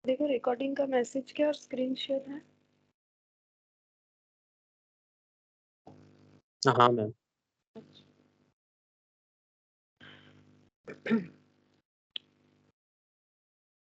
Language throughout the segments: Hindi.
देखो रिकॉर्डिंग का मैसेज क्या और स्क्रीन शेयर है। हाँ मैम।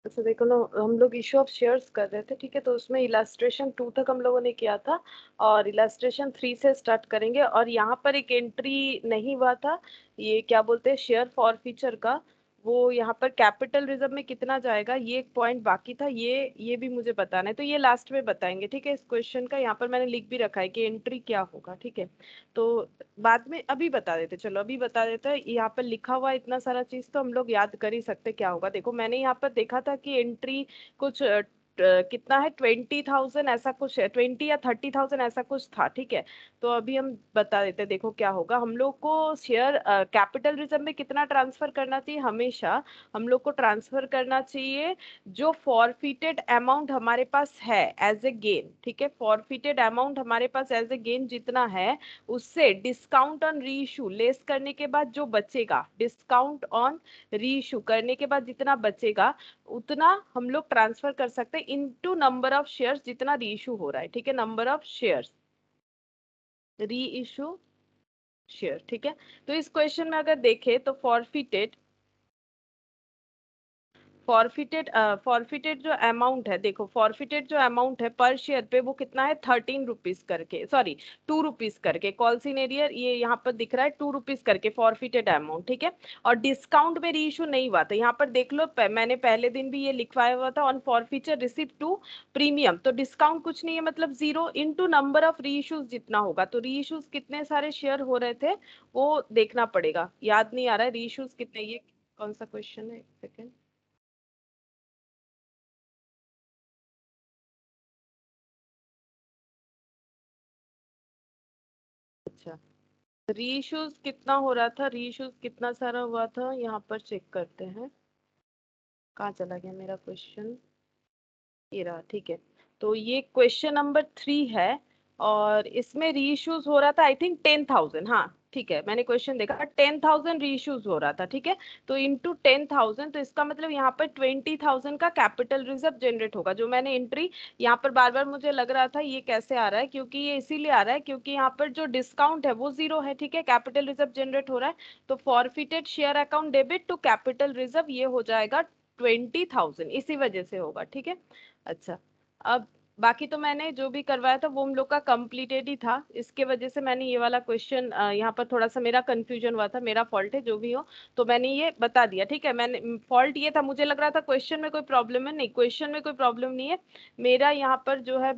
अच्छा देखो ना, हम लोग इशू ऑफ शेयर्स कर रहे थे, ठीक है। तो उसमें इलास्ट्रेशन 2 तक हम लोगों ने किया था और इलास्ट्रेशन 3 से स्टार्ट करेंगे। और यहाँ पर एक एंट्री नहीं हुआ था, ये क्या बोलते हैं शेयर फॉर फीचर का। वो यहाँ पर कैपिटल रिजर्व में कितना जाएगा, ये एक पॉइंट बाकी था, ये भी मुझे बताना है। तो ये लास्ट में बताएंगे, ठीक है। इस क्वेश्चन का यहाँ पर मैंने लिख भी रखा है कि एंट्री क्या होगा, ठीक है। तो बाद में अभी बता देते, चलो अभी बता देते हैं। यहाँ पर लिखा हुआ है इतना सारा चीज, तो हम लोग याद कर ही सकते क्या होगा। देखो मैंने यहाँ पर देखा था कि एंट्री कुछ कितना है, 20,000 ऐसा कुछ है, 20 या 30,000 ऐसा कुछ था, ठीक है। तो अभी हम बता देते हैं, देखो क्या होगा। हम लोग को शेयर कैपिटल रिजर्व में कितना ट्रांसफर करना चाहिए, हमेशा हम लोग को ट्रांसफर करना चाहिए जो फॉरफिटेड अमाउंट हमारे पास है एज ए गेन, ठीक है। फॉरफिटेड अमाउंट हमारे पास एज ए गेन जितना है, उससे डिस्काउंट ऑन रीइशू लेस करने के बाद जो बचेगा, डिस्काउंट ऑन रीइशू करने के बाद जितना बचेगा, उतना हम लोग ट्रांसफर कर सकते हैं इनटू नंबर ऑफ शेयर्स जितना रीइशू हो रहा है, ठीक है। Number of shares reissue share, ठीक है। तो इस क्वेश्चन में अगर देखें तो फॉरफिटेड जो अमाउंट है, देखो फॉरफिटेड जो अमाउंट है पर शेयर पे वो कितना है, 13 रुपीज करके, सॉरी 2 रुपीज करके। कॉल्सिन एरियर ये यहाँ पर दिख रहा है 2 रुपीज करके फॉरफिटेड अमाउंट, ठीक है। और डिस्काउंट में रीइशू नहीं हुआ था, यहाँ पर देख लो मैंने पहले दिन भी ये लिखवाया हुआ था on forfeiture receipt to premium. तो डिस्काउंट कुछ नहीं है, मतलब 0 इंटू नंबर ऑफ रीइशूज जितना होगा। तो रीइशूज कितने सारे शेयर हो रहे थे वो देखना पड़ेगा, याद नहीं आ रहा है रीइशूज कितने। ये कौन सा क्वेश्चन है, एक सेकेंड। अच्छा, रीइश्यूज कितना हो रहा था, रीइश्यूज कितना सारा हुआ था, यहाँ पर चेक करते हैं। कहाँ चला गया मेरा क्वेश्चन, ये रहा, ठीक है। तो ये क्वेश्चन नंबर 3 है और इसमें रीइश्यूज हो रहा था आई थिंक 10,000, हाँ ठीक है। मैंने क्वेश्चन देखा 10,000 रीइश्यूज हो रहा था, ठीक है। तो इंटू 10,000, तो इसका मतलब यहाँ पर 20,000 का कैपिटल रिजर्व जनरेट होगा। जो मैंने एंट्री यहाँ पर बार बार मुझे लग रहा था ये कैसे आ रहा है, क्योंकि ये इसीलिए आ रहा है क्योंकि यहाँ पर जो डिस्काउंट है वो 0 है, ठीक है। कैपिटल रिजर्व जनरेट हो रहा है, तो forfeited share account debit to capital reserve ये हो जाएगा 20,000, इसी वजह से होगा, ठीक है। अच्छा, अब बाकी तो मैंने जो भी करवाया था वो हम लोग का कंप्लीटेड ही था, इसके वजह से मैंने ये वाला क्वेश्चन यहाँ पर थोड़ा सा मेरा कंफ्यूजन हुआ था, मेरा फॉल्ट है जो भी हो। तो मैंने ये बता दिया, ठीक है। मैंने फॉल्ट ये था, मुझे लग रहा था क्वेश्चन में कोई प्रॉब्लम है, नहीं क्वेश्चन में कोई प्रॉब्लम नहीं है। मेरा यहाँ पर जो है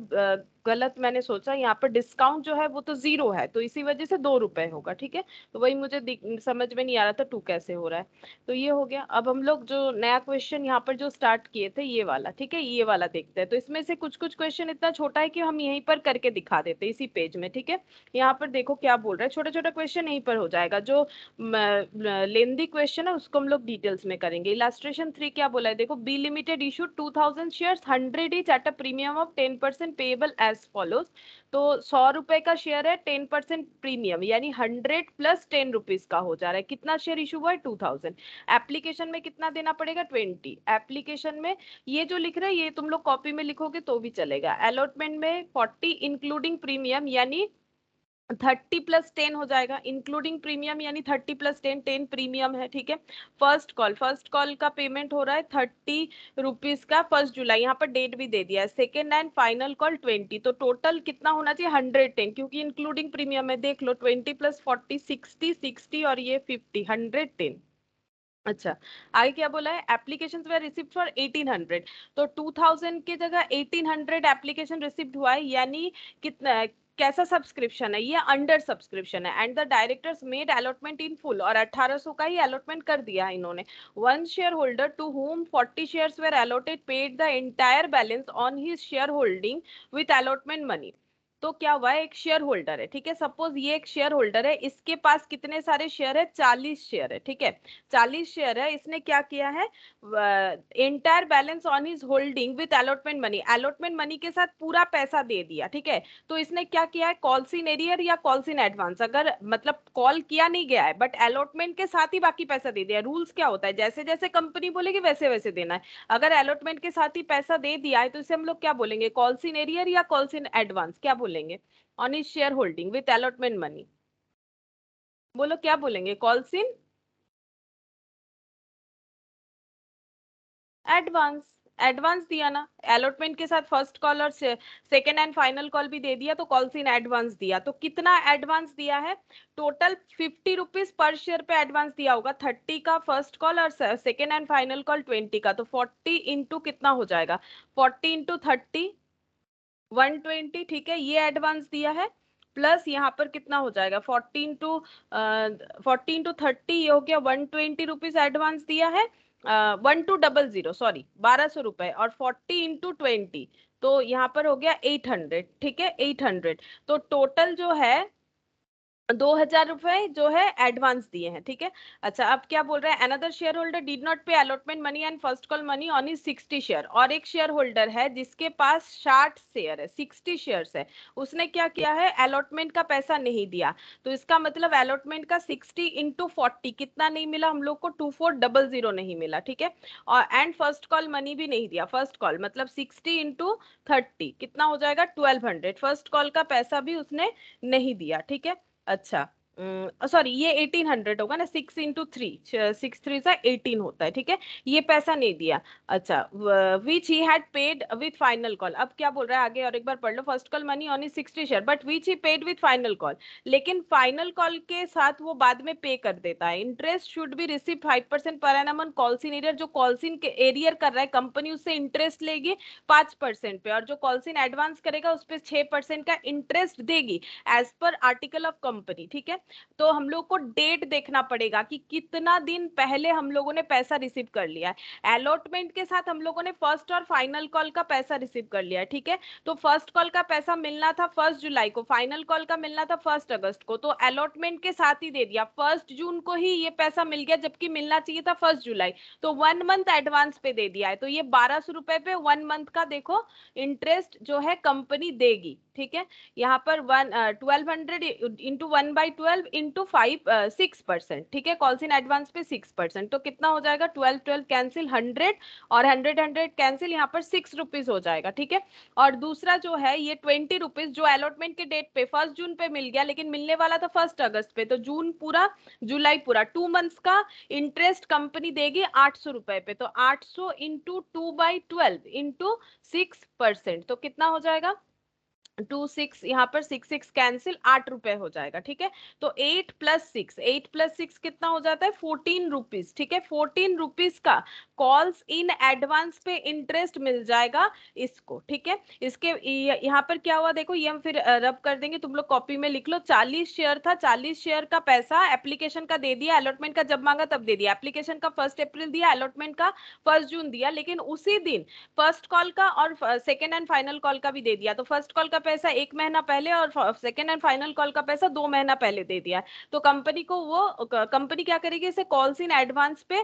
गलत मैंने सोचा, यहाँ पर डिस्काउंट जो है वो तो 0 है, तो इसी वजह से 2 रुपए होगा, ठीक है। तो वही मुझे समझ में नहीं आ रहा था 2 कैसे हो रहा है। तो ये हो गया। अब हम लोग जो नया क्वेश्चन यहाँ पर जो स्टार्ट किए थे ये वाला, ठीक है, ये वाला देखते हैं। तो इसमें से कुछ कुछ क्वेश्चन इतना छोटा है कि हम यहीं पर करके दिखा देते हैं इसी पेज में, ठीक है। यहाँ पर देखो क्या बोल रहा है, छोटा छोटा क्वेश्चन यहीं पर हो जाएगा। जो लेंदी क्वेश्चन है उसको हम लोग डिटेल्स में करेंगे। इलास्ट्रेशन 3 क्या बोला है, देखो B limited issue 2,000 share 100 each at a premium of 10% payable as follows. तो 100 रुपए का शेयर है, 10% प्रीमियम यानी 100 प्लस 10 रुपीज का हो जा रहा है। कितना शेयर इशू हुआ है, 2,000। एप्लीकेशन में कितना देना पड़ेगा, 20। एप्लीकेशन में ये जो लिख रहे हैं ये तुम लोग कॉपी में लिखोगे तो भी चलेगा। अलॉटमेंट में 40 इंक्लूडिंग प्रीमियम यानी 30 प्लस 10 हो जाएगा, इंक्लूडिंग प्रीमियम यानी 30 प्लस 10, 10 प्रीमियम है, ठीक है। फर्स्ट कॉल का पेमेंट हो रहा है 30 रुपीज का, 1 जुलाई, यहाँ पर डेट भी दे दिया है। Second and final call 20। तो टोटल कितना होना चाहिए, 110, क्योंकि इंक्लूडिंग प्रीमियम है। देख लो 20 प्लस 40 60, 60 और ये 50, 110। अच्छा, आगे क्या बोला है, एप्लीकेशन वे रिसिप्ट फॉर 1800। तो 2000 की जगह 1800 एप्लीकेशन रिसिप्ट हुआ है, यानी कितना, कैसा सब्सक्रिप्शन है ये, अंडर सब्सक्रिप्शन है। And the directors made allotment in full, और 1800 का ही अलॉटमेंट कर दिया है इन्होंने। One share holder to whom 40 shares were allotted paid the entire balance on his share holding with allotment money. तो क्या हुआ है, एक शेयर होल्डर है, ठीक है, सपोज ये एक शेयर होल्डर है, इसके पास कितने सारे शेयर है, 40 शेयर है, ठीक है, 40 शेयर है, इसने क्या किया है, entire balance on his holding with allotment money, allotment money के साथ पूरा पैसा दे दिया, ठीक है। तो इसने क्या किया है, कॉल्स इन एरियर या कॉल्स इन एडवांस, अगर मतलब कॉल किया नहीं गया है बट अलॉटमेंट के साथ ही बाकी पैसा दे दिया। रूल्स क्या होता है, जैसे जैसे कंपनी बोलेगी वैसे वैसे देना है। अगर अलॉटमेंट के साथ ही पैसा दे दिया है तो इसे हम लोग क्या बोलेंगे, कॉल्स इन एरियर या कॉल्स इन एडवांस, क्या बोलेंगे, on his share holding with allotment money, बोलो क्या बोलेंगे, कॉल्स इन एडवांस, एडवांस दिया ना, अलॉटमेंट के साथ फर्स्ट कॉल और सेकेंड एंड फाइनल कॉल भी दे दिया तो कॉल्स इन एडवांस दिया। तो कितना एडवांस दिया है, टोटल 50 रुपीज पर शेयर पे एडवांस दिया होगा, 30 का फर्स्ट कॉल और सेकेंड एंड फाइनल कॉल 20 का, तो 40 इंटू कितना हो जाएगा, 40 इंटू 30 120, ठीक है, ये एडवांस दिया है। प्लस यहाँ पर कितना हो जाएगा, 14 टू 30, ये हो गया 120 रुपीज एडवांस दिया है, 1200, सॉरी 1200 रुपए, और 40 इंटू 20, तो यहाँ पर हो गया 800, ठीक है, 800। तो टोटल जो है 2000 रुपए जो है एडवांस दिए हैं, ठीक है। अच्छा, अब क्या बोल रहा है, another share holder did not pay allotment money and first call money on his 60 share, और एक शेयर होल्डर है जिसके पास 60 शेयर है, 60 शेयर्स है, उसने क्या किया है, अलॉटमेंट का पैसा नहीं दिया। तो इसका मतलब अलॉटमेंट का 60 इंटू 40 कितना नहीं मिला हम लोग को, 2400 नहीं मिला, ठीक है। और एंड फर्स्ट कॉल मनी भी नहीं दिया, फर्स्ट कॉल मतलब 60 इंटू 30 कितना हो जाएगा, 1200, फर्स्ट कॉल का पैसा भी उसने नहीं दिया, ठीक है। अच्छा, सॉरी ये 1800 होगा ना, 6 इंटू 3, 6 3 सा 18 होता है, ठीक है, ये पैसा नहीं दिया। अच्छा, which he had paid with final call, अब क्या बोल रहा है आगे और एक बार पढ़ लो, first call money on 60 share but which he paid with final call, लेकिन फाइनल कॉल के साथ वो बाद में पे कर देता है। Interest should be receive 5% per annum on calls in arrear, जो कॉल्स इन के एरियर कर रहा है कंपनी उससे इंटरेस्ट लेगी 5% पे, और जो कॉल्स इन एडवांस करेगा उस पर 6% का इंटरेस्ट देगी as per article of company, ठीक है। तो हम लोग को डेट देखना पड़ेगा कि कितना दिन पहले हम लोगों ने पैसा रिसीव कर लिया है। अलॉटमेंट के साथ हम लोगों ने फर्स्ट और फाइनल कॉल का पैसा रिसीव कर लिया है, ठीक है। तो फर्स्ट कॉल का पैसा मिलना था 1 जुलाई को, फाइनल कॉल का मिलना था 1 अगस्त को, तो अलॉटमेंट के साथ ही दे दिया, 1 जून को ही ये पैसा मिल गया जबकि मिलना चाहिए था 1 जुलाई, तो 1 मंथ एडवांस पे दे दिया है। तो ये 1200 रुपए पे 1 मंथ का देखो इंटरेस्ट जो है कंपनी देगी, ठीक है। यहाँ पर 1200 इंटू 1/12 इंटू 6%, ठीक है, कॉल्स इन एडवांस पे 6%, तो कितना हो जाएगा, 12 12 कैंसिल, 100 और 100 100 कैंसिल, यहाँ पर 6 रुपीज हो जाएगा, ठीक है। और दूसरा जो है ये 20 रुपीज जो अलॉटमेंट के डेट पे 1 जून पे मिल गया लेकिन मिलने वाला था 1 अगस्त पे, तो जून पूरा जुलाई पूरा 2 मंथ्स का इंटरेस्ट कंपनी देगी 800 रुपए पे, तो 800 इंटू 2/12 इंटू 6%, तो कितना हो जाएगा, 2 6, यहाँ पर 6 6 कैंसिल, 8 रुपए हो जाएगा, ठीक है। तो 8 + 6 कितना हो जाता है, 14 रुपीज, ठीक है, 14 रुपीज का कॉल्स इन एडवांस पे इंटरेस्ट मिल जाएगा इसको, ठीक है। इसके यहाँ पर क्या हुआ देखो, ये हम फिर रब कर देंगे, तुम लोग कॉपी में लिख लो, 40 शेयर था, 40 शेयर का पैसा एप्लीकेशन का दे दिया, अलॉटमेंट का जब मांगा तब दे दिया, एप्लीकेशन का 1 अप्रैल दिया, अलॉटमेंट का 1 जून दिया, लेकिन उसी दिन फर्स्ट कॉल का और सेकेंड एंड फाइनल कॉल का भी दे दिया, तो फर्स्ट कॉल का पैसा 1 महीना पहले और सेकेंड एंड फाइनल कॉल का पैसा 2 महीना पहले दे दिया। तो कंपनी को वो कंपनी क्या करेगी, इसे कॉल्स इन एडवांस पे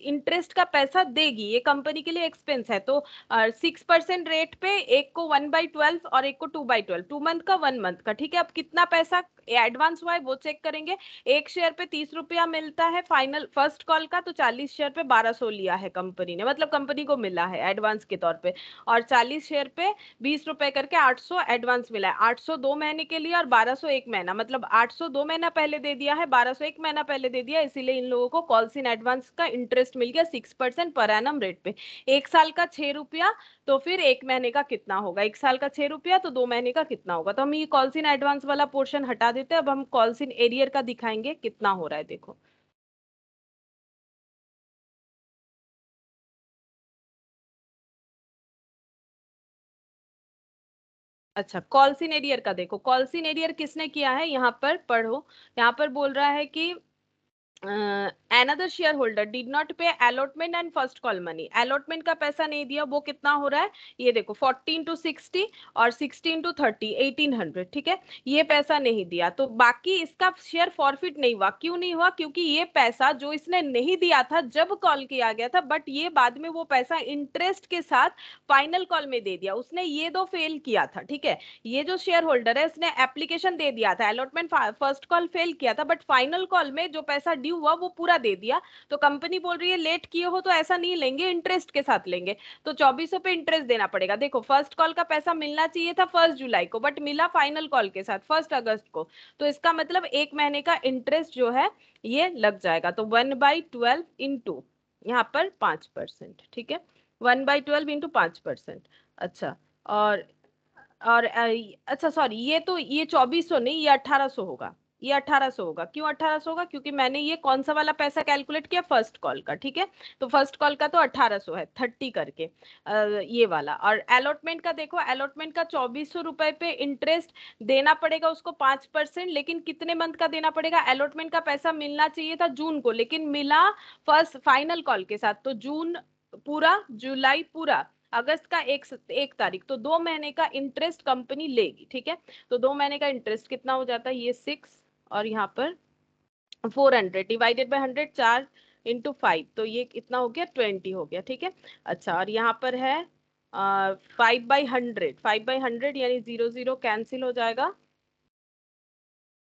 इंटरेस्ट का पैसा देगी, ये कंपनी के लिए एक्सपेंस है। तो 6% रेट पे एक को 1/12 और एक को 2/12, 2 मंथ का 1 मंथ का, ठीक है। अब कितना पैसा एडवांस हुआ है वो चेक करेंगे, एक शेयर पे 30 रुपया मिलता है फाइनल फर्स्ट कॉल का, तो 40 शेयर पे 1200 लिया है कंपनी ने, मतलब कंपनी को मिला है एडवांस के तौर पे, और 40 शेयर पे 20 रुपए करके 800 एडवांस मिला है, 800 2 महीने के लिए और 1200 1 महीना, मतलब 800 2 महीना पहले दे दिया है, 1200 1 महीना पहले दे दिया, इसीलिए इन लोगों को कॉल्स इन एडवांस का इंटरेस्ट मिल गया 6% पर एनम रेट पे। 1 साल का 6 रुपया, तो फिर 1 महीने का कितना होगा, 1 साल का 6 रुपया, तो 2 महीने का कितना होगा, तो हम ये कॉल्स इन एडवांस वाला पोर्शन हटा देते हैं, अब हम कॉल्स इन एरियर का दिखाएंगे कितना हो रहा है, देखो। अच्छा, कॉल्स इन एरियर का देखो, कॉल्स इन एरियर किसने किया है, यहाँ पर पढ़ो, यहाँ पर बोल रहा है कि another shareholder did not pay allotment and first call money. allotment का पैसा नहीं दिया, वो कितना हो रहा है, ये देखो 14 to 60 और 16 to 30 1800, ठीक है, ये पैसा नहीं दिया, तो बाकी इसका शेयर फॉरफिट नहीं हुआ। क्यों नहीं हुआ? क्योंकि ये पैसा जो इसने नहीं दिया था जब कॉल किया गया था, बट ये बाद में वो पैसा इंटरेस्ट के साथ फाइनल कॉल में दे दिया उसने, ये दो फेल किया था, ठीक है। ये जो शेयर होल्डर है इसने एप्लीकेशन दे दिया था, अलॉटमेंट फर्स्ट कॉल फेल किया था, बट फाइनल कॉल में जो पैसा ड्यू हुआ वो पूरा दे दिया। तो कंपनी बोल रही है लेट किए हो तो ऐसा नहीं लेंगे, इंटरेस्ट के साथ लेंगे, तो 2400 पे इंटरेस्ट देना पड़ेगा। देखो फर्स्ट कॉल का पैसा मिलना चाहिए था 1 जुलाई को, बट मिला फाइनल कॉल के साथ 1 अगस्त को, तो इसका मतलब एक महीने का इंटरेस्ट जो है ये लग जाएगा। तो 1/12 इंटू यहाँ पर 5%, ठीक है, 1/12 इंटू 5%। अच्छा, और अच्छा सॉरी, ये तो ये 2400 नहीं, ये 1800 होगा, ये 1800 होगा। क्यों 1800 होगा? क्योंकि मैंने ये कौन सा वाला पैसा कैलकुलेट किया, फर्स्ट कॉल का, ठीक है, तो फर्स्ट कॉल का तो 1800 है 30 करके, ये वाला। और अलॉटमेंट का देखो, अलॉटमेंट का 2400 रुपए पे इंटरेस्ट देना पड़ेगा उसको 5%, लेकिन कितने मंथ का देना पड़ेगा? अलॉटमेंट का पैसा मिलना चाहिए था जून को, लेकिन मिला फर्स्ट फाइनल कॉल के साथ, तो जून पूरा, जुलाई पूरा, अगस्त का एक तारीख, तो 2 महीने का इंटरेस्ट कंपनी लेगी, ठीक है। तो 2 महीने का इंटरेस्ट कितना हो जाता है, ये 6 और यहाँ पर 400 डिवाइडेड बाय 100, 4 इंटू 5, तो ये कितना हो गया, 20 हो गया, ठीक है। अच्छा, और यहाँ पर है 5/100, 5/100 यानी 0 0 कैंसिल हो जाएगा,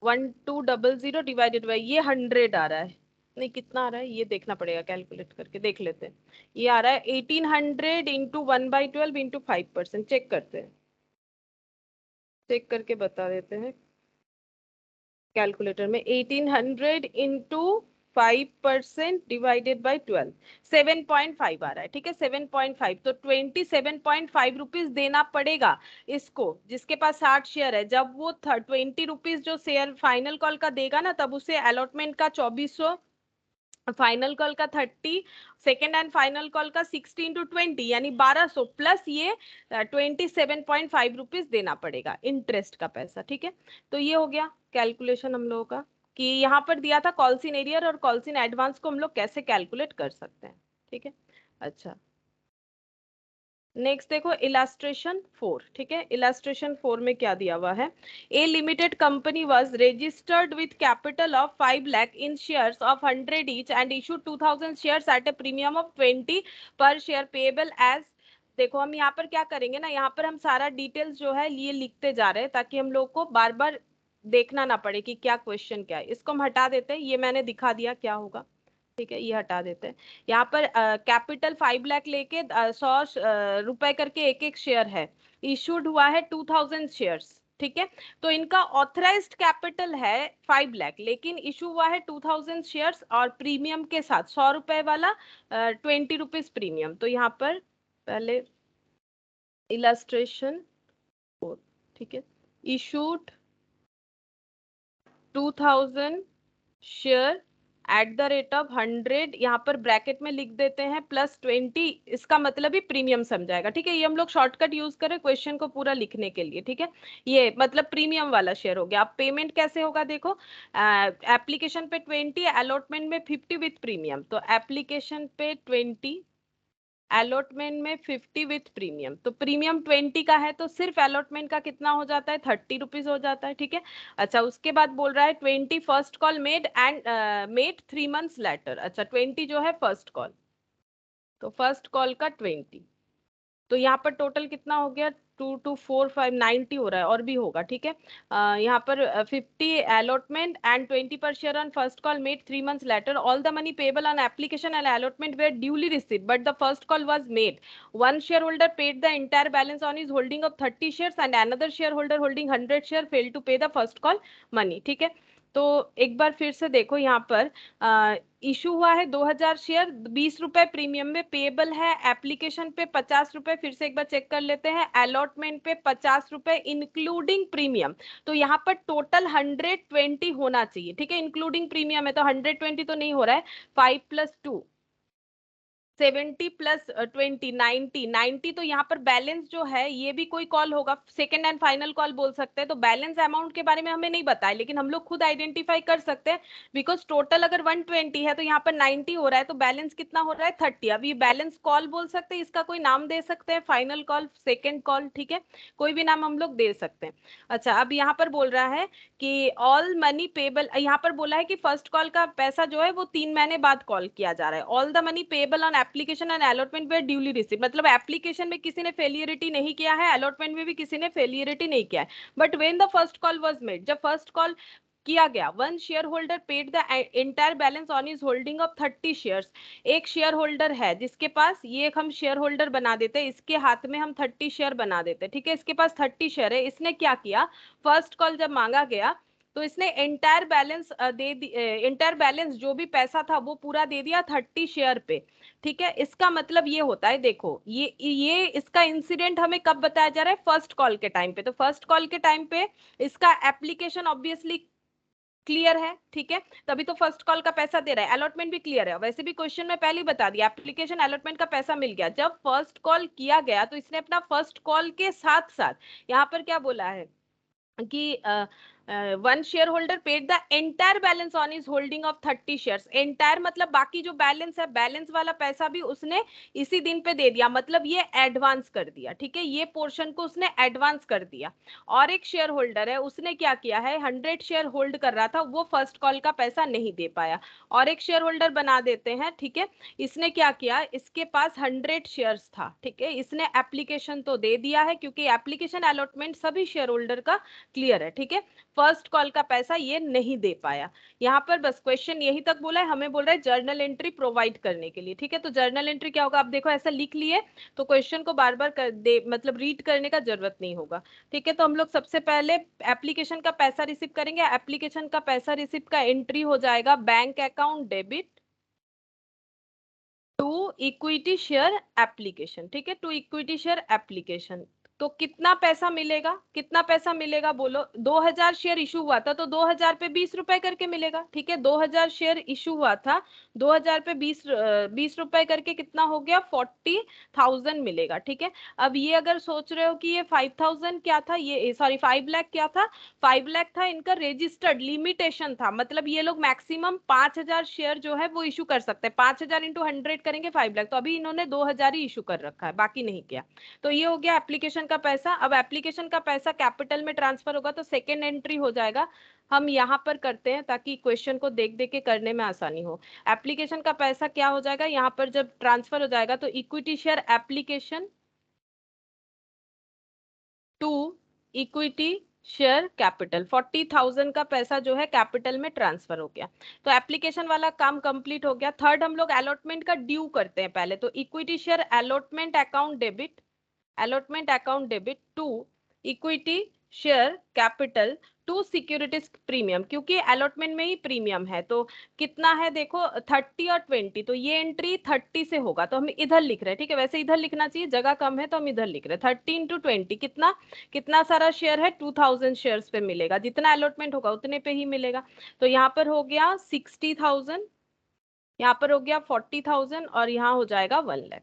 1200 डिवाइडेड बाय, ये 100 आ रहा है, नहीं कितना आ रहा है ये देखना पड़ेगा, कैलकुलेट करके देख लेते हैं। ये आ रहा है 1800 इंटू 1/12 इंटू 5%, चेक करते हैं, चेक करके बता देते हैं कैलकुलेटर में। 1800 इंटू 5% डिवाइडेड बाई 12, 7.5 आ रहा है, ठीक है, 7.5, तो 27.5 रुपीज देना पड़ेगा इसको, जिसके पास 60 शेयर है। जब वो 20 रुपीज जो शेयर फाइनल कॉल का देगा ना, तब उसे अलॉटमेंट का 2400, फाइनल कॉल का 30, सेकेंड एंड फाइनल कॉल का 16 to 20 यानी 1200 प्लस ये 27.5 रुपीज देना पड़ेगा इंटरेस्ट का पैसा, ठीक है। तो ये हो गया कैलकुलेशन हम लोगों का, कि यहाँ पर दिया था कॉल्स इन एरियर और कॉल्स इन एडवांस को हम लोग कैसे कैलकुलेट कर सकते हैं, ठीक है। अच्छा, नेक्स्ट देखो इलास्ट्रेशन 4, ठीक है, इलास्ट्रेशन 4 में क्या दिया हुआ है, a limited company was registered with capital of 5 lakh in shares of 100 each and issued 2000 shares at a premium of 20 per share payable as. देखो हम यहाँ पर क्या करेंगे ना, यहाँ पर हम सारा डिटेल्स जो है ये लिखते जा रहे हैं ताकि हम लोग को बार बार देखना ना पड़े कि क्या क्वेश्चन क्या है। इसको हम हटा देते हैं, ये मैंने दिखा दिया क्या होगा, ठीक है, ये हटा देते हैं। यहाँ पर कैपिटल 5 लाख लेके 100 रुपए करके एक एक शेयर है, इशूड हुआ है 2000 शेयर्स, ठीक है। तो इनका ऑथराइज्ड कैपिटल है 5 लाख, लेकिन इशू हुआ है 2000 शेयर्स और प्रीमियम के साथ 100 रुपए वाला 20 रुपीज प्रीमियम। तो यहाँ पर पहले इलस्ट्रेशन, ठीक है, issued 2000 share at the rate of 100, यहाँ पर ब्रैकेट में लिख देते हैं प्लस 20, इसका मतलब ही प्रीमियम समझाएगा, ठीक है। ये हम लोग शॉर्टकट यूज करें क्वेश्चन को पूरा लिखने के लिए, ठीक है। ये मतलब प्रीमियम वाला शेयर हो गया। अब पेमेंट कैसे होगा देखो, एप्लीकेशन पे 20, अलॉटमेंट में 50 विथ प्रीमियम, तो एप्लीकेशन पे 20, अलॉटमेंट में 50 विथ प्रीमियम, तो प्रीमियम 20 का है तो सिर्फ अलॉटमेंट का कितना हो जाता है, 30 रुपीज हो जाता है, ठीक है। अच्छा, उसके बाद बोल रहा है 20 first call made and made 3 months later. अच्छा, 20 जो है फर्स्ट कॉल, तो फर्स्ट कॉल का 20, तो यहाँ पर टोटल कितना हो गया, 2 2 4 5 90 हो रहा है, और भी होगा, ठीक है। यहाँ पर 50 allotment and 20 per share on first call made 3 months later. All the money payable on application and allotment were duly received, but the first call was made. One shareholder paid the entire balance on his holding of 30 shares and another shareholder holding 100 share failed to pay the first call money, ठीक है। तो एक बार फिर से देखो, यहाँ पर इशू हुआ है 2000 शेयर, 20 रुपए प्रीमियम में पेएबल है, एप्लीकेशन पे 50 रुपए, फिर से एक बार चेक कर लेते हैं, अलॉटमेंट पे 50 रुपए इंक्लूडिंग प्रीमियम, तो यहाँ पर टोटल 120 होना चाहिए, ठीक है, इंक्लूडिंग प्रीमियम है तो 120 तो नहीं हो रहा है, 5 + 2 70 प्लस 20 90 तो यहाँ पर बैलेंस जो है ये भी कोई कॉल होगा, सेकंड एंड फाइनल कॉल बोल सकते हैं। तो बैलेंस अमाउंट के बारे में हमें नहीं बताया, लेकिन हम लोग खुद आइडेंटिफाई कर सकते हैं, बिकॉज टोटल अगर 120 है तो यहाँ पर 90 हो रहा है, तो बैलेंस कितना हो रहा है 30। अब ये बैलेंस कॉल बोल सकते हैं, इसका कोई नाम दे सकते हैं, फाइनल कॉल, सेकेंड कॉल, ठीक है, कोई भी नाम हम लोग दे सकते हैं। अच्छा, अब यहाँ पर बोल रहा है कि ऑल मनी पेबल, यहाँ पर बोला है कि फर्स्ट कॉल का पैसा जो है वो 3 महीने बाद कॉल किया जा रहा है। All the money payable on application and allotment were duly receive, मतलब एप्लीकेशन में किसी ने फेलियरिटी नहीं किया है, अलॉटमेंट में भी किसी ने फेलियरिटी नहीं किया है। But when the first call was made, जब फर्स्ट कॉल किया गया, one share holder paid the entire balance on his holding of 30 shares. एक शेयर होल्डर है जिसके पास, ये एक हम शेयर होल्डर बना देते हैं, इसके हाथ में हम 30 शेयर बना देते हैं, ठीक है, इसके पास 30 शेयर है। इसने क्या किया, फर्स्ट कॉल जब मांगा गया तो इसने एंटायर बैलेंस एंटायर बैलेंस जो भी पैसा था वो पूरा दे दिया 30 शेयर पे, ठीक है। इसका मतलब ये होता है, देखो ये इसका इंसिडेंट हमें कब बताया जा रहा है, फर्स्ट कॉल के टाइम पे। तो फर्स्ट कॉल के टाइम पे इसका एप्लीकेशन ऑब्वियसली क्लियर है, ठीक है, तभी तो फर्स्ट कॉल का पैसा दे रहा है। अलॉटमेंट भी क्लियर है, वैसे भी क्वेश्चन में पहले ही बता दिया, एप्लीकेशन अलॉटमेंट का पैसा मिल गया। जब फर्स्ट कॉल किया गया तो इसने अपना फर्स्ट कॉल के साथ साथ यहाँ पर क्या बोला है कि one share holder paid the entire balance on is holding of 30 shares. Entire मतलब बाकी जो बैलेंस है, बैलेंस वाला पैसा भी उसने इसी दिन पे दे दिया, मतलब ये एडवांस कर दिया, ठीक है, ये पोर्शन को उसने एडवांस कर दिया। और एक शेयर होल्डर है, उसने क्या किया है, 100 शेयर होल्ड कर रहा था, वो फर्स्ट कॉल का पैसा नहीं दे पाया। और एक शेयर होल्डर बना देते हैं, ठीक है, इसने क्या किया, इसके पास 100 शेयर्स था, ठीक है, इसने एप्लीकेशन तो दे दिया है, क्योंकि एप्लीकेशन अलॉटमेंट सभी शेयर होल्डर का क्लियर है, ठीक है, फर्स्ट कॉल का पैसा ये नहीं दे पाया। यहाँ पर बस क्वेश्चन यही तक बोला है, हमें बोल रहा है जर्नल एंट्री प्रोवाइड करने के लिए, ठीक है। तो जर्नल एंट्री क्या होगा, आप देखो ऐसा लिख लिए तो क्वेश्चन को बार बार कर दे, मतलब रीड करने का जरूरत नहीं होगा, ठीक है। तो हम लोग सबसे पहले एप्लीकेशन का पैसा रिसीव करेंगे। एप्लीकेशन का पैसा रिसीव का एंट्री हो जाएगा bank account debit to equity share application, ठीक है, टू इक्विटी शेयर एप्लीकेशन। तो कितना पैसा मिलेगा, कितना पैसा मिलेगा बोलो, 2000 शेयर इशू हुआ था तो 2000 पे 20 रुपए करके मिलेगा, ठीक है, 2000 शेयर इशू हुआ था, 2000 पे 20 रुपए करके कितना हो गया, 40,000 मिलेगा, ठीक है। अब ये अगर सोच रहे हो कि ये 5000 क्या था, ये सॉरी 5 लाख क्या था, 5 लाख था इनका रजिस्टर्ड लिमिटेशन था, मतलब ये लोग मैक्सिमम 5000 शेयर जो है वो इशू कर सकते हैं, 5000 इंटू 100 करेंगे 5 लाख, तो अभी इन्होंने 2000 ही इशू कर रखा है, बाकी नहीं किया। तो ये हो गया एप्लीकेशन का पैसा। अब एप्लीकेशन का पैसा कैपिटल में ट्रांसफर होगा तो सेकेंड एंट्री हो जाएगा, हम यहाँ पर करते हैं ताकि क्वेश्चन को देख देख के करने में आसानी हो। एप्लीकेशन का पैसा क्या हो जाएगा, यहाँ पर जब ट्रांसफर हो जाएगा तो equity share application to equity share capital, 40,000 का पैसा जो है कैपिटल में ट्रांसफर हो गया। तो एप्लीकेशन वाला काम कंप्लीट हो गया। थर्ड हम लोग अलॉटमेंट का ड्यू करते हैं पहले, तो equity share allotment account debit, allotment account debit to equity share capital to securities premium, क्योंकि अलॉटमेंट में ही प्रीमियम है। तो कितना है देखो 30 और 20, तो ये एंट्री 30 से होगा तो हम इधर लिख रहे हैं, ठीक है, वैसे इधर लिखना चाहिए, जगह कम है तो हम इधर लिख रहे हैं 30 इंटू 20, कितना कितना सारा शेयर है, 2000 शेयर्स पे मिलेगा, जितना अलॉटमेंट होगा उतने पे ही मिलेगा। तो यहाँ पर हो गया 60,000, यहाँ पर हो गया 40,000 और यहाँ हो जाएगा 1 लाख,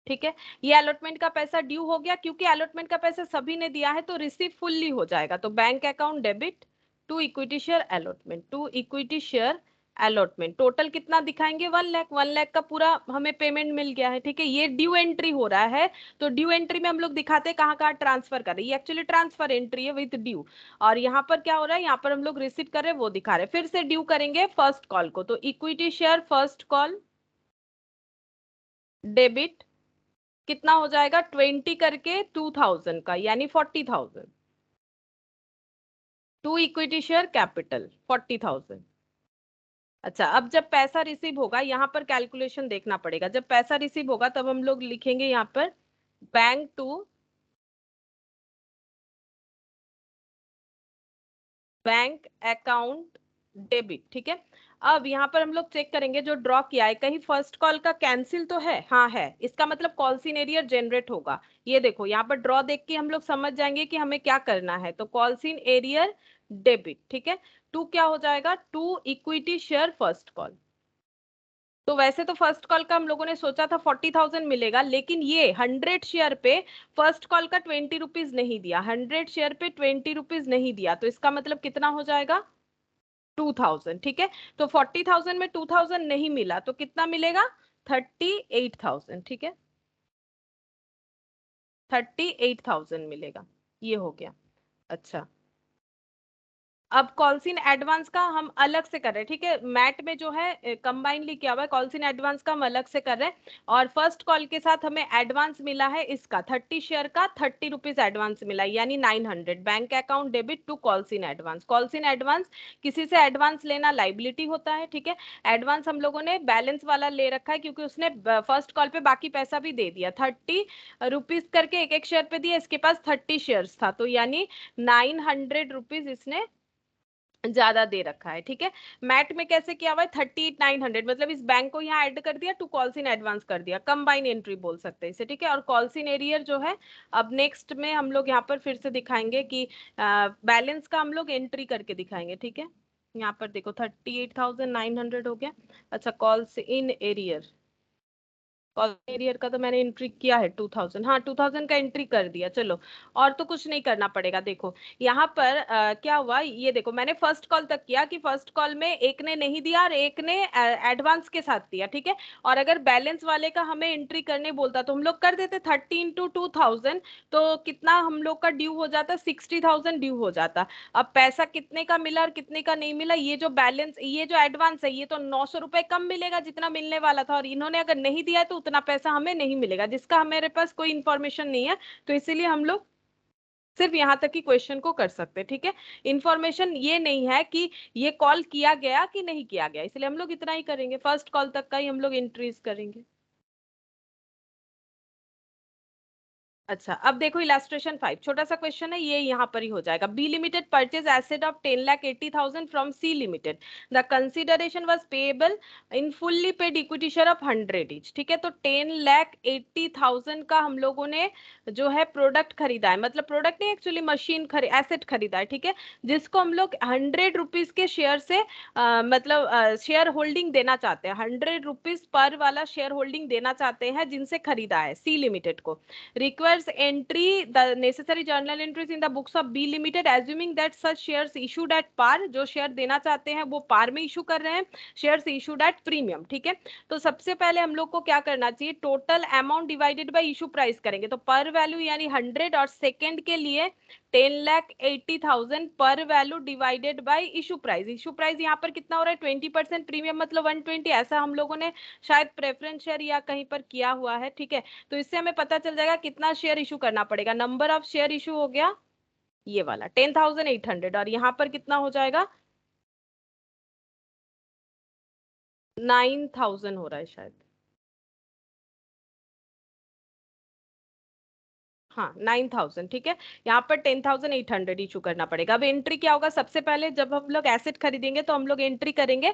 ठीक है। ये अलॉटमेंट का पैसा ड्यू हो गया, क्योंकि अलॉटमेंट का पैसा सभी ने दिया है तो रिसीव फुल्ली हो जाएगा। तो bank account debit to equity share allotment, to equity share allotment, total कितना दिखाएंगे 1 लाख, 1 लाख का पूरा हमें पेमेंट मिल गया है, ठीक है। ये ड्यू एंट्री हो रहा है, तो ड्यू एंट्री में हम लोग दिखाते हैं कहाँ कहाँ ट्रांसफर कर रहे हैं, ये एक्चुअली ट्रांसफर एंट्री है विद ड्यू। और यहाँ पर क्या हो रहा है, यहाँ पर हम लोग रिसीव कर रहे हैं वो दिखा रहे हैं। फिर से ड्यू करेंगे फर्स्ट कॉल को, तो equity share first call debit कितना हो जाएगा 20 करके 2000 का, यानी 40,000 टू इक्विटी शेयर कैपिटल 40,000। अच्छा, अब जब पैसा रिसीव होगा, यहाँ पर कैलकुलेशन देखना पड़ेगा, जब पैसा रिसीव होगा तब हम लोग लिखेंगे यहाँ पर bank to bank account debit, ठीक है। अब यहाँ पर हम लोग चेक करेंगे जो ड्रॉ किया है, कहीं फर्स्ट कॉल का कैंसिल तो है, हाँ है, इसका मतलब कॉल सीन एरियर जनरेट होगा। ये देखो यहाँ पर ड्रॉ देख के हम लोग समझ जाएंगे कि हमें क्या करना है। तो कॉल सीन एरियर डेबिट, ठीक है, टू क्या हो जाएगा, to equity share first call, तो वैसे तो फर्स्ट कॉल का हम लोगों ने सोचा था 40,000 मिलेगा, लेकिन ये 100 शेयर पे फर्स्ट कॉल का 20 रुपीज नहीं दिया, 100 शेयर पे 20 रुपीज नहीं दिया, तो इसका मतलब कितना हो जाएगा 2000। ठीक है, तो 40,000 में 2000 नहीं मिला तो कितना मिलेगा 38,000। ठीक है, 38,000 मिलेगा, ये हो गया। अच्छा, अब कॉल्सिन एडवांस का हम अलग से कर रहे हैं। ठीक है, मैट में जो है कंबाइनली किया हुआ है, कॉल्सिन एडवांस का हम अलग से कर रहे हैं। और फर्स्ट कॉल के साथ हमें एडवांस मिला है इसका 30 शेयर का 30 रुपीज एडवांस मिला, यानी 900 bank account debit to calls in advance. Calls in advance, किसी से एडवांस लेना लाइबिलिटी होता है। ठीक है, एडवांस हम लोगों ने बैलेंस वाला ले रखा है क्योंकि उसने फर्स्ट कॉल पे बाकी पैसा भी दे दिया, 30 रुपीज करके एक एक शेयर पे दिया, इसके पास 30 शेयर था, तो यानी 900 रुपीज इसने ज्यादा दे रखा है। ठीक है, मैट में कैसे किया हुआ है 38,900, मतलब इस बैंक को यहाँ ऐड कर दिया, टू कॉल्स इन एडवांस कर दिया, कंबाइन एंट्री बोल सकते हैं इसे। ठीक है, और कॉल्स इन एरियर जो है अब नेक्स्ट में हम लोग यहाँ पर फिर से दिखाएंगे कि बैलेंस का हम लोग एंट्री करके दिखाएंगे। ठीक है, यहाँ पर देखो 38,900 हो गया। अच्छा, calls in arrear, call arrear का तो मैंने एंट्री किया है 2000, हाँ 2000 का एंट्री कर दिया। चलो, और तो कुछ नहीं करना पड़ेगा। देखो यहाँ पर क्या हुआ, ये देखो मैंने फर्स्ट कॉल तक किया कि फर्स्ट कॉल में एक ने नहीं दिया और एक ने एडवांस के साथ दिया। ठीक है, और अगर बैलेंस वाले का हमें एंट्री करने बोलता तो हम लोग कर देते 30 इंटू 2000, तो कितना हम लोग का ड्यू हो जाता 60,000 ड्यू हो जाता। अब पैसा कितने का मिला और कितने का नहीं मिला, ये जो बैलेंस, ये जो एडवांस है, ये तो 900 रुपए कम मिलेगा जितना मिलने वाला था, और इन्होंने अगर नहीं दिया है तो उतना पैसा हमें नहीं मिलेगा, जिसका हमारे पास कोई इंफॉर्मेशन नहीं है। तो इसीलिए हम लोग सिर्फ यहाँ तक की क्वेश्चन को कर सकते हैं। ठीक है, इंफॉर्मेशन ये नहीं है कि ये कॉल किया गया कि नहीं किया गया, इसलिए हम लोग इतना ही करेंगे, फर्स्ट कॉल तक का ही हम लोग एंट्रीज करेंगे। अच्छा, अब देखो इलास्ट्रेशन 5, छोटा सा क्वेश्चन है ये, यहाँ पर ही हो जाएगा। B limited purchase asset of 10,80,000 from C limited, the consideration was payable in fully paid equity share of 100 each. ठीक है, तो 10,80,000 का हम लोगों ने जो है प्रोडक्ट खरीदा है, मतलब प्रोडक्ट नहीं, एक्चुअली मशीन एसेट खरीदा है। ठीक है, जिसको हम लोग 100 रुपीज के शेयर से मतलब शेयर होल्डिंग देना चाहते हैं, 100 रुपीज पर वाला शेयर होल्डिंग देना चाहते हैं जिनसे खरीदा है सी लिमिटेड को। Requires entry the necessary journal entries in the books of B Limited, assuming that such shares issued at par, जो शेयर देना चाहते हैं वो पार में इशू कर रहे हैं, शेयर्स इशूड एट प्रीमियम। ठीक है, तो सबसे पहले हम लोग को क्या करना चाहिए, total amount divided by issue price करेंगे, तो पर वैल्यू यानी 100, और सेकंड के लिए 10,80,000 पर value divided by issue price. Issue price यहाँ पर कितना हो रहा है 20%, प्रीमियम मतलब 120, ऐसा हम लोगों ने शायद प्रेफरेंस शेयर या कहीं पर किया हुआ है। ठीक है, तो इससे हमें पता चल जाएगा कितना शेयर इशू करना पड़ेगा। नंबर ऑफ शेयर इशू हो गया ये वाला 10,800, और यहाँ पर कितना हो जाएगा 9,000 हो रहा है शायद, हाँ 9,000। ठीक है, यहाँ पर 10,800 इशू करना पड़ेगा। अब एंट्री क्या होगा, सबसे पहले जब हम लोग एसेट खरीदेंगे तो हम लोग एंट्री करेंगे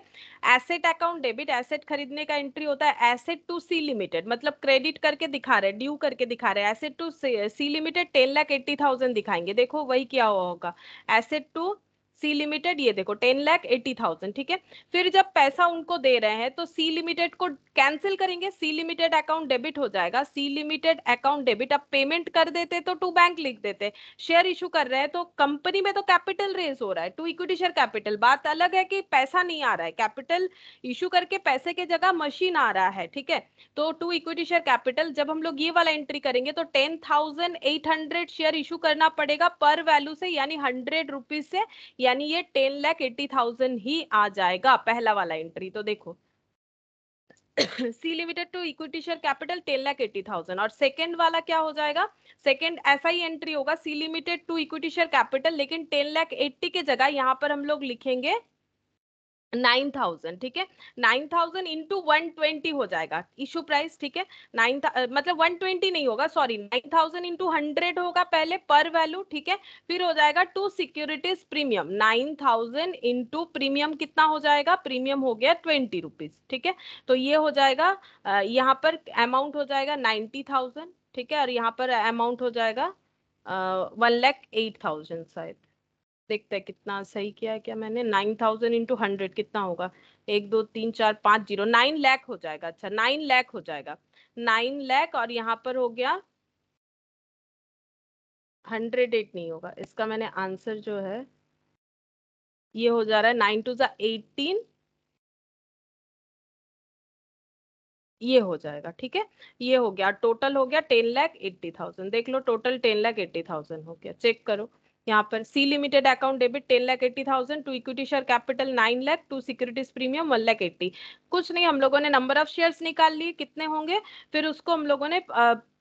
एसेट अकाउंट डेबिट। एसेट खरीदने का एंट्री होता है एसेट टू सी लिमिटेड, मतलब क्रेडिट करके दिखा रहे, ड्यू करके दिखा रहे, एसेट टू सी लिमिटेड 10,80,000 दिखाएंगे। देखो वही क्या हुआ होगा, एसेट टू सी लिमिटेड, ये देखो 10,80,000। ठीक है, फिर जब पैसा उनको दे रहे हैं तो सी लिमिटेड को कैंसिल करेंगे, सी लिमिटेड अकाउंट डेबिट हो जाएगा, सी लिमिटेड अकाउंट डेबिट। अब पेमेंट कर देते तो टू बैंक लिख देते, शेयर इशू कर रहे हैं तो कंपनी में तो कैपिटल रेज हो रहा है, टू इक्विटी शेयर कैपिटल, बात अलग है कि पैसा नहीं आ रहा है, कैपिटल इशू करके पैसे के जगह मशीन आ रहा है। ठीक है, तो टू इक्विटी शेयर कैपिटल, जब हम लोग ये वाला एंट्री करेंगे तो 10,800 शेयर इशू करना पड़ेगा पर वैल्यू से, यानी 100 रुपीज से, यानी ये 10,80,000 ही आ जाएगा पहला वाला एंट्री। तो देखो C limited to equity share capital 10,80,000, और सेकंड वाला क्या हो जाएगा, सेकंड ऐसा ही एंट्री होगा, C limited to equity share capital, लेकिन 10,80,000 के जगह यहाँ पर हम लोग लिखेंगे 9,000। ठीक है, 9,000 इंटू 120 हो जाएगा इशू प्राइस। ठीक है, 9 मतलब 120 नहीं होगा, सॉरी, 9,000 इंटू 100 होगा पहले पर वैल्यू। ठीक है, फिर हो जाएगा to securities premium, 9,000 into premium कितना हो जाएगा, प्रीमियम हो गया 20 रुपीज। ठीक है, तो ये हो जाएगा यहाँ पर अमाउंट हो जाएगा 90,000। ठीक है, और यहाँ पर अमाउंट हो जाएगा 1,08,000 शायद, देखते हैं कितना सही किया है क्या मैंने। 9000 इंटू 100 कितना होगा, 1 2 3 4 5 0, 9 लाख हो जाएगा। अच्छा 9 लाख हो जाएगा, 9 लाख, और यहाँ पर हो गया 108 नहीं होगा इसका। मैंने आंसर जो है ये हो जा रहा है 9 2 18, ये हो जाएगा। ठीक है, ये हो गया, टोटल हो गया 10,80,000। देख लो टोटल 10,80,000 हो गया, चेक करो। यहाँ पर C limited account debit 10,80,000, to equity share capital 9 lakh, to securities premium 1,80,000। कुछ नहीं, हम लोगों ने नंबर ऑफ शेयर्स निकाल लिए कितने होंगे, फिर उसको हम लोगों ने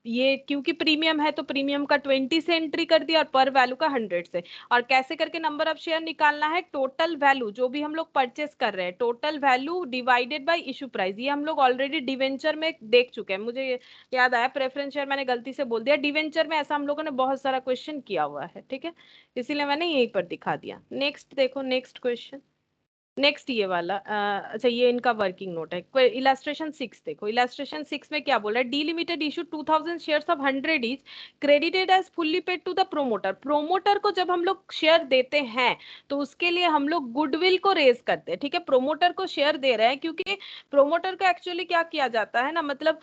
ये क्योंकि प्रीमियम है तो प्रीमियम का 20 से एंट्री कर दिया और पर वैल्यू का 100 से। और कैसे करके नंबर ऑफ शेयर निकालना है, टोटल वैल्यू जो भी हम लोग परचेस कर रहे हैं, total value divided by issue price. ये हम लोग ऑलरेडी डिवेंचर में देख चुके हैं, मुझे याद आया प्रेफरेंस शेयर मैंने गलती से बोल दिया, डिवेंचर में ऐसा हम लोगों ने बहुत सारा क्वेश्चन किया हुआ है। ठीक है, इसीलिए मैंने यहीं पर दिखा दिया। नेक्स्ट देखो, नेक्स्ट क्वेश्चन, नेक्स्ट ये वाला अच्छा ये इनका वर्किंग नोट है। इलास्ट्रेशन 6 देखो, इलास्ट्रेशन 6 में क्या बोल रहा है, D limited issue 2000 shares of 100 each, credited as fully paid to the promoter. Promoter को जब हम लोग शेयर देते हैं तो उसके लिए हम लोग गुडविल को रेज करते हैं। ठीक है, प्रोमोटर को शेयर दे रहे हैं क्योंकि प्रोमोटर को एक्चुअली क्या किया जाता है ना, मतलब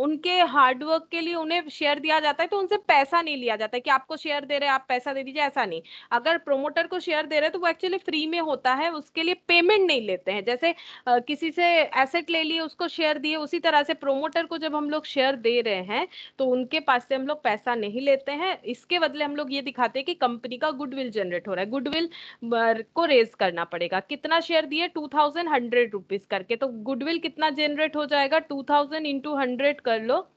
उनके हार्डवर्क के लिए उन्हें शेयर दिया जाता है, तो उनसे पैसा नहीं लिया जाता है कि आपको शेयर दे रहे हैं आप पैसा दे दीजिए, ऐसा नहीं। अगर प्रोमोटर को शेयर दे रहे हैं तो वो एक्चुअली फ्री में होता है, उसके लिए पेमेंट नहीं लेते हैं। जैसे किसी से एसेट ले लिए उसको शेयर दिए, उसी तरह से प्रोमोटर को जब हम लोग शेयर दे रहे हैं तो उनके पास से हम लोग पैसा नहीं लेते हैं। इसके बदले हम लोग ये दिखाते हैं कि कंपनी का गुडविल जनरेट हो रहा है। गुडविल को रेज करना पड़ेगा। कितना शेयर दिए, 2100 रुपीज करके, तो गुडविल कितना जनरेट हो जाएगा, 2000 इंटू 100 कर लो,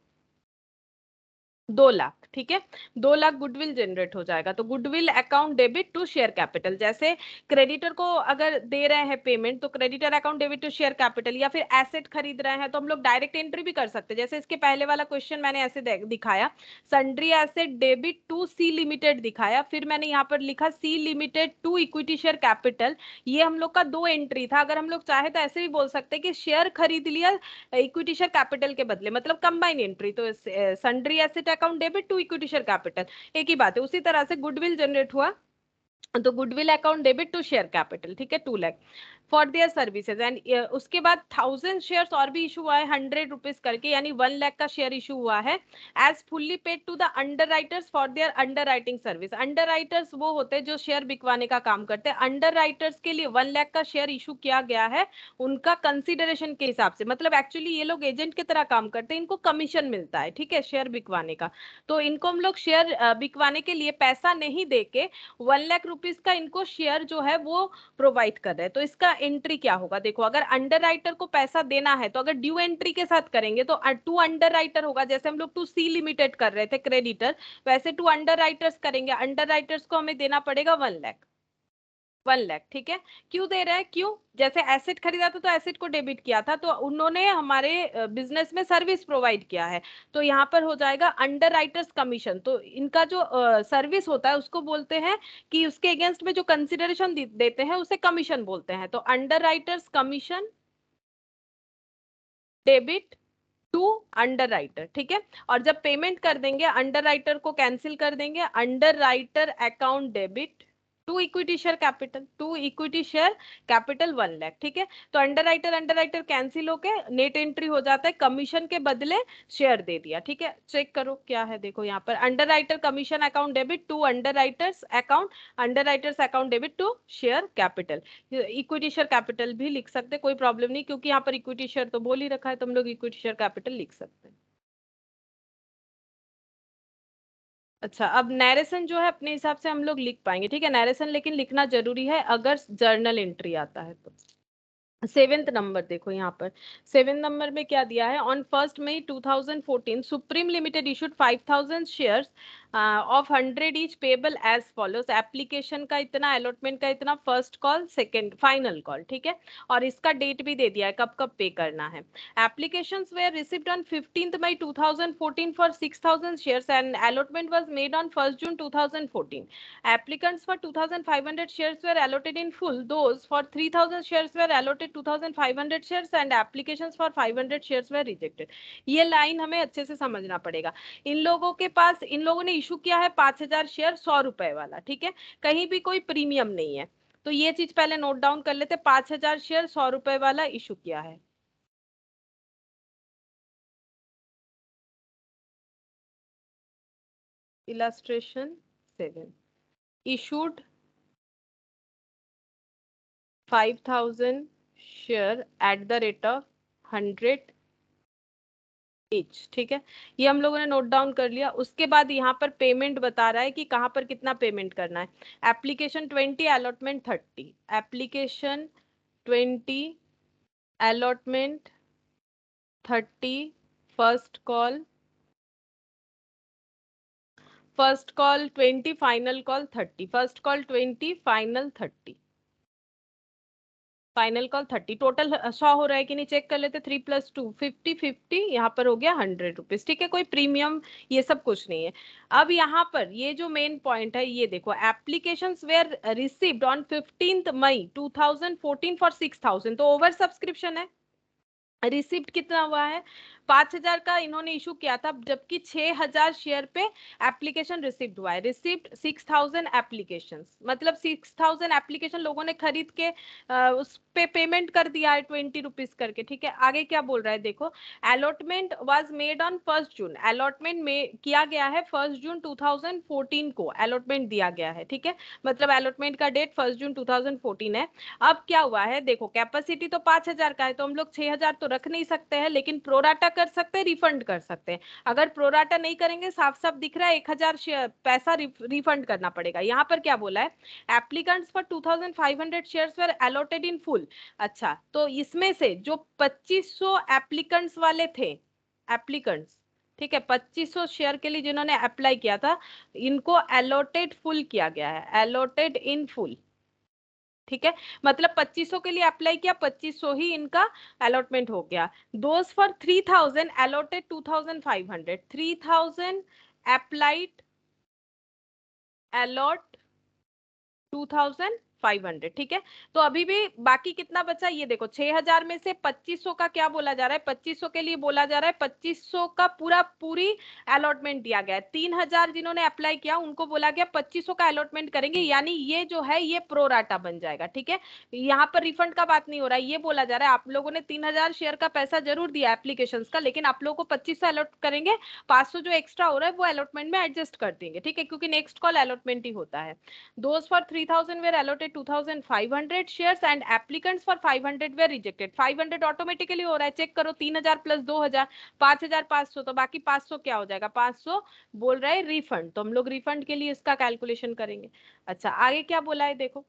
2 लाख। ठीक है, 2 लाख गुडविल जनरेट हो जाएगा। तो goodwill account debit to share capital, जैसे क्रेडिटर को अगर दे रहे हैं पेमेंट तो creditor account debit to share capital, या फिर एसेट खरीद रहे हैं तो हम लोग डायरेक्ट एंट्री भी कर सकते हैं। जैसे इसके पहले वाला क्वेश्चन मैंने ऐसे दिखाया, sundry asset debit to C limited दिखाया, फिर मैंने यहाँ पर लिखा C limited to equity share capital. ये हम लोग का 2 एंट्री था। अगर हम लोग चाहे तो ऐसे भी बोल सकते हैं कि शेयर खरीद लिया इक्विटी शेयर कैपिटल के बदले, मतलब कंबाइन एंट्री। तो sundry asset account debit to equity share capital एक ही बात है। उसी तरह से गुडविल जनरेट हुआ तो goodwill account debit to share capital, ठीक है, 2 lakh for their services. And उसके बाद 1000 शेयर्स और भी इशू हुआ है 100 रुपीज करके, यानी 1 लाख का शेयर इशू हुआ है as fully paid to the underwriters for their underwriting service. Underwriters वो होते हैं जो शेयर बिकवाने का काम करते हैं। अंडर राइटर्स के लिए 1 लाख का शेयर इशू किया गया है उनका कंसिडरेशन के हिसाब से, मतलब एक्चुअली ये लोग एजेंट की तरह काम करते हैं, इनको कमीशन मिलता है। ठीक है, शेयर बिकवाने का। तो इनको हम लोग शेयर बिकवाने के लिए पैसा नहीं देके 1 लाख रुपीज का इनको शेयर जो है वो प्रोवाइड कर रहे हैं। तो इसका एंट्री क्या होगा, देखो अगर अंडर राइटर को पैसा देना है तो अगर ड्यू एंट्री के साथ करेंगे तो टू अंडर राइटर होगा। जैसे हम लोग टू सी लिमिटेड कर रहे थे क्रेडिटर, वैसे टू अंडर राइटर्स करेंगे। अंडर राइटर्स को हमें देना पड़ेगा 1 लाख, 1 लाख। ठीक है, क्यों दे रहे हैं, क्यों, जैसे एसेट खरीदा था तो एसेट को डेबिट किया था, तो उन्होंने हमारे बिजनेस में सर्विस प्रोवाइड किया है। तो यहाँ पर हो जाएगा अंडर राइटर्स कमीशन। तो इनका जो सर्विस होता है उसको बोलते हैं कि उसके अगेंस्ट में जो कंसिडरेशन देते हैं उसे कमीशन बोलते हैं। तो underwriters commission debit to underwriter. ठीक है, और जब पेमेंट कर देंगे अंडर राइटर को कैंसिल कर देंगे, underwriter account debit to equity share capital, to equity share capital 1 lakh. ठीक है, तो अंडर राइटर कैंसिल होके नेट एंट्री हो जाता है, कमीशन के बदले शेयर दे दिया। ठीक है, चेक करो क्या है, देखो यहाँ पर underwriter commission account debit to underwriters account debit to share capital. Equity share capital भी लिख सकते, कोई प्रॉब्लम नहीं, क्योंकि यहाँ पर इक्विटी शेयर तो बोल ही रखा है तो हम लोग इक्विटी शेयर कैपिटल लिख सकते हैं। अच्छा, अब नैरेशन जो है अपने हिसाब से हम लोग लिख पाएंगे। ठीक है, नैरेशन लेकिन लिखना जरूरी है अगर जर्नल एंट्री आता है तो। 7th नंबर देखो, यहाँ पर 7th नंबर में क्या दिया है, on 1 May 2014 supreme limited issued 5000 shares of 100 each payable as follows. Application का इतना, अलॉटमेंट का इतना, first call, second final call. ठीक है, और इसका डेट भी दे दिया है कब कब पे करना है। Applications were received on 15th May 2014 for 6000 shares and allotment was made on 1 June 2014. Applicants for 2500 shares were allotted in full. Those for 3000 shares were allotted allotted 2500 shares and applications for 500 shares were rejected। ये लाइन हमें अच्छे से समझना पड़ेगा। इन लोगों के पास, इन लोगों ने इशू किया है 5000 शेयर 100 रुपए वाला, ठीक है, कहीं भी कोई प्रीमियम नहीं है, तो ये चीज पहले नोट डाउन कर लेते। 5000 शेयर 100 रुपए वाला इशू किया है। Illustration 7, issued 5000 share at the rate of 100 each, ठीक है, ये हम लोगों ने नोट डाउन कर लिया। उसके बाद यहाँ पर पेमेंट बता रहा है कि कहाँ पर कितना पेमेंट करना है। Application 20, allotment 30, application 20, allotment 30, first call 20, final call 30, first call 20, final 30, final call 30, total 100 हो रहा है कि नहीं चेक कर लेते। 3 + 2 50, 50 यहाँ पर हो गया 100 रुपीज, ठीक है, कोई प्रीमियम ये सब कुछ नहीं है। अब यहाँ पर ये जो मेन पॉइंट है ये देखो, applications were received on 15 May 2014 for 6000, तो ओवर सब्सक्रिप्शन है। रिसिप्ट कितना हुआ है, 5000 का इन्होंने इशू किया था, जबकि 6000 शेयर पे एप्लीकेशन रिसिप्ट हुआ है। रिसिप्ट 6000 एप्लीकेशन, मतलब 6000 एप्लीकेशन लोगों ने खरीद के उस पे पेमेंट कर दिया है 20 रुपीज करके, ठीक है। आगे क्या बोल रहा है देखो, allotment was made on 1 June, allotment में किया गया है 1 जून 2014 को अलॉटमेंट दिया गया है, ठीक है, मतलब अलॉटमेंट का डेट 1 जून 2014 है। अब क्या हुआ है देखो, कैपेसिटी तो 5000 का है, तो हम लोग 6000 तो रख नहीं सकते हैं, लेकिन प्रोराटा कर सकते हैं, रिफंड कर सकते हैं। अगर प्रोराटा नहीं करेंगे, साफ साफ दिख रहा है 1000 पैसा रिफंड करना पड़ेगा। यहाँ पर क्या बोला है, applicants for 2500 shares were allotted in full. अच्छा, तो इसमें से जो 2500 एप्लीकेंट्स वाले थे, एप्लीकेंट्स, ठीक है, 2500 शेयर के लिए जिन्होंने अप्लाई किया था, इनको अलॉटेड फुल किया गया है, अलॉटेड इन फुल, ठीक है, मतलब 2500 के लिए अप्लाई किया, 2500 ही इनका अलॉटमेंट हो गया। Those for 3000 allotted 2500, 3000 applied allot 2500, ठीक है। तो अभी भी बाकी कितना बचा ये देखो, 6000 में से 2500 का क्या बोला जा रहा है, 2500 के लिए बोला जा रहा है 2500 का पूरी अलॉटमेंट दिया गया है। 3000 जिन्होंने अप्लाई किया उनको बोला गया 2500 का अलॉटमेंट करेंगे, यानी ये जो है ये प्रोराटा बन जाएगा, ठीक है। यहाँ पर रिफंड का बात नहीं हो रहा है, ये बोला जा रहा है आप लोगों ने 3000 शेयर का पैसा जरूर दिया एप्लीकेशन का, लेकिन आप लोगों को 2500 अलॉट करेंगे, 500 जो एक्स्ट्रा हो रहा है वो अलॉटमेंट में एडजस्ट कर देंगे, ठीक है, क्योंकि नेक्स्ट कॉल अलॉटमेंट ही होता है। Those for 3000 were allotted 2500 shares and applicants for 500 were rejected। 500 automatically हो रहा है, चेक करो, 3000 + 2000 5500, तो बाकी 500 क्या हो जाएगा, 500 बोल रहा है रिफंड, तो हम लोग रिफंड के लिए इसका कैलकुलेशन करेंगे। अच्छा, आगे क्या बोला है देखो,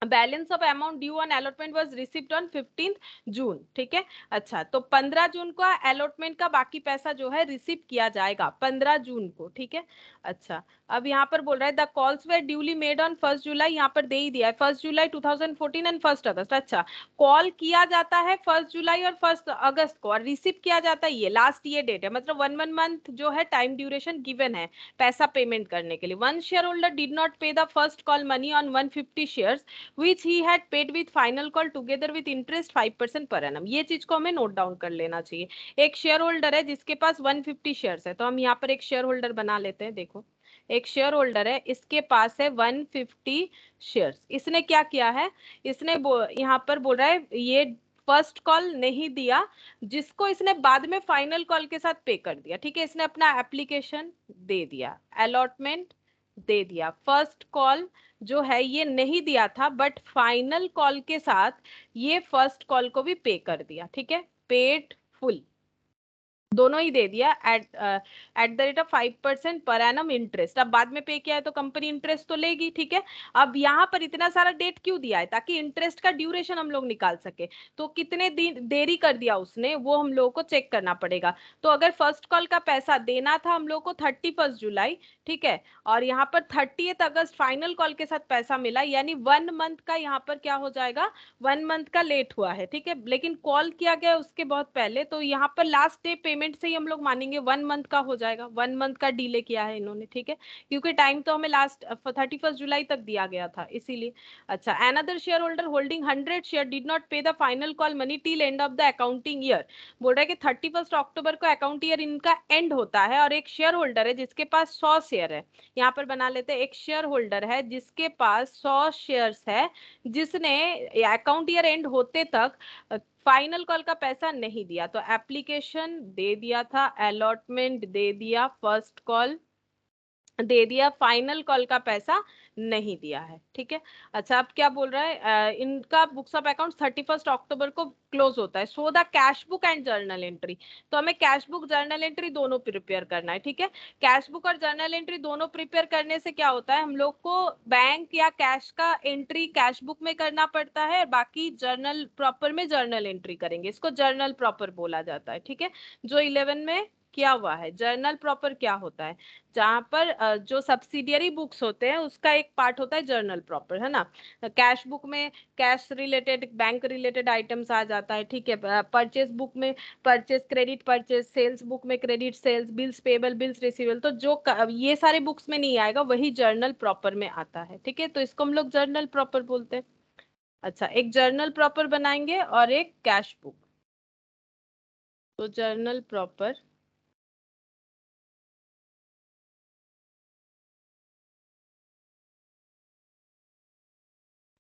balance of amount due on allotment was received on 15 जून, ठीक है। अच्छा, तो 15 जून को अलॉटमेंट का बाकी पैसा जो है रिसीव किया जाएगा 15 जून को, ठीक है। अच्छा, अब यहाँ पर बोल रहा है the calls were duly made on 1 July, यहाँ पर दे ही दिया है 1 जुलाई 2014 एंड 1 अगस्त। अच्छा, कॉल किया जाता है 1 जुलाई और 1 अगस्त को, और रिसीव किया जाता है, ये लास्ट ये डेट है, मतलब 1 मंथ जो है टाइम ड्यूरेशन गिवन है पैसा पेमेंट करने के लिए। One share holder did not pay the first call money on 150 shares which he had paid with final call together with interest 5% per annum। ये चीज को हमें नोट डाउन कर लेना चाहिए। एक शेयर होल्डर है जिसके पास 150 शेयर्स है, तो हम यहाँ पर एक शेयर होल्डर बना लेते हैं। देखो, एक शेयर होल्डर है, इसके पास है 150 शेयर्स। इसने क्या किया है, इसने यहाँ पर बोल रहा है ये फर्स्ट कॉल नहीं दिया, जिसको इसने बाद में फाइनल कॉल के साथ पे कर दिया, ठीक है। इसने अपना एप्लीकेशन दे दिया, अलॉटमेंट दे दिया, फर्स्ट कॉल जो है ये नहीं दिया था, बट फाइनल कॉल के साथ ये फर्स्ट कॉल को भी पे कर दिया, ठीक है, पेड फुल, दोनों ही दे दिया at the rate of 5% per annum interest. अब बाद में पे किया है तो कंपनी इंटरेस्ट तो लेगी, ठीक है। अब यहाँ पर इतना सारा डेट क्यों दिया है, ताकि इंटरेस्ट का ड्यूरेशन हम लोग निकाल सके, तो कितने दिन देरी कर दिया उसने वो हम लोग को चेक करना पड़ेगा। तो अगर फर्स्ट कॉल का पैसा देना था हम लोग को 31 जुलाई, ठीक है। और यहाँ पर 30 अगस्त फाइनल कॉल के साथ पैसा मिला, यानी 1 मंथ का यहाँ पर क्या हो जाएगा, 1 मंथ का लेट हुआ है, ठीक है। लेकिन कॉल किया गया उसके बहुत पहले, तो यहाँ पर लास्ट डे पेमेंट से ही हम लोग मानेंगे 1 मंथ का हो जाएगा, 1 मंथ का डिले किया है इन्होंने, ठीक है, क्योंकि टाइम तो हमें लास्ट 31 जुलाई तक दिया गया था इसीलिए। अच्छा, another share holder holding 100 share did not pay the final call money till end of the accounting year. बोल रहा है कि 31 अक्टूबर को अकाउंट ईयर इनका एंड होता है, और एक शेयर होल्डर है जिसके पास 100 शेयर है, यहाँ पर बना लेते हैं, एक शेयर होल्डर है जिसके पास 100 शेयर्स है, जिसने अकाउंट ईयर एंड होते तक फाइनल कॉल का पैसा नहीं दिया। तो एप्लीकेशन दे दिया था, अलॉटमेंट दे दिया, फर्स्ट कॉल दे दिया, फाइनल कॉल का पैसा नहीं दिया है, ठीक है। अच्छा, अब क्या बोल रहा है, इनका बुक्स ऑफ अकाउंट 31 अक्टूबर को क्लोज होता है, so the cash book and journal entry. तो हमें कैश बुक जर्नल एंट्री दोनों प्रिपेयर करना है, ठीक है। कैश बुक और जर्नल एंट्री दोनों प्रिपेयर करने से क्या होता है, हम लोग को बैंक या कैश का एंट्री कैश बुक में करना पड़ता है, बाकी जर्नल प्रॉपर में जर्नल एंट्री करेंगे, इसको जर्नल प्रॉपर बोला जाता है, ठीक है। जो 11 में किया हुआ है, जर्नल प्रॉपर क्या होता है, जहां पर जो सब्सिडियरी बुक्स होते हैं उसका एक पार्ट होता है जर्नल प्रॉपर, है ना। कैश बुक में cash related, bank related items आ जाता है, ठीक है। परचेस बुक में purchase, credit purchase, sales book में credit sales, bills payable, bills receivable, तो जो ये सारे बुक्स में नहीं आएगा वही जर्नल प्रॉपर में आता है, ठीक है। तो इसको हम लोग जर्नल प्रॉपर बोलते हैं। अच्छा, एक जर्नल प्रॉपर बनाएंगे और एक कैश बुक। तो जर्नल प्रॉपर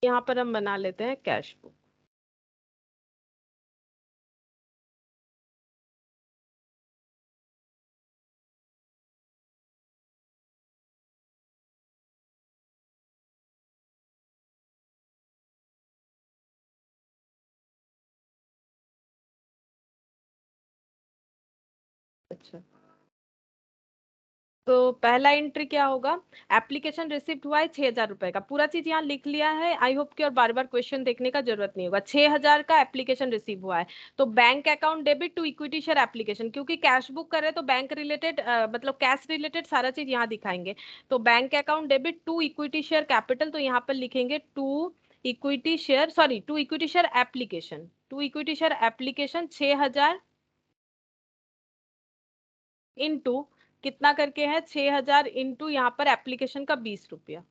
यहाँ पर हम बना लेते हैं कैश बुक। अच्छा, तो पहला एंट्री क्या होगा, एप्लीकेशन रिसिप्ट हुआ है 6,000 रुपए का, पूरा चीज यहाँ लिख लिया है, आई होप कि और बार बार क्वेश्चन देखने का जरूरत नहीं होगा। 6,000 का एप्लीकेशन रिसीव हुआ है, तो bank account debit to equity share application, क्योंकि कैश बुक कर रहे हैं तो बैंक रिलेटेड मतलब कैश रिलेटेड सारा चीज यहाँ दिखाएंगे। तो bank account debit to equity share capital, तो यहाँ पर लिखेंगे to equity share application, to equity share application 6,000 into कितना करके है, 6,000 इंटू यहाँ पर एप्लीकेशन का 20 रुपया,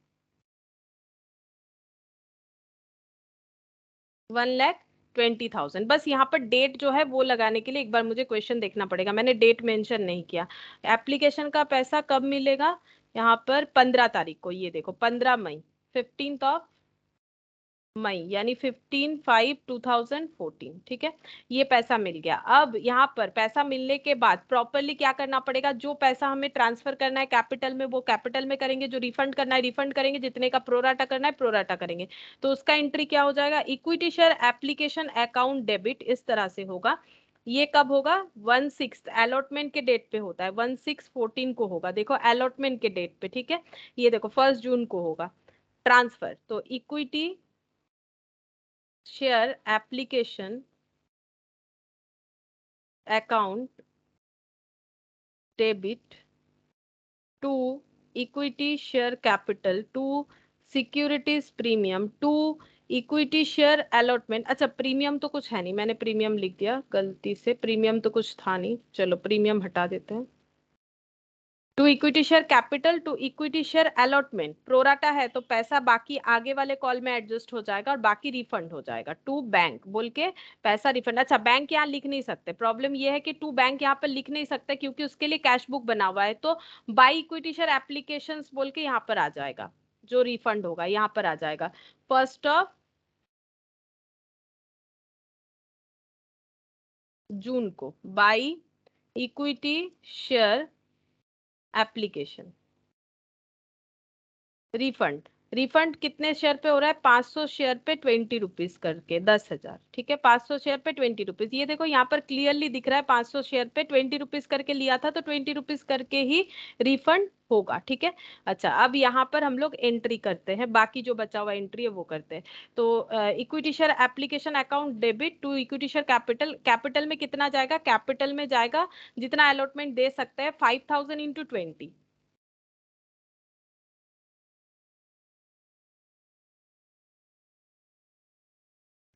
1,20,000। बस यहाँ पर डेट जो है वो लगाने के लिए एक बार मुझे क्वेश्चन देखना पड़ेगा, मैंने डेट मेंशन नहीं किया। एप्लीकेशन का पैसा कब मिलेगा, यहाँ पर 15 तारीख को, ये देखो 15 मई, 15 मई, यानी 15/5/2014, ठीक है। ये पैसा मिल गया। अब यहाँ पर पैसा मिलने के बाद प्रॉपरली क्या करना पड़ेगा, जो पैसा हमें ट्रांसफर करना है कैपिटल में वो कैपिटल में करेंगे, जो रिफंड करना है रिफंड करेंगे, जितने का प्रोराटा करना है प्रोराटा करेंगे। तो उसका एंट्री क्या हो जाएगा, equity share application account debit, इस तरह से होगा। ये कब होगा, 1/6 अलॉटमेंट के डेट पे होता है, 1/6/14 को होगा, देखो अलॉटमेंट के डेट पे, ठीक है। ये देखो 1 जून को होगा ट्रांसफर। तो equity share application account debit to equity share capital to securities premium to equity share allotment. अच्छा, प्रीमियम तो कुछ है नहीं, मैंने प्रीमियम लिख दिया गलती से, प्रीमियम तो कुछ था नहीं, चलो प्रीमियम हटा देते हैं। To equity share capital to equity share allotment, pro rata है तो पैसा बाकी आगे वाले कॉल में एडजस्ट हो जाएगा और बाकी रिफंड हो जाएगा, टू बैंक बोल के पैसा रिफंड। अच्छा, बैंक यहाँ लिख नहीं सकते, प्रॉब्लम ये है कि टू बैंक यहाँ पर लिख नहीं सकते क्योंकि उसके लिए कैश बुक बना हुआ है, तो बाई इक्विटी शेयर एप्लीकेशन बोल के यहाँ पर आ जाएगा, जो रिफंड होगा यहाँ पर आ जाएगा 1 जून को, by equity share application refund. Refund कितने शेयर पे हो रहा है, 500 शेयर पे 20 रुपीज करके, 10,000, ठीक है। 500 शेयर पे 20 रुपीज, ये देखो यहाँ पर क्लियरली दिख रहा है 500 शेयर पे 20 रुपीज करके लिया था, तो 20 रुपीज करके ही रिफंड होगा, ठीक है। अच्छा, अब यहाँ पर हम लोग एंट्री करते हैं, बाकी जो बचा हुआ एंट्री है वो करते हैं। तो equity share application account debit to equity share capital, capital में कितना जाएगा, कैपिटल में जाएगा जितना अलॉटमेंट दे सकते हैं 5,000 इंटू 20,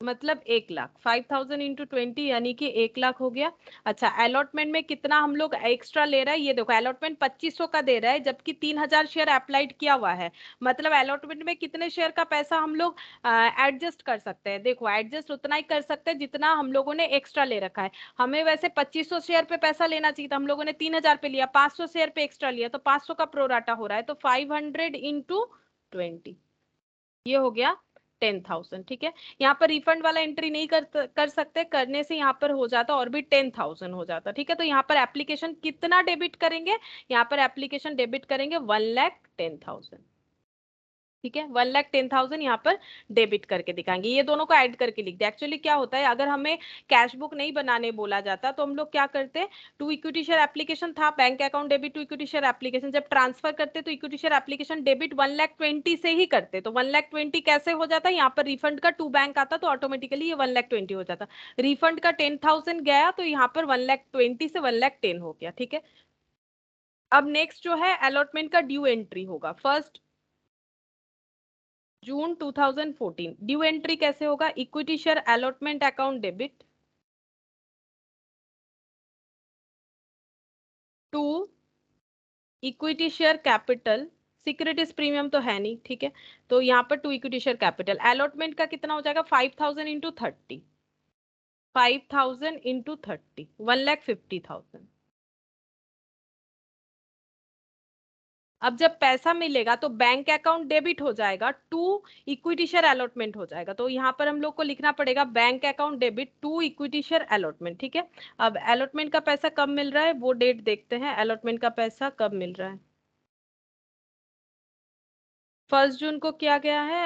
मतलब 1 लाख, 5,000 इंटू 20 यानी कि 1 लाख हो गया। अच्छा, अलॉटमेंट में कितना हम लोग एक्स्ट्रा ले रहा है, ये देखो अलॉटमेंट 2500 का दे रहा है, जबकि 3,000 शेयर अप्लाइड किया हुआ है। मतलब अलॉटमेंट में कितने शेयर का पैसा हम लोग एडजस्ट कर सकते हैं। देखो एडजस्ट उतना ही कर सकते हैं जितना हम लोगों ने एक्स्ट्रा ले रखा है। हमें वैसे 2500 शेयर पे पैसा लेना चाहिए था, हम लोगों ने 3,000 पे लिया, 500 शेयर पे एक्स्ट्रा लिया, तो 500 का प्रोराटा हो रहा है, तो 500 इंटू 20, ये हो गया 10,000। ठीक है, यहाँ पर रिफंड वाला एंट्री नहीं कर सकते, करने से यहाँ पर हो जाता और भी 10,000 हो जाता। ठीक है, तो यहाँ पर एप्लीकेशन कितना डेबिट करेंगे, यहाँ पर एप्लीकेशन डेबिट करेंगे 1,10,000। ठीक है, 1,10,000 यहाँ पर डेबिट करके दिखाएंगे। ये दोनों को ऐड करके लिख दे। एक्चुअली क्या होता है, अगर हमें कैश बुक नहीं बनाने बोला जाता तो हम लोग क्या करते, टू इक्विटी शेयर एप्लीकेशन था, bank account debit to equity share application, जब ट्रांसफर करते तो इक्विटी शेयर एप्लीकेशन डेबिट 1,20,000 से ही करते। तो 1,20,000 कैसे हो जाता, यहाँ पर रिफंड का टू बैंक आता तो ऑटोमेटिकली ये 1,20,000 हो जाता। रिफंड का 10,000 गया तो यहाँ पर 1,20,000 से 1,10,000 हो गया। ठीक है, अब नेक्स्ट जो है अलॉटमेंट का ड्यू एंट्री होगा 1 जून 2014। ड्यू एंट्री कैसे होगा, equity share allotment account debit to equity share capital, securities premium तो है नहीं। ठीक है, तो यहाँ पर to equity share capital allotment का कितना हो जाएगा, 5,000 इंटू 30, 5,000 इंटू 30, 1,50,000। अब जब पैसा मिलेगा तो बैंक अकाउंट डेबिट हो जाएगा टू इक्विटी शेयर अलॉटमेंट हो जाएगा, तो यहाँ पर हम लोग को लिखना पड़ेगा bank account debit to equity share allotment. ठीक है, अब अलॉटमेंट का पैसा कब मिल रहा है वो डेट देखते हैं, अलॉटमेंट का पैसा कब मिल रहा है। 1 जून को किया गया है,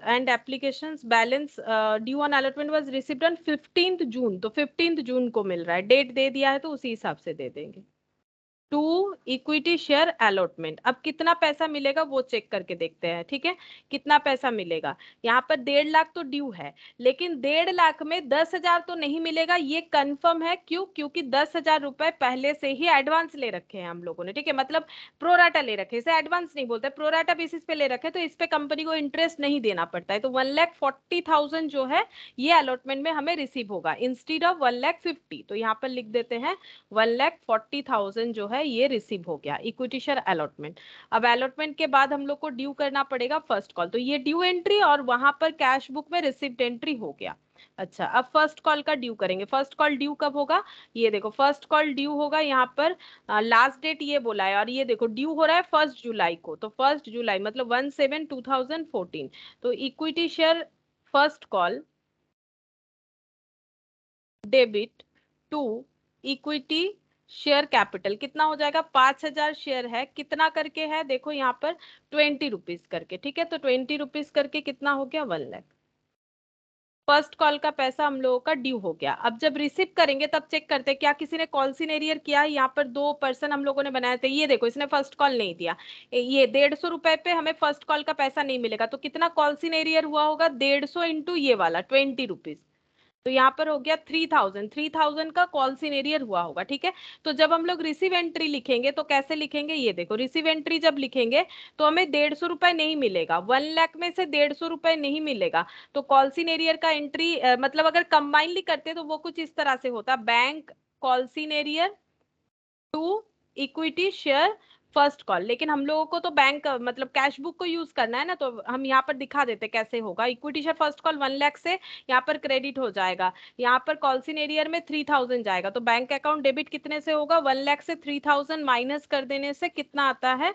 and application balance due on allotment was received on 15 जून, तो 15 जून को मिल रहा है, डेट दे दिया है तो उसी हिसाब से दे देंगे। टू इक्विटी शेयर अलॉटमेंट, अब कितना पैसा मिलेगा वो चेक करके देखते हैं। ठीक है, कितना पैसा मिलेगा, यहाँ पर 1,50,000 तो ड्यू है, लेकिन 1,50,000 में 10,000 तो नहीं मिलेगा, ये कंफर्म है। क्यों, क्योंकि 10,000 रुपए पहले से ही एडवांस ले रखे हैं हम लोगों ने। ठीक है, मतलब प्रोराटा ले रखे, इसे एडवांस नहीं बोलते, प्रोराटा बेसिस पे ले रखे, तो इस पे कंपनी को इंटरेस्ट नहीं देना पड़ता है। तो 1,40,000 जो है ये अलॉटमेंट में हमें रिसीव होगा इंस्टीड ऑफ 1,50,000, तो यहाँ पर लिख देते हैं 1,40,000 जो है ये रिसीव हो गया इक्विटी शेयर अलॉटमेंट। अब अलॉटमेंट के बाद हम लोग को ड्यू करना पड़ेगा फर्स्ट कॉल, तो ये ड्यू एंट्री और वहां पर कैश बुक में रिसिप्ट एंट्री हो गया। अच्छा, अब फर्स्ट कॉल का ड्यू करेंगे। फर्स्ट कॉल ड्यू कब होगा, ये देखो फर्स्ट कॉल ड्यू होगा यहाँ पर, लास्ट डेट ये बोला है, और ये देखो ड्यू हो रहा है 1 जुलाई को, तो 1 जुलाई मतलब 1/7/2014। तो equity share first call debit to equity share capital कितना हो जाएगा, 5,000 शेयर है, कितना करके है देखो यहाँ पर 20 रुपीज करके। ठीक है, तो 20 रुपीज करके कितना हो गया, 1,00,000। फर्स्ट कॉल का पैसा हम लोगों का ड्यू हो गया। अब जब रिसीव करेंगे तब चेक करते हैं क्या किसी ने कॉल इन एरियर किया है। यहाँ पर 2 पर्सन हम लोगों ने बनाए थे, ये देखो इसने फर्स्ट कॉल नहीं दिया, ये 150 रुपए पे हमें फर्स्ट कॉल का पैसा नहीं मिलेगा, तो कितना कॉल इन एरियर हुआ होगा, 150 इंटू ये वाला 20 रुपीज, तो यहाँ पर हो गया 3,000 का कॉल सिनेरियर हुआ होगा। ठीक है, तो जब हम लोग रिसीव एंट्री लिखेंगे तो कैसे लिखेंगे, ये देखो रिसीव एंट्री जब लिखेंगे तो हमें 150 रुपए नहीं मिलेगा, 1,00,000 में से 150 रुपए नहीं मिलेगा। तो कॉल सिनेरियर का एंट्री मतलब अगर कंबाइनली करते तो वो कुछ इस तरह से होता, bank calls in arrear to equity share first call, लेकिन हम लोगों को तो बैंक मतलब कैश बुक को यूज करना है ना, तो हम यहाँ पर दिखा देते कैसे होगा। इक्विटी शेयर फर्स्ट कॉल 1,00,000 से यहाँ पर क्रेडिट हो जाएगा, यहाँ पर कॉल्सिन एरियर में 3,000 जाएगा, तो बैंक अकाउंट डेबिट कितने से होगा, 1,00,000 से 3,000 माइनस कर देने से कितना आता है,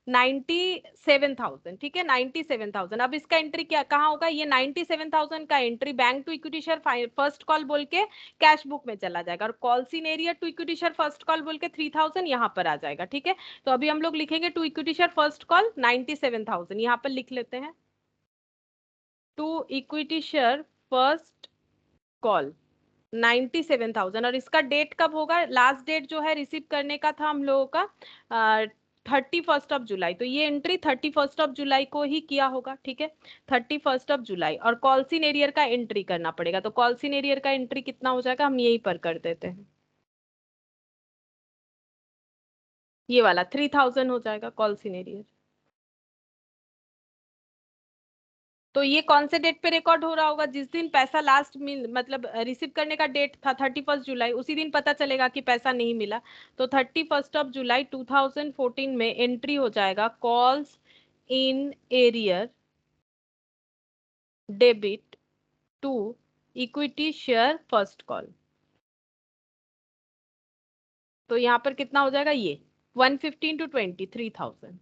97,000। ठीक है, 97,000। अब इसका एंट्री क्या कहाँ होगा, ये 97,000 का entry bank to equity share first call बोल के कैश बुक में चला जाएगा, और call in arrear to equity share first call बोल के 3,000 यहाँ पर आ जाएगा। ठीक है, तो अभी हम लोग लिखेंगे to equity share first call 97,000, यहाँ पर लिख लेते हैं to equity share first call 97,000, और इसका डेट कब होगा, लास्ट डेट जो है रिसीव करने का था हम लोगों का 31 जुलाई, तो ये एंट्री 31 जुलाई को ही किया होगा। ठीक है, 31 जुलाई, और कॉल्सिन एरियर का एंट्री करना पड़ेगा, तो कॉल्सिन एरियर का एंट्री कितना हो जाएगा, हम यहीं पर कर देते हैं, ये वाला 3,000 हो जाएगा कॉल्सिन एरियर। तो ये कौन से डेट पे रिकॉर्ड हो रहा होगा? जिस दिन पैसा लास्ट मतलब रिसीव करने का डेट था 31 जुलाई, उसी दिन पता चलेगा कि पैसा नहीं मिला। तो 31 ऑफ जुलाई 2014 में एंट्री हो जाएगा calls in arrear debit to equity share first call. तो यहाँ पर कितना हो जाएगा? ये 115 to 23,000,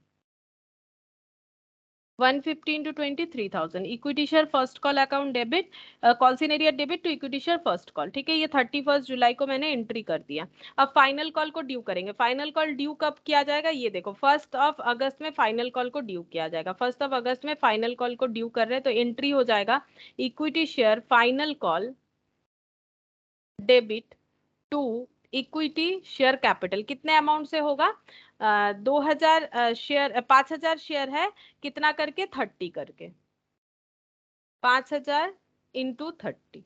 115 to 23,000 equity share first call account debit, calls in arrear debit to equity share first call. ठीक है, ये 31 जुलाई को मैंने एंट्री कर दिया। अब फाइनल कॉल को ड्यू करेंगे। फाइनल कॉल ड्यू कब किया जाएगा? ये देखो 1 अगस्त में फाइनल कॉल को ड्यू किया जाएगा। 1 अगस्त में फाइनल कॉल को ड्यू कर रहे हैं, तो एंट्री हो जाएगा equity share final call debit to equity share capital. कितने अमाउंट से होगा? 2,000 शेयर, 5,000 शेयर है, कितना करके? 30 करके, 5,000 इंटू 30,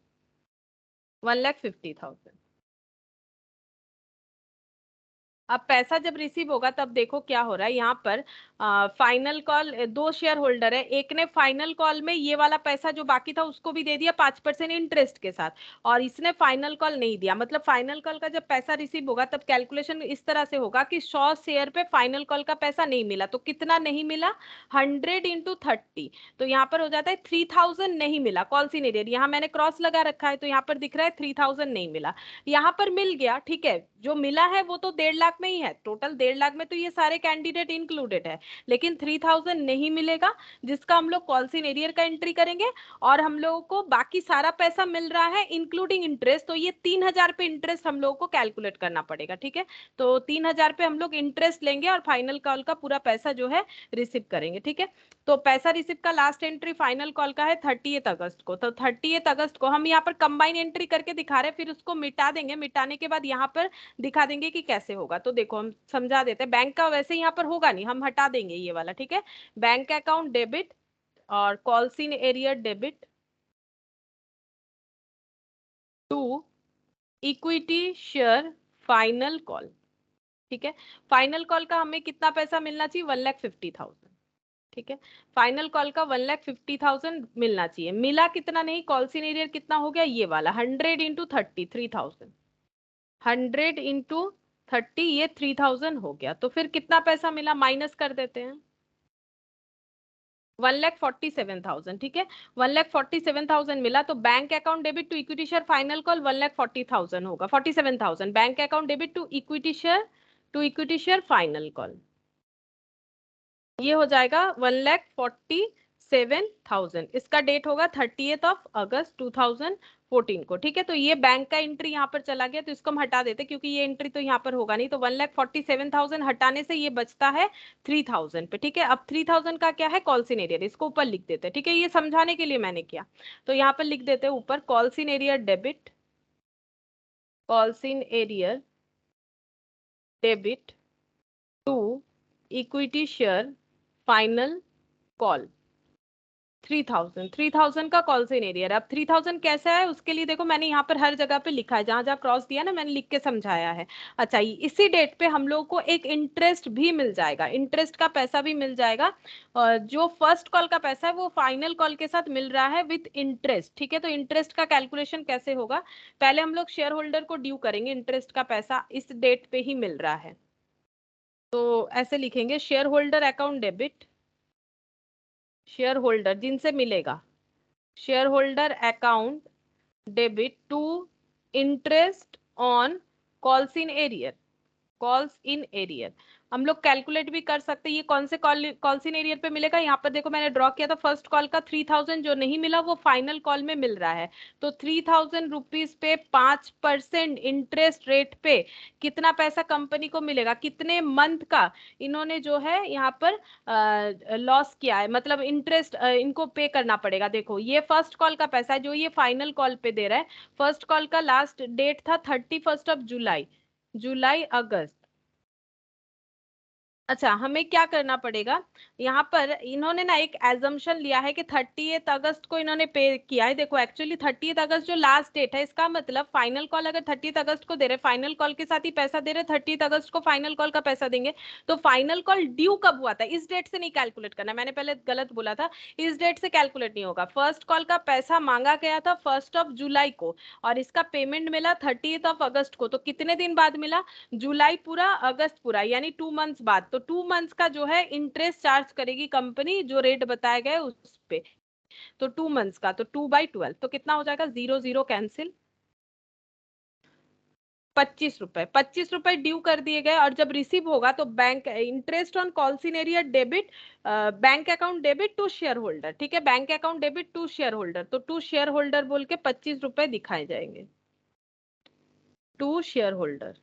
1,50,000। अब पैसा जब रिसीव होगा तब देखो क्या हो रहा है यहाँ पर। फाइनल कॉल, दो शेयर होल्डर है, एक ने फाइनल कॉल में ये वाला पैसा जो बाकी था उसको भी दे दिया 5% इंटरेस्ट के साथ, और इसने फाइनल कॉल नहीं दिया। मतलब फाइनल कॉल का जब पैसा रिसीव होगा तब कैलकुलेशन इस तरह से होगा कि 100 शेयर पे फाइनल कॉल का पैसा नहीं मिला, तो कितना नहीं मिला? 100 इंटू 30। तो यहाँ पर हो जाता है 3,000 नहीं मिला। कॉल सिनेरियर यहाँ मैंने क्रॉस लगा रखा है, तो यहाँ पर दिख रहा है 3,000 नहीं मिला। यहाँ पर मिल गया, ठीक है, जो मिला है वो तो 1.5 लाख में ही है। टोटल 1.5 लाख में तो ये सारे कैंडिडेट इंक्लूडेड है, लेकिन 3,000 नहीं मिलेगा, जिसका हम लोग कॉल सिनेरियर का एंट्री करेंगे, और हम लोगों को बाकी सारा पैसा मिल रहा है इंक्लूडिंग इंटरेस्ट। तो ये 3,000 पे इंटरेस्ट हम लोगों को कैलकुलेट करना पड़ेगा। ठीक है, तो 3,000 पे हम लोग इंटरेस्ट लेंगे और फाइनल कॉल का पूरा पैसा जो है रिसीव करेंगे। ठीक है, तो पैसा रिसीव का लास्ट एंट्री फाइनल कॉल का है 30 अगस्त को। तो 30 अगस्त को हम यहाँ पर कंबाइन एंट्री करके दिखा रहे हैं, फिर उसको मिटा देंगे। मिटाने के बाद यहाँ पर दिखा देंगे कि कैसे होगा। तो देखो हम समझा देते हैं। बैंक का वैसे यहाँ पर होगा नहीं, हम हटा देंगे ये वाला। ठीक है, बैंक अकाउंट डेबिट और calls in arrear debit to equity share final call. ठीक है, फाइनल कॉल का हमें कितना पैसा मिलना चाहिए? 1,50,000। ठीक है, फाइनल कॉल का 1,50,000 मिलना चाहिए। मिला कितना नहीं? कॉल सिनेरियर कितना हो गया? ये वाला 100 इंटू 30, 3,000, 100 इंटू 30, ये 3,000 हो गया। तो फिर कितना पैसा मिला? माइनस कर देते हैं, 1,47,000। ठीक है, 1,47,000 मिला। तो bank account debit to equity share final call 1,40,000 होगा, 47,000 bank account debit to equity share final call. ये हो जाएगा 1,47,000। इसका डेट होगा 30th ऑफ अगस्त 2014 को। ठीक है, तो ये बैंक का एंट्री यहाँ पर चला गया, तो इसको हम हटा देते क्योंकि ये एंट्री तो यहाँ पर होगा नहीं। तो 1,47,000 हटाने से ये बचता है 3,000 पे। ठीक है, अब 3,000 का क्या है? कॉल सिनेरियर, इसको ऊपर लिख देते हैं। ठीक है, ये समझाने के लिए मैंने किया, तो यहाँ पर लिख देते हैं ऊपर calls in arrear debit, calls in arrear debit to equity share final call 3,000 का कॉल से एरियर। अब 3,000 कैसा है उसके लिए देखो मैंने यहाँ पर हर जगह पे लिखा है, जहां जहां क्रॉस दिया ना मैंने लिख के समझाया है। अच्छा, इसी डेट पे हम लोग को एक इंटरेस्ट भी मिल जाएगा, इंटरेस्ट का पैसा भी मिल जाएगा। जो फर्स्ट कॉल का पैसा है वो फाइनल कॉल के साथ मिल रहा है विथ इंटरेस्ट। ठीक है, तो इंटरेस्ट का कैलकुलेशन कैसे होगा? पहले हम लोग शेयर होल्डर को ड्यू करेंगे, इंटरेस्ट का पैसा इस डेट पे ही मिल रहा है, तो ऐसे लिखेंगे shareholder account debit, shareholder जिनसे मिलेगा, shareholder account debit to interest on calls in arrear, calls in arrear. हम लोग कैलकुलेट भी कर सकते हैं ये कौन से कॉल्स इन एरियर पे मिलेगा। यहाँ पर देखो मैंने ड्रॉ किया था फर्स्ट कॉल का 3,000 जो नहीं मिला वो फाइनल कॉल में मिल रहा है। तो 3,000 रुपीज पे 5% इंटरेस्ट रेट पे कितना पैसा कंपनी को मिलेगा? कितने मंथ का इन्होंने जो है यहाँ पर लॉस किया है, मतलब इंटरेस्ट इनको पे करना पड़ेगा। देखो ये फर्स्ट कॉल का पैसा है जो ये फाइनल कॉल पे दे रहा है। फर्स्ट कॉल का लास्ट डेट था 31 ऑफ जुलाई, जुलाई अगस्त, अच्छा, हमें क्या करना पड़ेगा, यहाँ पर इन्होंने ना एक एजम्पशन लिया है कि 30 अगस्त को इन्होंने पे किया है। देखो एक्चुअली 30 अगस्त जो लास्ट डेट है, इसका मतलब फाइनल कॉल अगर 30 अगस्त को दे रहे, फाइनल कॉल के साथ ही पैसा दे रहे, 30 अगस्त को फाइनल कॉल का पैसा देंगे। तो फाइनल कॉल ड्यू कब हुआ था, इस डेट से नहीं कैलकुलेट करना, मैंने पहले गलत बोला था, इस डेट से कैलकुलेट नहीं होगा। फर्स्ट कॉल का पैसा मांगा गया था 1 जुलाई को, और इसका पेमेंट मिला 30 अगस्त को, तो कितने दिन बाद मिला, जुलाई पूरा अगस्त पूरा, यानी 2 मंथ्स बाद। तो 2 मंथ्स का जो है इंटरेस्ट चार्ज करेगी कंपनी, जो रेट बताया गया है उस पे। तो 2 मंथ्स का, तो 2/12, तो कितना हो जाएगा, 0 0 कैंसिल, 25 रुपए, 25 रुपए ड्यू कर दिए गए। और जब रिसीव होगा तो bank interest on calls in arrear debit, bank account debit to share holder, ठीक है, bank account debit to share holder, तो टू शेयर होल्डर बोल के 25 रुपए दिखाए जाएंगे, टू शेयर होल्डर।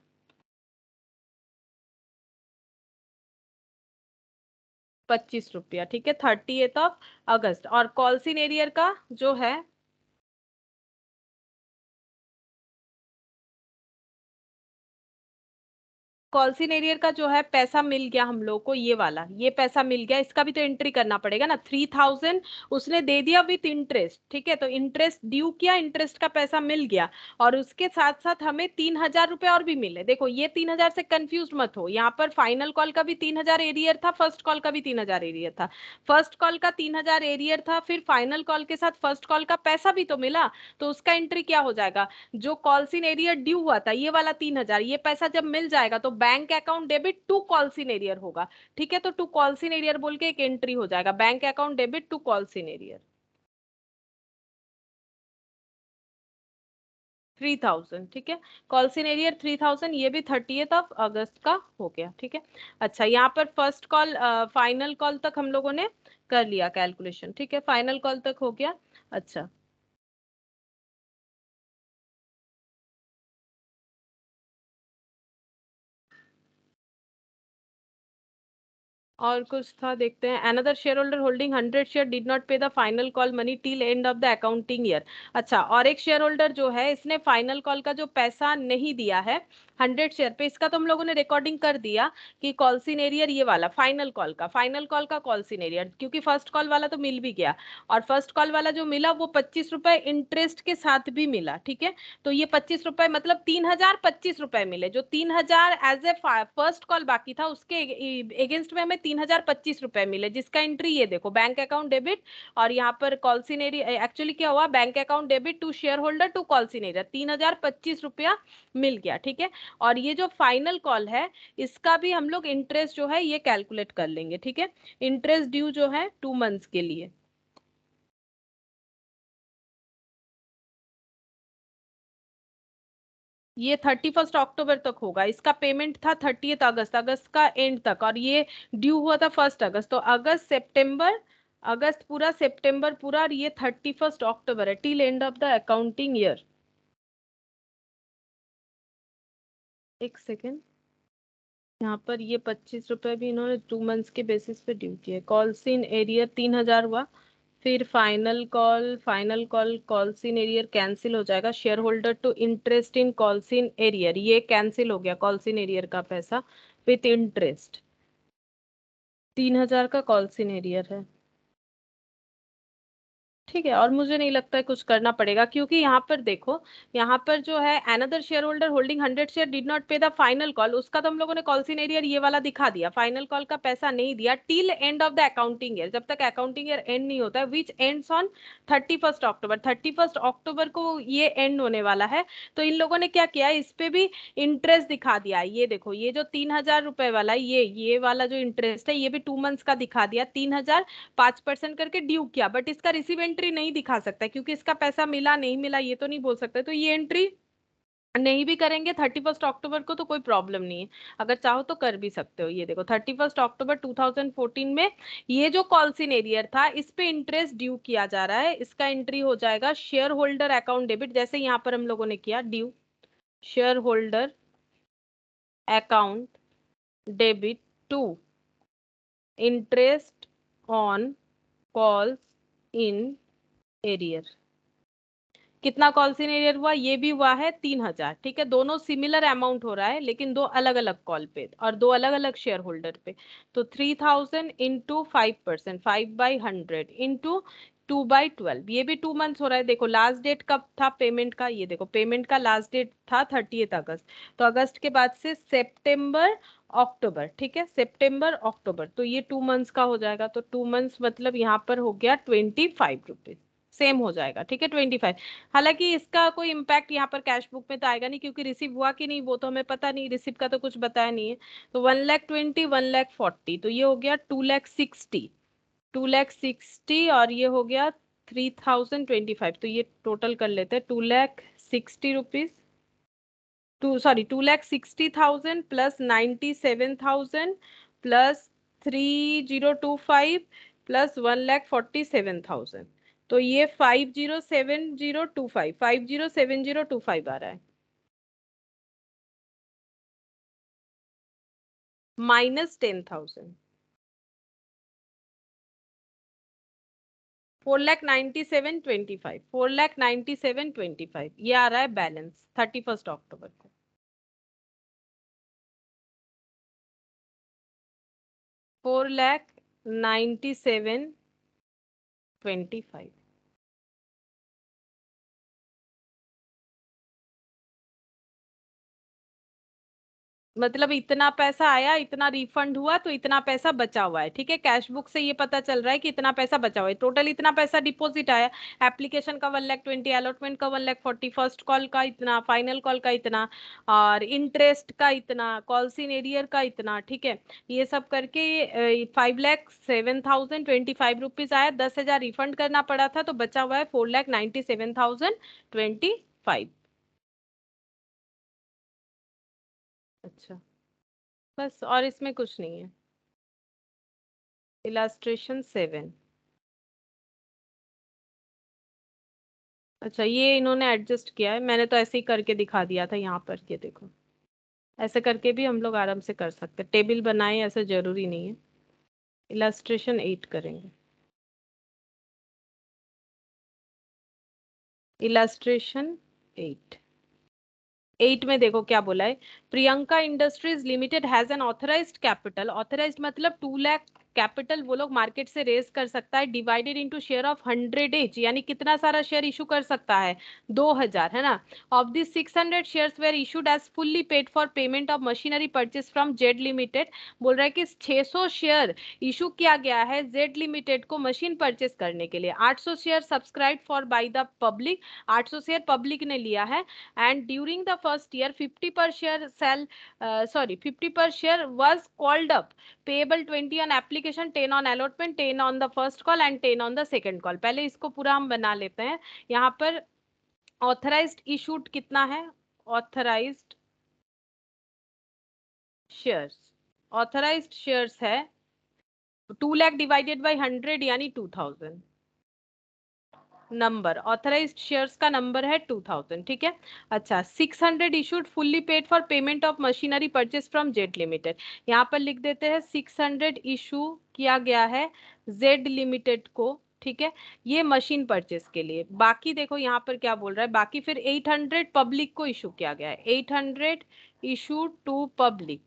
25 रुपया, ठीक है, 30 अगस्त। और कॉल्सिन एरियर का जो है, कॉल्सिन एरियर का जो है पैसा मिल गया हम लोग को, ये वाला, ये पैसा मिल गया, इसका भी तो एंट्री करना पड़ेगा ना। 3000 उसने दे दिया विथ इंटरेस्ट, ठीक है, तो इंटरेस्ट ड्यू किया, इंटरेस्ट का पैसा मिल गया। और उसके साथ साथ हमें 3000 रुपए और भी मिले। देखो ये 3000 से कंफ्यूज मत हो, यहाँ पर फाइनल कॉल का भी 3000 एरियर था, फर्स्ट कॉल का भी 3000 एरियर था। फर्स्ट कॉल का 3000 एरियर था, फिर फाइनल कॉल के साथ फर्स्ट कॉल का पैसा भी तो मिला, तो उसका एंट्री क्या हो जाएगा, जो कॉल्सिन एरियर ड्यू हुआ था ये वाला 3000, ये पैसा जब मिल जाएगा तो bank account debit to calls in arrear होगा, ठीक है। तो टू कॉल्सिन एरियर बोल के एक एंट्री हो जाएगा, bank account debit to calls in arrear. 3000, ठीक है, कॉल्सिन एरियर 3000, ये भी 30 अगस्त का हो गया, ठीक है। अच्छा, यहाँ पर फर्स्ट कॉल फाइनल कॉल तक हम लोगों ने कर लिया कैलकुलेशन, ठीक है, फाइनल कॉल तक हो गया। अच्छा, और कुछ था, देखते हैं। Another share holder holding 100 share did not pay the final call money till end of the accounting year. अच्छा, और एक शेयर होल्डर जो है, इसने फाइनल कॉल का जो पैसा नहीं दिया है 100 शेयर पे, इसका तो हम लोगों ने रिकॉर्डिंग कर दिया कि कॉल सीनेरियर ये वाला फाइनल कॉल का, फाइनल कॉल का कॉल सीनेरियर, क्योंकि फर्स्ट कॉल वाला तो मिल भी गया। और फर्स्ट कॉल वाला जो मिला वो 25 रुपए इंटरेस्ट के साथ भी मिला, ठीक है। तो ये 25 रुपए मतलब 3025 रुपए मिले, जो 3000 एज ए फर्स्ट कॉल बाकी था उसके अगेंस्ट में हमें 3025 रुपए मिले, जिसका एंट्री ये देखो, बैंक अकाउंट डेबिट। और यहाँ पर कॉल्सिनेरी एक्चुअली क्या हुआ, bank account debit to share holder to calls in arrear, 3025 रुपया मिल गया, ठीक है। और ये जो फाइनल कॉल है, इसका भी हम लोग इंटरेस्ट जो है ये कैलकुलेट कर लेंगे, ठीक है। इंटरेस्ट ड्यू जो है 2 मंथ्स के लिए, ये 31 अक्टूबर तक होगा, इसका पेमेंट था 30 अगस्त, अगस्त का एंड तक, और ये ड्यू हुआ था 1 अगस्त, तो अगस्त सितंबर, अगस्त पूरा, सितंबर पूरा, और ये 31 अक्टूबर है, till end of the accounting year. एक सेकेंड, यहाँ पर ये 25 रुपए भी इन्होंने 2 मंथ्स के बेसिस पे ड्यू किए। कॉल्सिन एरियर 3000 हुआ, फिर final call, final call calls in arrear cancel हो जाएगा, share holder to interest in calls in arrear, ये कैंसिल हो गया, कॉल्सिन एरियर का पैसा विथ इंटरेस्ट, 3000 का कॉल्सिन एरियर है, ठीक है। और मुझे नहीं लगता है कुछ करना पड़ेगा, क्योंकि यहाँ पर देखो, यहाँ पर जो है another share holder holding 100 share did not pay the final call, उसका तो हम लोगों ने कॉल सीनेरियर ये वाला दिखा दिया, फाइनल कॉल का पैसा नहीं दिया till end of the accounting year, जब तक अकाउंटिंग ईयर एंड नहीं होता है, विच एंड्स ऑन 31 अक्टूबर, 31 अक्टूबर को ये एंड होने वाला है। तो इन लोगों ने क्या किया है, इस पे भी इंटरेस्ट दिखा दिया है, ये देखो, ये जो 3000 रुपए वाला, ये वाला जो इंटरेस्ट है, ये भी 2 मंथ्स का दिखा दिया, 3000 5% करके ड्यू किया, बट इसका रिसीव एंट्री नहीं दिखा सकता, क्योंकि इसका पैसा मिला नहीं मिला ये तो नहीं बोल सकते, तो ये एंट्री नहीं भी करेंगे 31 अक्टूबर को तो कोई प्रॉब्लम नहीं है, अगर चाहो तो कर भी सकते हो। ये देखो 31 अक्टूबर 2014 में ये जो कॉल्सिन एरियर था, इस पे इंटरेस्ट ड्यू किया जा रहा है, इसका एंट्री हो जाएगा शेयर होल्डर अकाउंट डेबिट, जैसे यहाँ पर हम लोगों ने किया due, shareholder account debit to interest on calls in arrear, कितना कॉल सिनेरियर हुआ, ये भी हुआ है 3,000, ठीक है। दोनों सिमिलर अमाउंट हो रहा है लेकिन दो अलग अलग कॉल पे और दो अलग अलग शेयर होल्डर पे। तो 3,000 इंटू 5%, 5/100 इंटू 2/12, ये भी 2 मंथ्स हो रहा है। देखो लास्ट डेट कब था पेमेंट का, ये देखो पेमेंट का लास्ट डेट था 30 अगस्त। तो अगस्त के बाद से सितंबर अक्टूबर, ठीक है, सितंबर अक्टूबर, तो ये 2 मंथ्स का हो जाएगा। तो 2 मंथ्स मतलब यहाँ पर हो गया 25 रुपीज, सेम हो जाएगा, ठीक है, 25। हालांकि इसका कोई इम्पैक्ट यहाँ पर कैश बुक में तो आएगा नहीं, क्योंकि रिसीव हुआ कि नहीं वो तो हमें पता नहीं, रिसीव का तो कुछ बताया नहीं है। तो 1,20,000, 1,40,000, तो ये हो गया 2,60,000, 2,60,000, और ये हो गया 3,025। तो ये टोटल कर लेते हैं, 2,60,000 रुपीज, 2,60,000 प्लस 97,000 प्लस 3,025 प्लस 1,47,000। तो ये 507025, 507025 आ रहा है, -10,000, 4,97,25, 4,97,25 ये आ रहा है बैलेंस 31 अक्टूबर को। 4,97,25। मतलब इतना पैसा आया, इतना रिफंड हुआ, तो इतना पैसा बचा हुआ है, ठीक है। कैश बुक से ये पता चल रहा है कि इतना पैसा बचा हुआ है, टोटल इतना पैसा डिपॉजिट आया। एप्लीकेशन का 1,20,000, अलॉटमेंट का 1,40,000, फर्स्ट कॉल का इतना, फाइनल कॉल का इतना, और इंटरेस्ट का इतना, कॉल इन एरियर का इतना, ठीक है। ये सब करके 5,07,025 आया। 10,000 रिफंड करना पड़ा था, तो बचा हुआ है 4,97,025। अच्छा, बस, और इसमें कुछ नहीं है। इलास्ट्रेशन 7। अच्छा, ये इन्होंने एडजस्ट किया है, मैंने तो ऐसे ही करके दिखा दिया था यहाँ पर, ये देखो। ऐसे करके भी हम लोग आराम से कर सकते हैं, टेबल बनाए ऐसा जरूरी नहीं है। इलास्ट्रेशन 8 करेंगे। इलास्ट्रेशन 8, 8 में देखो क्या बोला है। Priyanka industries limited has an authorised capital, authorised मतलब 2 लाख कैपिटल वो लोग मार्केट से रेज कर सकता है, divided into share of 100 each, यानी कितना सारा शेयर इशू कर सकता है, 2,000, है ना। Of this 600 shares were issued as fully paid for payment of machinery purchase from Z limited. बोल रहा है कि 600 शेयर इशू किया गया है जेड लिमिटेड को मशीन परचेज करने के लिए। 800 share subscribe for by the public, 800 share public ने लिया है। And during the first year 50 per share 50 per share was called up, payable 20 on application, 10 on allotment, 10 on the first call and 10 on the second call। पहले इसको पूरा हम बना लेते हैं। यहाँ पर ऑथराइज्ड इशूड कितना है, ऑथराइज्ड शेयर्स, ऑथराइज्ड शेयर्स है 2 लाख डिवाइडेड बाई 100 यानी 2,000। नंबर ऑथराइज्ड शेयर्स का नंबर है 2,000, ठीक है। अच्छा, 600 issued fully paid for payment of machinery purchase from Z limited. यहाँ पर लिख देते हैं 600 इशू किया गया है जेड लिमिटेड को, ठीक है, ये मशीन परचेज के लिए। बाकी देखो यहाँ पर क्या बोल रहा है, बाकी फिर 800 पब्लिक को इशू किया गया है, 800 issue to public,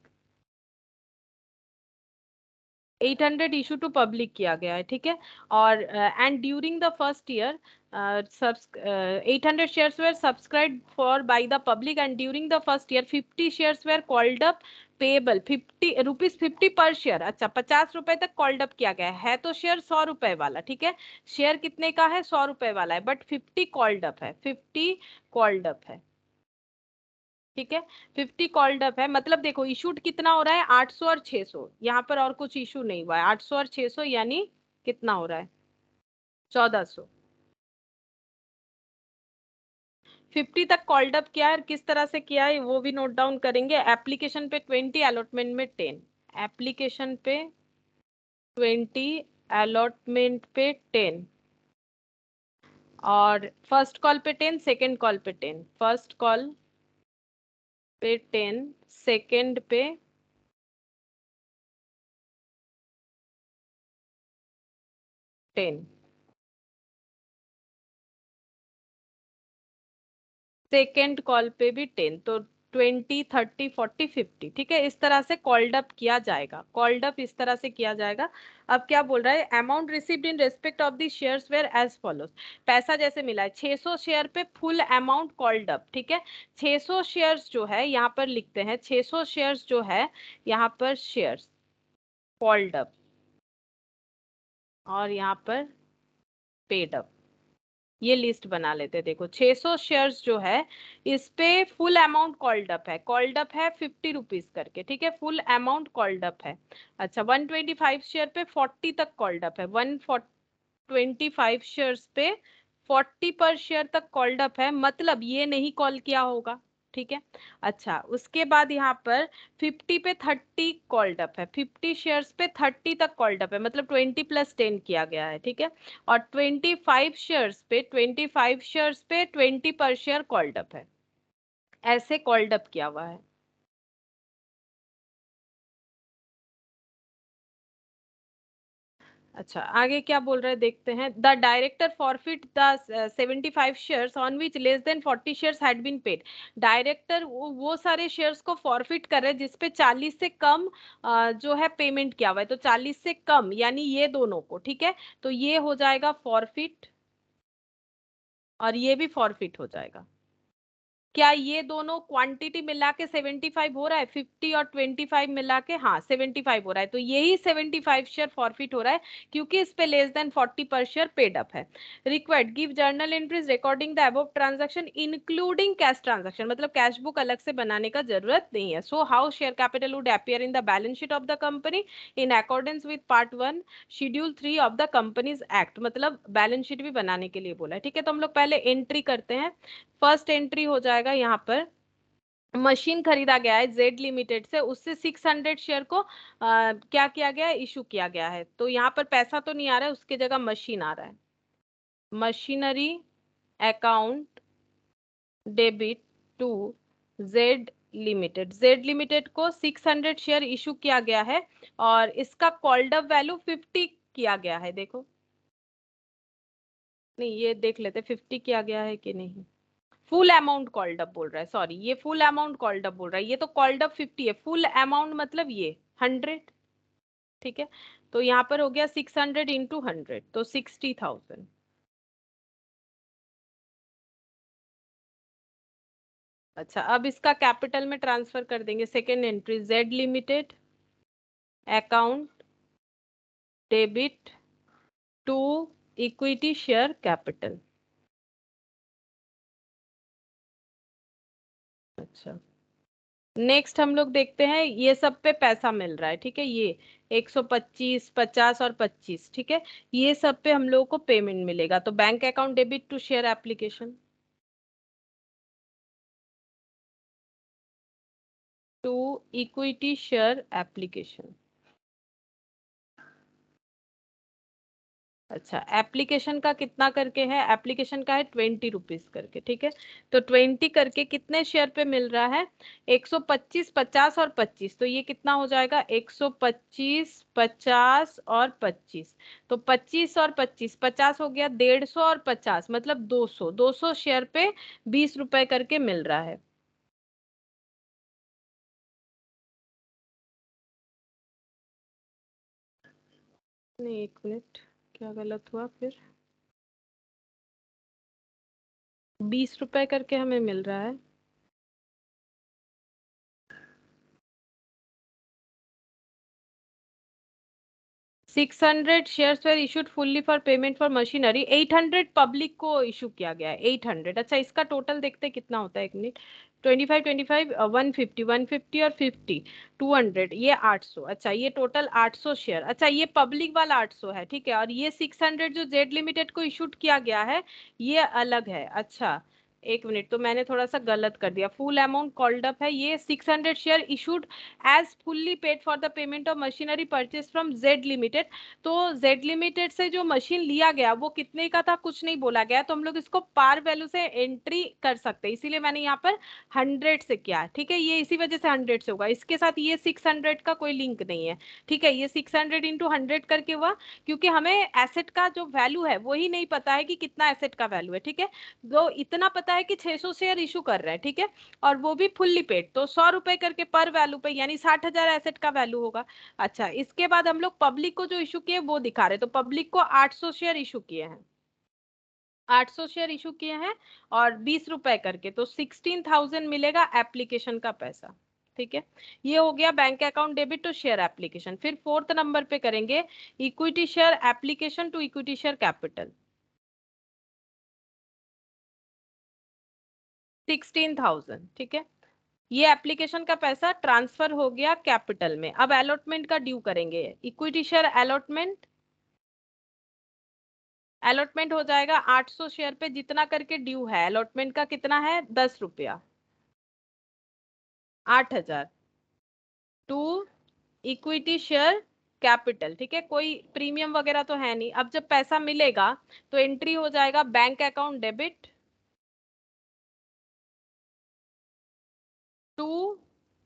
800 issue to public किया गया है, ठीक है। और and during the first year 800 shares were subscribed for by the public, and during the first year 50 shares were called up, payable 50 rupees per share. अच्छा, 50 रुपए तक कॉल्ड अप किया गया है तो शेयर 100 रुपए वाला, ठीक है। शेयर कितने का है, 100 रुपए वाला है, बट 50 कॉल्ड अप है, 50 कॉल्ड अप है, ठीक है। 50 कॉल्ड अप है, मतलब देखो इशूड कितना हो रहा है, 800 और 600, यहाँ पर और कुछ इशू नहीं हुआ है, 800 और 600 यानी कितना हो रहा है, 1,400। 50 तक कॉल्ड अप किया है, किस तरह से किया है वो भी नोट डाउन करेंगे। एप्लीकेशन पे 20, अलॉटमेंट में 10, एप्लीकेशन पे 20, अलॉटमेंट पे 10, और फर्स्ट कॉल पे 10, सेकेंड कॉल पे 10, फर्स्ट कॉल पे 10, सेकेंड पे 10। सेकेंड कॉल पे भी 10, तो 20, 30, 40, 50, ठीक है। इस तरह से कॉल्ड अप किया जाएगा, कॉल्ड अप इस तरह से किया जाएगा। अब क्या बोल रहा है, amount received in respect of the shares were as follows. पैसा जैसे मिला है 600 शेयर पे, फुल अमाउंट कॉल्ड अप, ठीक है। 600 शेयर्स जो है यहाँ पर लिखते हैं, 600 शेयर्स जो है यहाँ पर शेयर्स कॉल्ड अप, और यहाँ पर पेड अप, ये लिस्ट बना लेते हैं। देखो 600 शेयर्स जो है इस पे फुल अमाउंट कॉल्ड अप है, कॉल्ड अप है 50 रुपीज करके, ठीक है, फुल अमाउंट कॉल्ड अप है। अच्छा 125 शेयर पे 40 तक कॉल्ड अप है, 125 शेयर्स पे 40 पर शेयर तक कॉल्ड अप है, मतलब ये नहीं कॉल किया होगा, ठीक है। अच्छा उसके बाद यहाँ पर 50 पे 30 कॉल्ड अप है, 50 शेयर्स पे 30 तक कॉल्ड अप है, मतलब 20 + 10 किया गया है, ठीक है। और 25 शेयर्स पे 20 पर शेयर कॉल्ड अप है, ऐसे कॉल्ड अप किया हुआ है। अच्छा आगे क्या बोल रहे हैं देखते हैं। The director forfeit the 75 shares on which less than 40 shares had been paid. Director वो सारे शेयर्स को फॉरफिट कर रहे हैं जिसपे 40 से कम जो है पेमेंट किया हुआ है, तो 40 से कम यानी ये दोनों को, ठीक है, तो ये हो जाएगा फॉरफिट और ये भी फॉरफिट हो जाएगा। क्या ये दोनों क्वांटिटी मिला के 75 हो रहा है, 50 और 25 मिला के, हाँ 75 हो रहा है, तो यही 75 शेयर फॉरफिट हो रहा है क्योंकि इस पे लेस देन 40 पर शेयर पेड अप है। Required give journal entries recording the above transaction including cash transaction, मतलब कैश बुक अलग से बनाने का जरूरत नहीं है। So how share capital would appear in the balance sheet of the company in accordance with part 1 schedule 3 of the companies act, मतलब बैलेंस शीट भी बनाने के लिए बोला है, ठीक है। तो हम लोग पहले एंट्री करते हैं। फर्स्ट एंट्री हो जाएगा यहाँ पर, मशीन खरीदा गया है जेड लिमिटेड से, उससे 600 शेयर को क्या किया गया है, इशू किया गया है। तो यहाँ पर पैसा तो नहीं आ रहा है, उसके जगह मशीन आ रहा है। Machinery account debit to Z limited, Z limited को 600 शेयर इशू किया गया है और इसका कॉल्ड अप वैल्यू 50 किया गया है। देखो नहीं, ये देख लेते 50 किया गया है कि नहीं। फुल अमाउंट कॉल्ड अप बोल रहा है, सॉरी ये फुल अमाउंट कॉल्ड अप बोल रहा है, ये तो कॉल्ड अप 50 है, फुल अमाउंट मतलब ये 100, ठीक है। तो यहाँ पर हो गया 600 इंटू 100, तो 60,000। अच्छा अब इसका कैपिटल में ट्रांसफर कर देंगे। Second entry Z limited account debit to equity share capital. अच्छा नेक्स्ट हम लोग देखते हैं, ये सब पे पैसा मिल रहा है, ठीक है, ये 125, 50 और 25, ठीक है, ये सब पे हम लोगों को पेमेंट मिलेगा। तो bank account debit to share application to equity share application. अच्छा एप्लीकेशन का कितना करके है, एप्लीकेशन का है 20 रुपीज करके, ठीक है। तो 20 करके कितने शेयर पे मिल रहा है, 125, 50 और 25, तो ये कितना हो जाएगा 125, 50 और 25। तो 25 और 25, 50 हो गया 150 और 50 मतलब 200, 200 शेयर पे 20 रुपए करके मिल रहा है। नहीं एक मिनट, क्या गलत हुआ फिर, 20 रुपए करके हमें मिल रहा है। 600 shares were issued fully for payment for machinery, 800 public को इशू किया गया है, 800। अच्छा इसका टोटल देखते हैं कितना होता है, एक मिनट। 25, 25, 150, 150 और 50, 200, ये 800। अच्छा ये टोटल 800 शेयर, अच्छा ये पब्लिक वाला 800 है, ठीक है, और ये 600 जो जेड लिमिटेड को इशूड किया गया है ये अलग है। अच्छा एक मिनट, तो मैंने थोड़ा सा गलत कर दिया, फुल अमाउंट कॉल्ड अप है, ये 600 share issued as fully paid for the payment of machinery purchase from Z limited. तो जेड लिमिटेड से जो मशीन लिया गया वो कितने का था, कुछ नहीं बोला गया, तो हम लोग इसको पार वैल्यू से एंट्री कर सकते हैं, इसीलिए मैंने यहाँ पर 100 से किया, ठीक है, ये इसी वजह से 100 से होगा, इसके साथ ये 600 का कोई लिंक नहीं है, ठीक है। ये 600 इंटू 100 करके हुआ क्योंकि हमें एसेट का जो वैल्यू है वही नहीं पता है कि कितना एसेट का वैल्यू है, ठीक है। तो इतना पता होता है कि 600 शेयर इशू कर रहे हैं, ठीक है, और वो भी फुल्ली पेड, तो 100 रुपए करके पर वैल्यू पे, यानी 60,000 एसेट का वैल्यू होगा। अच्छा, इसके बाद हम लोग पब्लिक को जो इशू किए वो दिखा रहे, तो पब्लिक को 800 शेयर इशू किए हैं, 800 शेयर इशू किए हैं और 20 रुपए करके, तो 16,000 मिलेगा एप्लीकेशन का पैसा। ठीक है, ये हो गया bank account debit to share application. फिर फोर्थ नंबर पे करेंगे equity share application to equity share capital, 16,000। ठीक है, ये एप्लीकेशन का पैसा ट्रांसफर हो गया कैपिटल में। अब अलॉटमेंट का ड्यू करेंगे, इक्विटी शेयर अलॉटमेंट, अलॉटमेंट हो जाएगा 800 शेयर पे जितना करके ड्यू है, अलॉटमेंट का कितना है 10 रुपया, 8,000 टू इक्विटी शेयर कैपिटल। ठीक है, कोई प्रीमियम वगैरह तो है नहीं। अब जब पैसा मिलेगा तो एंट्री हो जाएगा bank account debit to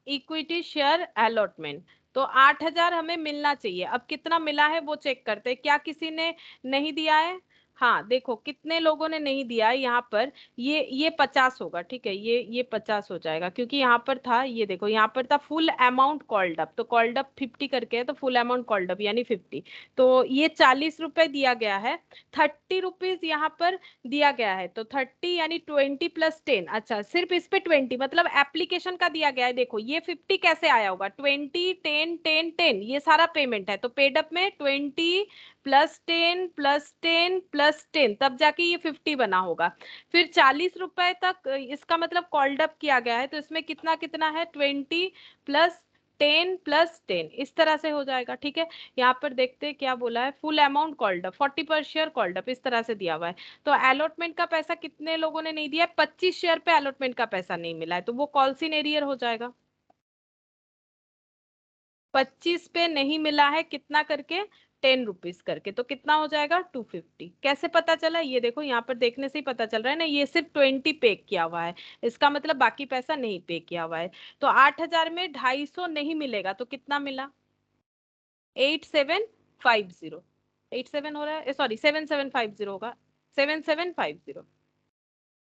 equity share allotment. तो 8,000 हमें मिलना चाहिए। अब कितना मिला है वो चेक करते हैं, क्या किसी ने नहीं दिया है? हाँ, देखो कितने लोगों ने नहीं दिया है यहाँ पर। ये 50 होगा, ठीक है, ये 50 हो जाएगा, क्योंकि यहाँ पर था, ये देखो यहाँ पर था फुल अमाउंट कॉल्ड अप, तो कॉल्ड अप 50 करके है, तो फुल अमाउंट कॉल्ड अप यानी 50। तो ये 40 रुपए दिया गया है, 30 रुपीज यहाँ पर दिया गया है, तो 30 यानी 20 प्लस 10। अच्छा, सिर्फ इस पे 20 मतलब एप्लीकेशन का दिया गया है। देखो ये 50 कैसे आया होगा, 20 10 10 10, ये सारा पेमेंट है, तो पेड अप में 20 प्लस 10 प्लस 10 प्लस 10, तब जाके ये 50 बना होगा। फिर 40 रुपए तक इसका मतलब कॉल्ड अप किया गया है, तो इसमें कितना कितना है, 20 प्लस 10 प्लस 10, इस तरह से हो जाएगा। ठीक है, यहाँ पर देखते हैं क्या बोला है, फुल अमाउंट कॉल्ड अप 40 पर शेयर कॉल्ड अप, इस तरह से दिया हुआ है। तो अलॉटमेंट का पैसा कितने लोगों ने नहीं दिया है, 25 शेयर पे अलॉटमेंट का पैसा नहीं मिला है, तो वो कॉल्स इन एरियर हो जाएगा। 25 पे नहीं मिला है, कितना करके, 10 रुपीज करके, तो कितना हो जाएगा 250। कैसे पता चला, ये देखो यहाँ पर देखने से ही पता चल रहा है ना, ये सिर्फ 20 पे किया हुआ है, इसका मतलब बाकी पैसा नहीं पे किया हुआ है। तो 8,000 में 250 नहीं मिलेगा, तो कितना मिला, 8750, 87 हो रहा है, सॉरी 7750 होगा, 7750।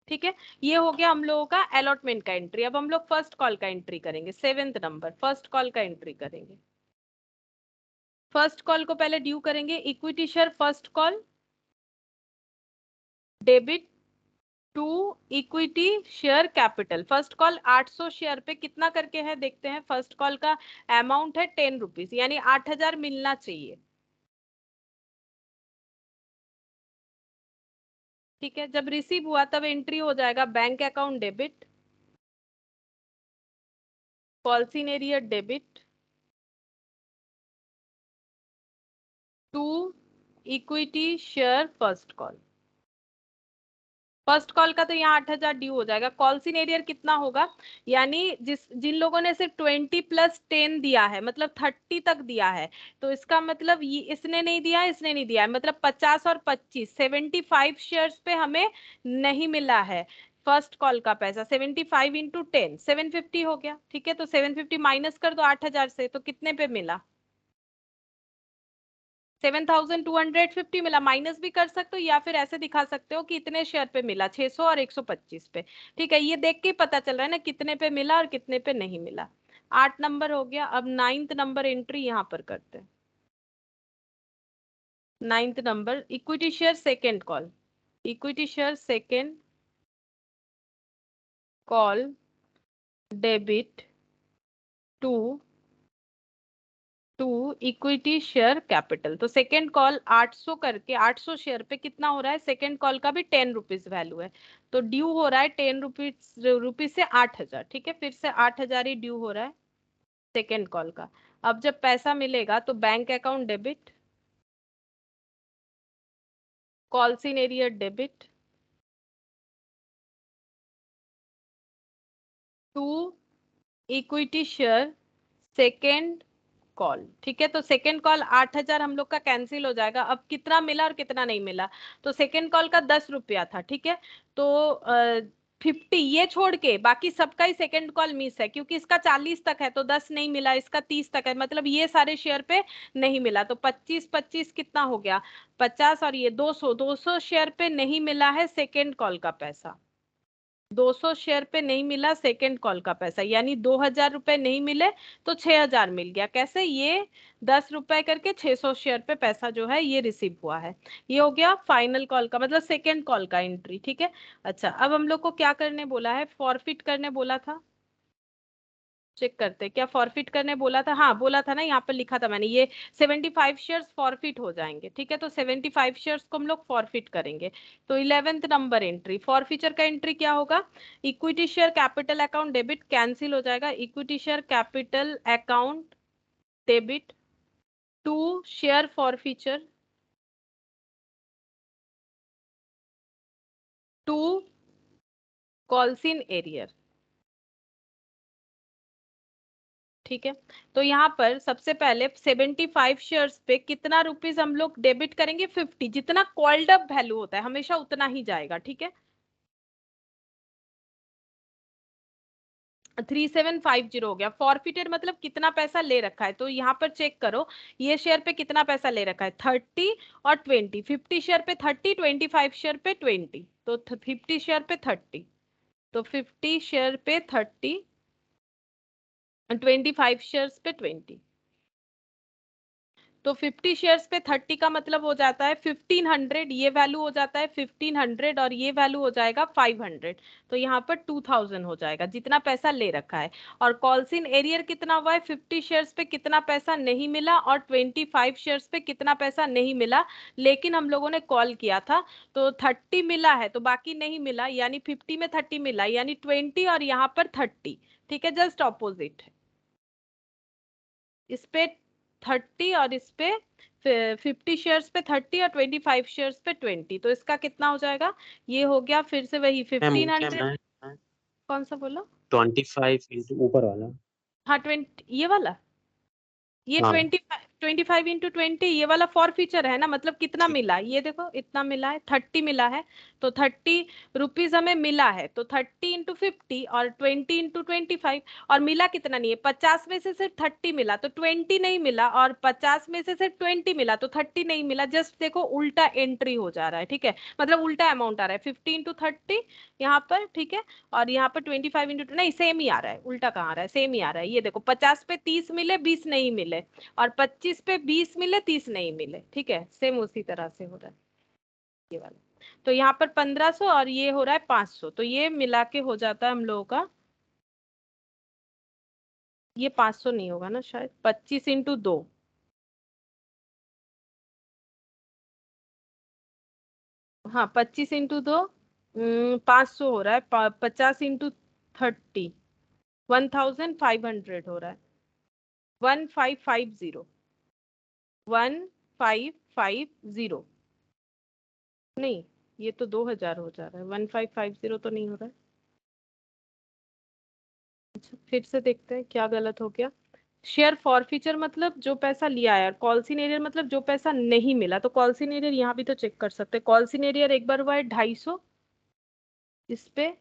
ठीक है, ये हो गया हम लोगों का अलॉटमेंट का एंट्री। अब हम लोग फर्स्ट कॉल का एंट्री करेंगे, 7th नंबर फर्स्ट कॉल का एंट्री करेंगे। फर्स्ट कॉल को पहले ड्यू करेंगे, equity share first call debit to equity share capital. First call 800 share पे कितना करके है देखते हैं, फर्स्ट कॉल का अमाउंट है 10 रुपीज, यानी 8,000 मिलना चाहिए। ठीक है, जब रिसीव हुआ तब एंट्री हो जाएगा bank account debit, policy arrear debit to equity share first call. First call का तो यहाँ 8,000 ड्यू हो जाएगा। कॉल इन एरियर कितना होगा, यानी जिन लोगों ने सिर्फ 20 प्लस 10 दिया है, मतलब 30 तक दिया है, तो इसका मतलब ये इसने नहीं दिया है, इसने नहीं दिया है, मतलब 50 और 25 75 शेयर्स पे हमें नहीं मिला है फर्स्ट कॉल का पैसा। 75 इंटू 10 750 हो गया। ठीक है, तो 750 माइनस कर दो 8,000 से, तो कितने पे मिला, 7,250 मिला। माइनस भी कर सकते हो या फिर ऐसे दिखा सकते हो कि इतने शेयर पे मिला, 600 और 125 पे। ठीक है, ये देख के पता चल रहा है ना कितने पे मिला और कितने पे नहीं मिला। 8 नंबर हो गया। अब 9th नंबर एंट्री यहाँ पर करते हैं। 9th number equity share second call, equity share second call debit to to equity share capital. तो सेकेंड कॉल 800 करके, 800 शेयर पे कितना हो रहा है, सेकेंड कॉल का भी 10 रुपीज वैल्यू है, तो ड्यू हो रहा है 10 रुपीज से 8,000। ठीक है, फिर से 8,000 ही ड्यू हो रहा है सेकेंड कॉल का। अब जब पैसा मिलेगा तो bank account debit, call in arrear debit to equity share second call. ठीक है, तो सेकेंड कॉल 8,000 हम लोग का कैंसिल हो जाएगा। अब कितना मिला और कितना नहीं मिला, तो सेकेंड कॉल का 10 रुपया था। ठीक है, तो 50 ये छोड़ के बाकी सबका ही सेकेंड कॉल मिस है, क्योंकि इसका 40 तक है तो 10 नहीं मिला, इसका 30 तक है, मतलब ये सारे शेयर पे नहीं मिला। तो 25 25 कितना हो गया, 50, और ये 200 200 शेयर पे नहीं मिला है सेकेंड कॉल का पैसा। 200 शेयर पे नहीं मिला सेकेंड कॉल का पैसा, यानी 2000 रुपए नहीं मिले तो 6000 मिल गया। कैसे? ये 10 रुपए करके 600 शेयर पे पैसा जो है ये रिसीव हुआ है। ये हो गया फाइनल कॉल का मतलब सेकेंड कॉल का एंट्री। ठीक है। अच्छा, अब हम लोग को क्या करने बोला है? फॉरफिट करने बोला था। चेक करते हैं, क्या फॉरफिट करने बोला था? हाँ बोला था ना, यहाँ पर लिखा था मैंने, ये 75 शेयर्स फॉरफिट हो जाएंगे। ठीक है, तो 75 शेयर्स को हम लोग फॉरफिट करेंगे। तो 11th नंबर एंट्री, फॉरफीचर का एंट्री क्या होगा? Equity share capital account debit cancel हो जाएगा, equity share capital account debit to share forfeiture to calls in arrear. ठीक है, तो यहाँ पर सबसे पहले 75 शेयर्स पे कितना रुपीस हम लोग डेबिट करेंगे? 50। जितना कॉल्ड अप वैल्यू होता है हमेशा उतना ही जाएगा। ठीक है, 3750 हो गया। फॉरफिटेड मतलब कितना पैसा ले रखा है, तो यहाँ पर चेक करो ये शेयर पे कितना पैसा ले रखा है, 30 और 20। 50 शेयर पे 30, 25 शेयर पे 20, तो 50 शेयर पे 30, तो 50 शेयर पे 30, 25 शेयर्स पे 20। तो 50 शेयर्स पे 30 का मतलब हो जाता है 1500, ये वैल्यू हो जाता है 1500 और ये वैल्यू हो जाएगा 500। तो यहाँ पर 2000 हो जाएगा जितना पैसा ले रखा है। और कॉल्सिन एरियर कितना हुआ है? 50 शेयर्स पे कितना पैसा नहीं मिला और 25 शेयर्स पे कितना पैसा नहीं मिला, लेकिन हम लोगों ने कॉल किया था तो 30 मिला है तो बाकी नहीं मिला, यानी 50 में 30 मिला यानी 20 और यहाँ पर 30। ठीक है, जस्ट ऑपोजिट है। इस पे 30 और इस पे 50 शेयर्स पे 30 और 25 शेयर्स पे 20, तो इसका कितना हो जाएगा? ये हो गया फिर से वही मैम 1500। कौन सा बोला? 25 इंटू ऊपर वाला। हाँ 20, ये वाला, ये हाँ 25 इंटू 20 ये वाला फॉर फीचर है ना, मतलब कितना ठीक। मिला, ये देखो इतना मिला है, 30 मिला है। तो 30 रुपीज हमें मिला है, तो 30 इंटू 50 और 20 इंटू 25। और मिला कितना नहीं है, 50 में से सिर्फ 30 मिला तो 20 नहीं मिला, और 50 में से सिर्फ 20 मिला तो 30 नहीं मिला। जस्ट देखो उल्टा एंट्री हो जा रहा है। ठीक है, मतलब उल्टा अमाउंट आ रहा है 50 इंटू 30 यहाँ पर। ठीक है, और यहाँ पर 25 इंटू नहीं, सेम ही आ रहा है, उल्टा कहाँ आ रहा है, सेम ही आ रहा है। ये देखो 50 पे 30 मिले 20 नहीं मिले, और 25 पे 20 मिले 30 नहीं मिले। ठीक है, सेम उसी तरह से हो रहा है ये वाला। तो यहाँ पर 1500 और ये हो रहा है 500, तो ये मिला के हो जाता है हम लोगों का, ये 500 नहीं होगा ना शायद, 25 इंटू 2। हाँ 25 इंटू 2 500 हो रहा है, 50 इंटू 30 1500 हो रहा है, 1550, 1550। नहीं, ये तो 2000 हो जा रहा है, 1550 तो नहीं हो रहा है। अच्छा, फिर से देखते हैं क्या गलत हो गया। शेयर फॉरफीचर मतलब जो पैसा लिया है, और कॉल्सिन एरियर मतलब जो पैसा नहीं मिला। तो कॉल्सिन एरियर यहाँ भी तो चेक कर सकते हैं। कॉल्सिन एरियर एक बार हुआ है 250, इस पे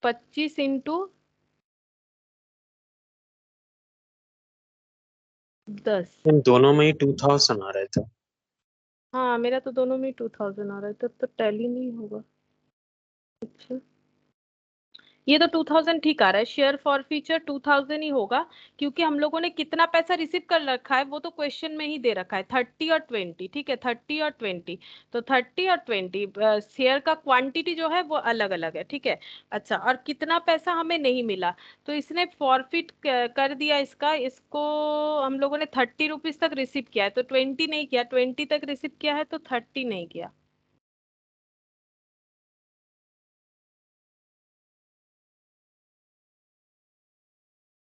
25 इंटू 10। इन दोनों में ही 2000 आ रहा था। हाँ मेरा तो दोनों में 2000 आ रहा है, तब तो टैली नहीं होगा। अच्छा, ये तो 2000 ठीक आ रहा है, शेयर फॉर फीचर 2000 ही होगा, क्योंकि हम लोगों ने कितना पैसा रिसीव कर रखा है वो तो क्वेश्चन में ही दे रखा है, 30 और 20। ठीक है, 30 और 20, तो 30 और 20 शेयर का क्वांटिटी जो है वो अलग अलग है। ठीक है, अच्छा, और कितना पैसा हमें नहीं मिला, तो इसने फॉरफिट कर दिया इसका, इसको हम लोगों ने 30 रुपीज तक रिसीव किया है तो 20 नहीं किया, 20 तक रिसीव किया है तो 30 नहीं किया।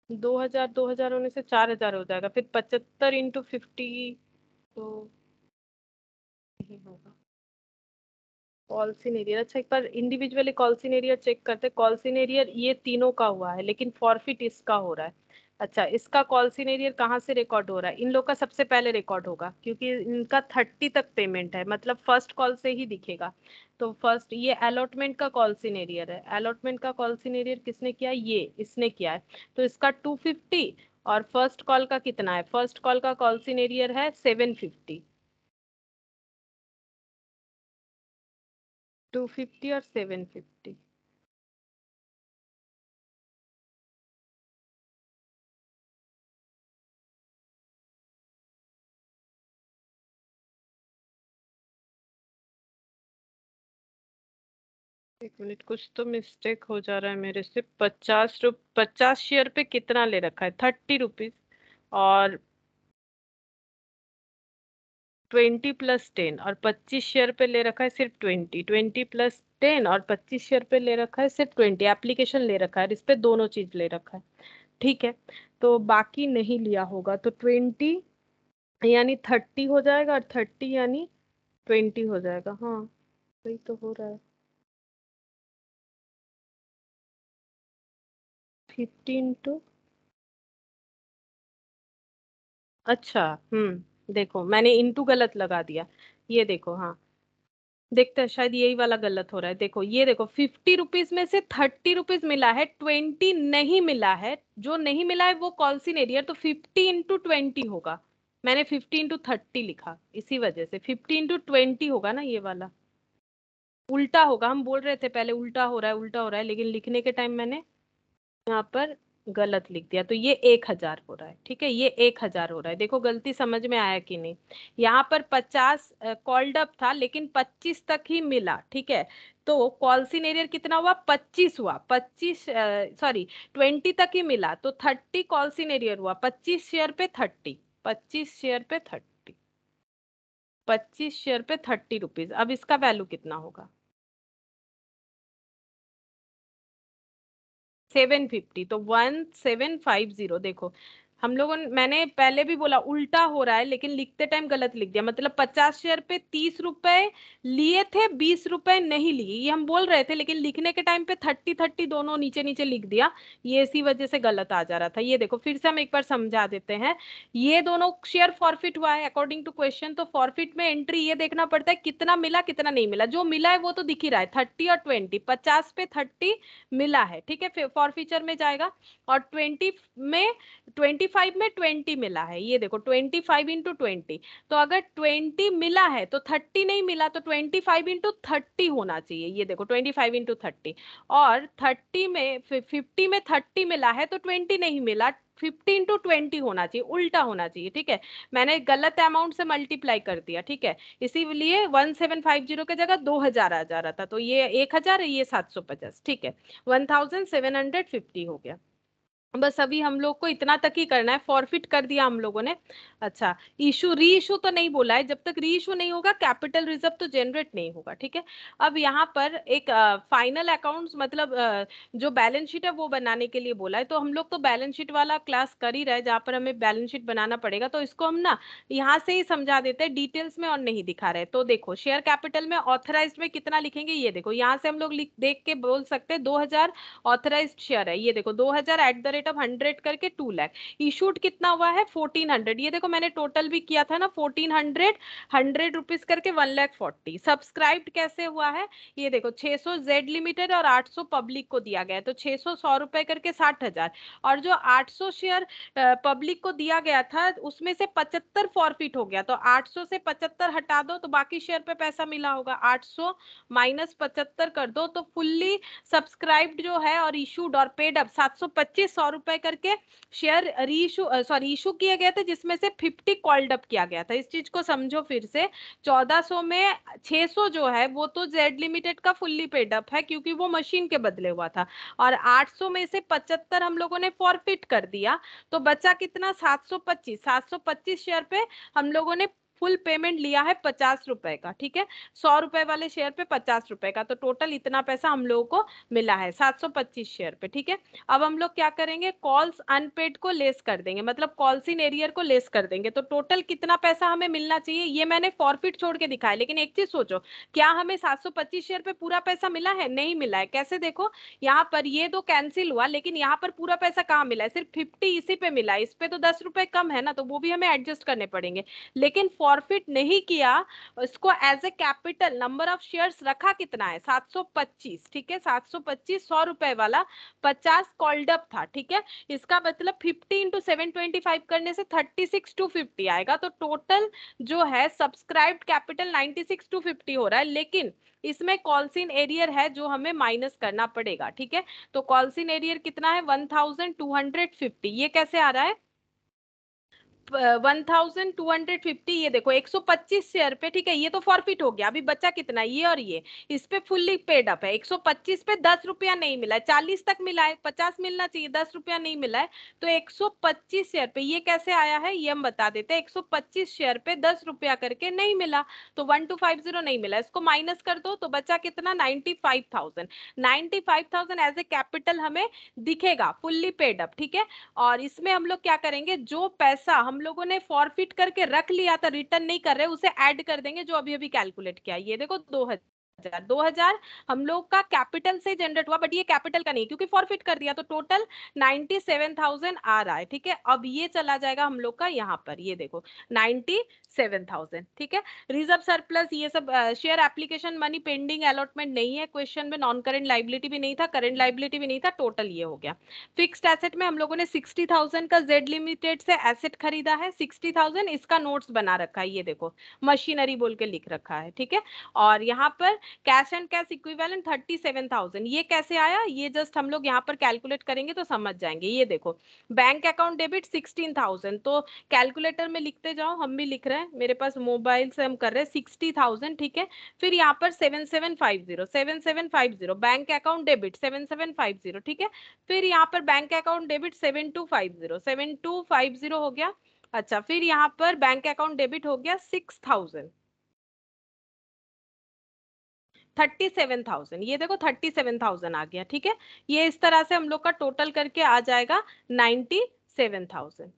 2000 होने से 4000 हो जाएगा, फिर 75 इंटू 50 तो नहीं होगा। कॉल्सिन एरियर, अच्छा एक बार इंडिविजुअली कॉल्सिन एरियर चेक करते। कॉल्सिन एरियर ये तीनों का हुआ है लेकिन फॉरफिट इसका हो रहा है। अच्छा, इसका कॉल्सिन एरियर कहाँ से रिकॉर्ड हो रहा है? इन लोग का सबसे पहले रिकॉर्ड होगा क्योंकि इनका 30 तक पेमेंट है, मतलब फर्स्ट कॉल से ही दिखेगा। तो फर्स्ट ये अलॉटमेंट का कॉल्सिन एरियर है, अलॉटमेंट का कॉल्सिन एरियर किसने किया? ये इसने किया है, तो इसका 250। और फर्स्ट कॉल का कितना है? फर्स्ट कॉल का कॉल्सिन एरियर है 750। 250 और 750। एक मिनट, कुछ तो मिस्टेक हो जा रहा है मेरे से। 50 शेयर पे कितना ले रखा है? 30 रुपीज। और 20 + 10 और 25 शेयर पे ले रखा है सिर्फ 20। 20 + 10 और 25 शेयर पे ले रखा है सिर्फ 20। एप्लीकेशन ले रखा है, इस पे दोनों चीज ले रखा है। ठीक है, तो बाकी नहीं लिया होगा, तो 20 यानी 30 हो जाएगा और 30 यानी 20 हो जाएगा। हाँ, वही तो हो रहा है। 15 टू, अच्छा, देखो मैंने इंटू गलत लगा दिया। ये देखो, हाँ, देखते हैं शायद यही वाला गलत हो रहा है। देखो, ये देखो, 50 रुपीज में से 30 रुपीज मिला है, 20 नहीं मिला है। जो नहीं मिला है वो कॉल्सिन एरियर, तो 50 × 20 होगा। मैंने 50 × 30 लिखा, इसी वजह से 50 × 20 होगा ना ये वाला। उल्टा होगा, हम बोल रहे थे पहले उल्टा हो रहा है, उल्टा हो रहा है, लेकिन लिखने के टाइम मैंने यहाँ पर गलत लिख दिया, तो ये 1000 हो रहा है। ठीक है, ये 1000 हो रहा है। देखो गलती समझ में आया कि नहीं? यहाँ पर 50 कॉल्ड अप था, लेकिन 25 तक ही मिला। ठीक है, तो कॉल्सिन एरियर कितना हुआ? 25 हुआ। 25, सॉरी, 20 तक ही मिला, तो 30 कॉल्सिन एरियर हुआ। 25 शेयर पे 30, 25 शेयर पे 30, 25 शेयर पे 30 रुपीज। अब इसका वैल्यू कितना होगा? 750, तो 1750। देखो हम लोगों ने, मैंने पहले भी बोला उल्टा हो रहा है, लेकिन लिखते टाइम गलत लिख दिया। मतलब 50 शेयर पे 30 रुपए लिए थे, 20 रुपए नहीं लिए, ये हम बोल रहे थे, लेकिन लिखने के टाइम पे 30 30 दोनों नीचे नीचे लिख दिया। ये इसी वजह से गलत आ जा रहा था। ये देखो, फिर से हम एक बार समझा देते हैं। ये दोनों शेयर फॉरफिट हुआ है अकॉर्डिंग टू क्वेश्चन, तो फॉरफिट में एंट्री ये देखना पड़ता है कितना मिला कितना नहीं मिला। जो मिला है वो तो दिख ही रहा है, 30 और 20। 50 पे 30 मिला है, ठीक है, फॉरफीचर में जाएगा। और 25 में 20 मिला है, ये देखो 25 × 20। तो अगर 20 मिला है तो 30 नहीं मिला, तो 25 × 30 होना चाहिए। ये देखो 25 × 30। और 50 में 30 मिला है, तो 20 नहीं मिला, 15 × 20 होना चाहिए, उल्टा होना चाहिए। ठीक है, मैंने गलत अमाउंट से मल्टीप्लाई कर दिया। ठीक है, इसीलिए 1750 के जगह 2000 आ जा रहा था, तो ये 1000 है, ये 750। ठीक है, 1750 हो गया। बस अभी हम लोग को इतना तक ही करना है, फॉरफिट कर दिया हम लोगों ने। अच्छा, इशू री इशू तो नहीं बोला है, जब तक री इशू नहीं होगा कैपिटल रिजर्व तो जनरेट नहीं होगा। ठीक है, अब यहाँ पर एक फाइनल अकाउंट्स, मतलब जो बैलेंस शीट है वो बनाने के लिए बोला है। तो हम लोग तो बैलेंस शीट वाला क्लास कर ही रहे, जहाँ पर हमें बैलेंस शीट बनाना पड़ेगा, तो इसको हम ना यहाँ से ही समझा देते हैं, डिटेल्स में और नहीं दिखा रहे। तो देखो, शेयर कैपिटल में ऑथराइज में कितना लिखेंगे, ये देखो यहाँ से हम लोग देख के बोल सकते हैं 2000 ऑथराइज्ड शेयर है। ये देखो 2000 @ 100 करके 2 लाख। इशूड कितना हुआ है? 1400। ये देखो मैंने टोटल भी किया था ना, 1400 100 रुपीज करके 1,40,000। सब्सक्राइब्ड कैसे हुआ है? ये देखो 600 जेड लिमिटेड और 800 पब्लिक को दिया गया है, तो 600 100 रुपए करके 60,000। और जो 800 शेयर पब्लिक को दिया गया था, उसमें से 75 फॉरफिट हो गया, तो 800 से 75 हटा दो तो बाकी शेयर पे पैसा मिला होगा। 800 माइनस 75 कर दो, तो फुल्ली सब्सक्राइब्ड जो है और इशूड और पेड अप 725 100 रुपए करके शेयर इशू किए गए थे, जिसमें से 50 कॉल्ड अप किया गया था। इस चीज को समझो फिर से। 1400 में 600 जो है वो तो जेड लिमिटेड का फुल्ली पेड अप है, क्योंकि वो मशीन के बदले हुआ था। और 800 में से 75 हम लोगों ने फॉरफिट कर दिया, तो बचा कितना? 725। 725 शेयर पे हम लोगों ने फुल पेमेंट लिया है 50 रुपए का। ठीक है, 100 रुपए वाले शेयर पे 50 रुपए का, तो टोटल इतना पैसा हम लोगों को मिला है 725 शेयर पे। ठीक है, अब हम लोग क्या करेंगे? कॉल्स अनपेड को लेस कर देंगे, मतलब कॉल्स इन एरियर को लेस कर देंगे, तो टोटल कितना पैसा हमें मिलना चाहिए? ये मैंने फॉरफिट छोड़ के दिखाया, लेकिन एक चीज सोचो, क्या हमें 725 शेयर पे पूरा पैसा मिला है? नहीं मिला है। कैसे? देखो यहाँ पर ये तो कैंसिल हुआ, लेकिन यहाँ पर पूरा पैसा कहाँ मिला है? सिर्फ 50 इसी पे मिला है, इस पे तो 10 रुपए कम है ना, तो वो भी हमें एडजस्ट करने पड़ेंगे। लेकिन फॉरफिट नहीं किया, इसको as a capital number of shares रखा कितना है 725, ठीक है 725 100 रुपए वाला 50 कॉल्ड अप था, ठीक है। इसका मतलब 50 इंटू 725 करने से 36,250 आएगा। तो टोटल जो है सब्सक्राइब्ड कैपिटल 96,250 हो रहा है, लेकिन इसमें कॉल्सिन एरियर है जो हमें माइनस करना पड़ेगा, ठीक है। तो कॉल्सिन एरियर कितना है 1250, ये कैसे आ रहा है 1250, ये देखो 125 शेयर पे, ठीक है। ये तो फॉरफिट हो गया, अभी बचा कितना ये और ये, इस पे फुल्ली पेड अप है। 125 पे 10 रुपया नहीं मिला है, 40 तक मिला है, 50 मिलना चाहिए, 10 रुपया नहीं मिला है। तो 125 शेयर पे ये कैसे आया है ये हम बता देते हैं। 125 शेयर पे 10 रुपया करके नहीं मिला, तो 1250 नहीं मिला, इसको माइनस कर दो तो बचा कितना 95,000। 95,000 एज ए कैपिटल हमें दिखेगा फुल्ली पेड अप, ठीक है। और इसमें हम लोग क्या करेंगे, जो पैसा हम लोगों ने फॉरफिट करके रख लिया था रिटर्न नहीं कर रहे, उसे ऐड कर देंगे जो अभी अभी कैलकुलेट किया। ये देखो 2000 हम लोग का कैपिटल से जनरेट हुआ, बट ये कैपिटल का नहीं क्योंकि फॉरफिट कर दिया, तो टोटल 97,000 आ रहा है, ठीक है। अब ये चला जाएगा हम लोग का यहाँ पर, ये देखो 97,000, ठीक है। रिजर्व सरप्लस ये सब share application money pending allotment नहीं है क्वेश्चन में, नॉन करेंट लाइबिलिटी भी नहीं था, करेंट लाइबिलिटी भी नहीं था, टोटल ये हो गया। फिक्स्ड एसेट में हम लोगों ने 60,000 का जेड लिमिटेड से एसेट खरीदा है, 60,000 इसका नोट्स बना रखा है, ये देखो मशीनरी बोल के लिख रखा है, ठीक है। और यहाँ पर कैश एंड कैश इक्विवेलेंट 37,000, ये कैसे आया ये जस्ट हम लोग यहाँ पर कैलकुलेट करेंगे तो समझ जाएंगे। ये देखो बैंक अकाउंट डेबिट 16,000, तो कैलकुलेटर में लिखते जाओ, हम भी लिख रहे हैं, मेरे पास मोबाइल से हम कर रहे हैं 60,000, ठीक है। फिर यहाँ पर 7750 बैंक अकाउंट डेबिट 7750, ठीक है। फिर यहाँ पर बैंक अकाउंट डेबिट 7250 हो गया। अच्छा, फिर यहाँ पर बैंक अकाउंट डेबिट हो गया 6,000, 37,000, ये देखो 37,000 आ गया, ठीक है। ये इस तरह से हम लोग का टोटल करके आ जाएगा 97,000,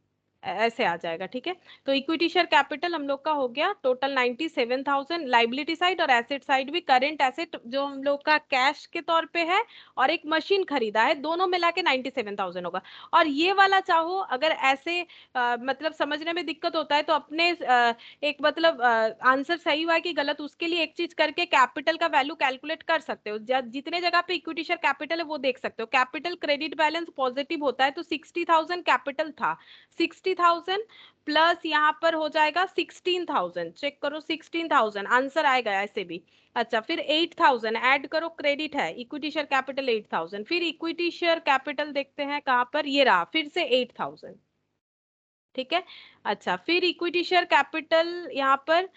ऐसे आ जाएगा, ठीक है। तो इक्विटी शेयर कैपिटल हम लोग का हो गया टोटल 97,000, लाइबिलिटी साइड और एसेट साइड भी, करेंट एसेट जो हम लोग का कैश के तौर पे है और एक मशीन खरीदा है, दोनों मिला के 97,000 होगा। और ये वाला चाहो अगर ऐसे मतलब समझने में दिक्कत होता है तो अपने एक मतलब आंसर सही हुआ है कि गलत, उसके लिए एक चीज करके कैपिटल का वैल्यू कैलकुलेट कर सकते हो, जितने जगह पे इक्विटी शेयर कैपिटल है वो देख सकते हो। कैपिटल क्रेडिट बैलेंस पॉजिटिव होता है, तो 60,000 कैपिटल था, 60,000 प्लस यहाँ पर हो जाएगा 16,000, चेक करो 16,000 आंसर आएगा ऐसे भी। अच्छा, फिर 8,000 ऐड करो, क्रेडिट है, इक्विटी शेयर कैपिटल 8,000, फिर इक्विटी शेयर कैपिटल देखते हैं कहाँ पर, ये रहा फिर से 8,000, ठीक है। अच्छा, फिर इक्विटी शेयर कैपिटल यहाँ पर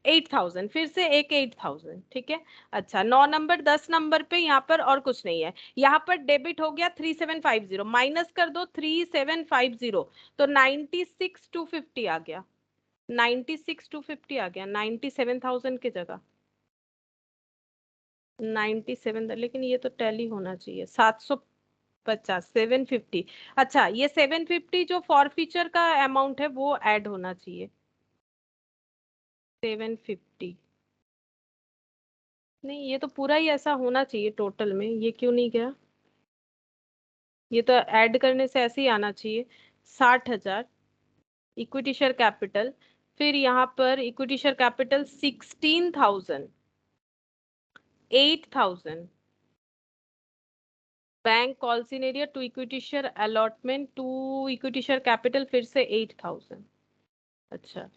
8,000, फिर से एक 8,000, ठीक है। अच्छा, 9 नंबर 10 नंबर पे यहाँ पर और कुछ नहीं है, यहाँ पर डेबिट हो गया 3750, माइनस कर दो 3750, तो 96,250 आ गया, 96,250 आ गया 97,000 की जगह 97, लेकिन ये तो टैली होना चाहिए 750 750। अच्छा, ये 750 जो फॉर फीचर का अमाउंट है वो ऐड होना चाहिए 750, नहीं ये तो पूरा ही ऐसा होना चाहिए टोटल में, ये क्यों नहीं गया, ये तो ऐड करने से ऐसे ही आना चाहिए 60,000 इक्विटी शेयर कैपिटल, फिर यहाँ पर equity share capital 16,000, 8,000 bank calls in arrear to equity share allotment to equity share capital, फिर से 8,000। अच्छा,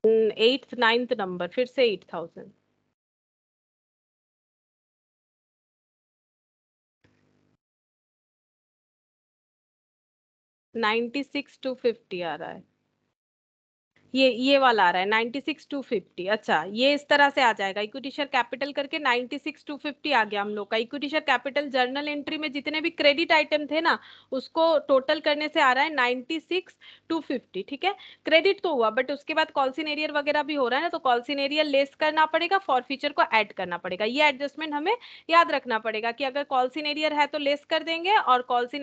8th 9th नंबर फिर से 8,000, 96,250 आ रहा है, ये वाला आ रहा है 96,250। अच्छा, ये इस तरह से आ जाएगा, इक्विटी शेयर कैपिटल करके 96,250 आ गया हम लोग का। Equity share capital journal entry में जितने भी क्रेडिट आइटम थे ना, उसको टोटल करने से आ रहा है 96,250, ठीक है। क्रेडिट तो हुआ, बट उसके बाद कॉल्सिन एरियर वगैरह भी हो रहा है ना, तो कॉल्सिन एरियर लेस करना पड़ेगा, फॉर फीचर को ऐड करना पड़ेगा। ये एडजस्टमेंट हमें याद रखना पड़ेगा कि अगर कॉल्सिन एरियर है तो लेस कर देंगे, और कॉल्सिन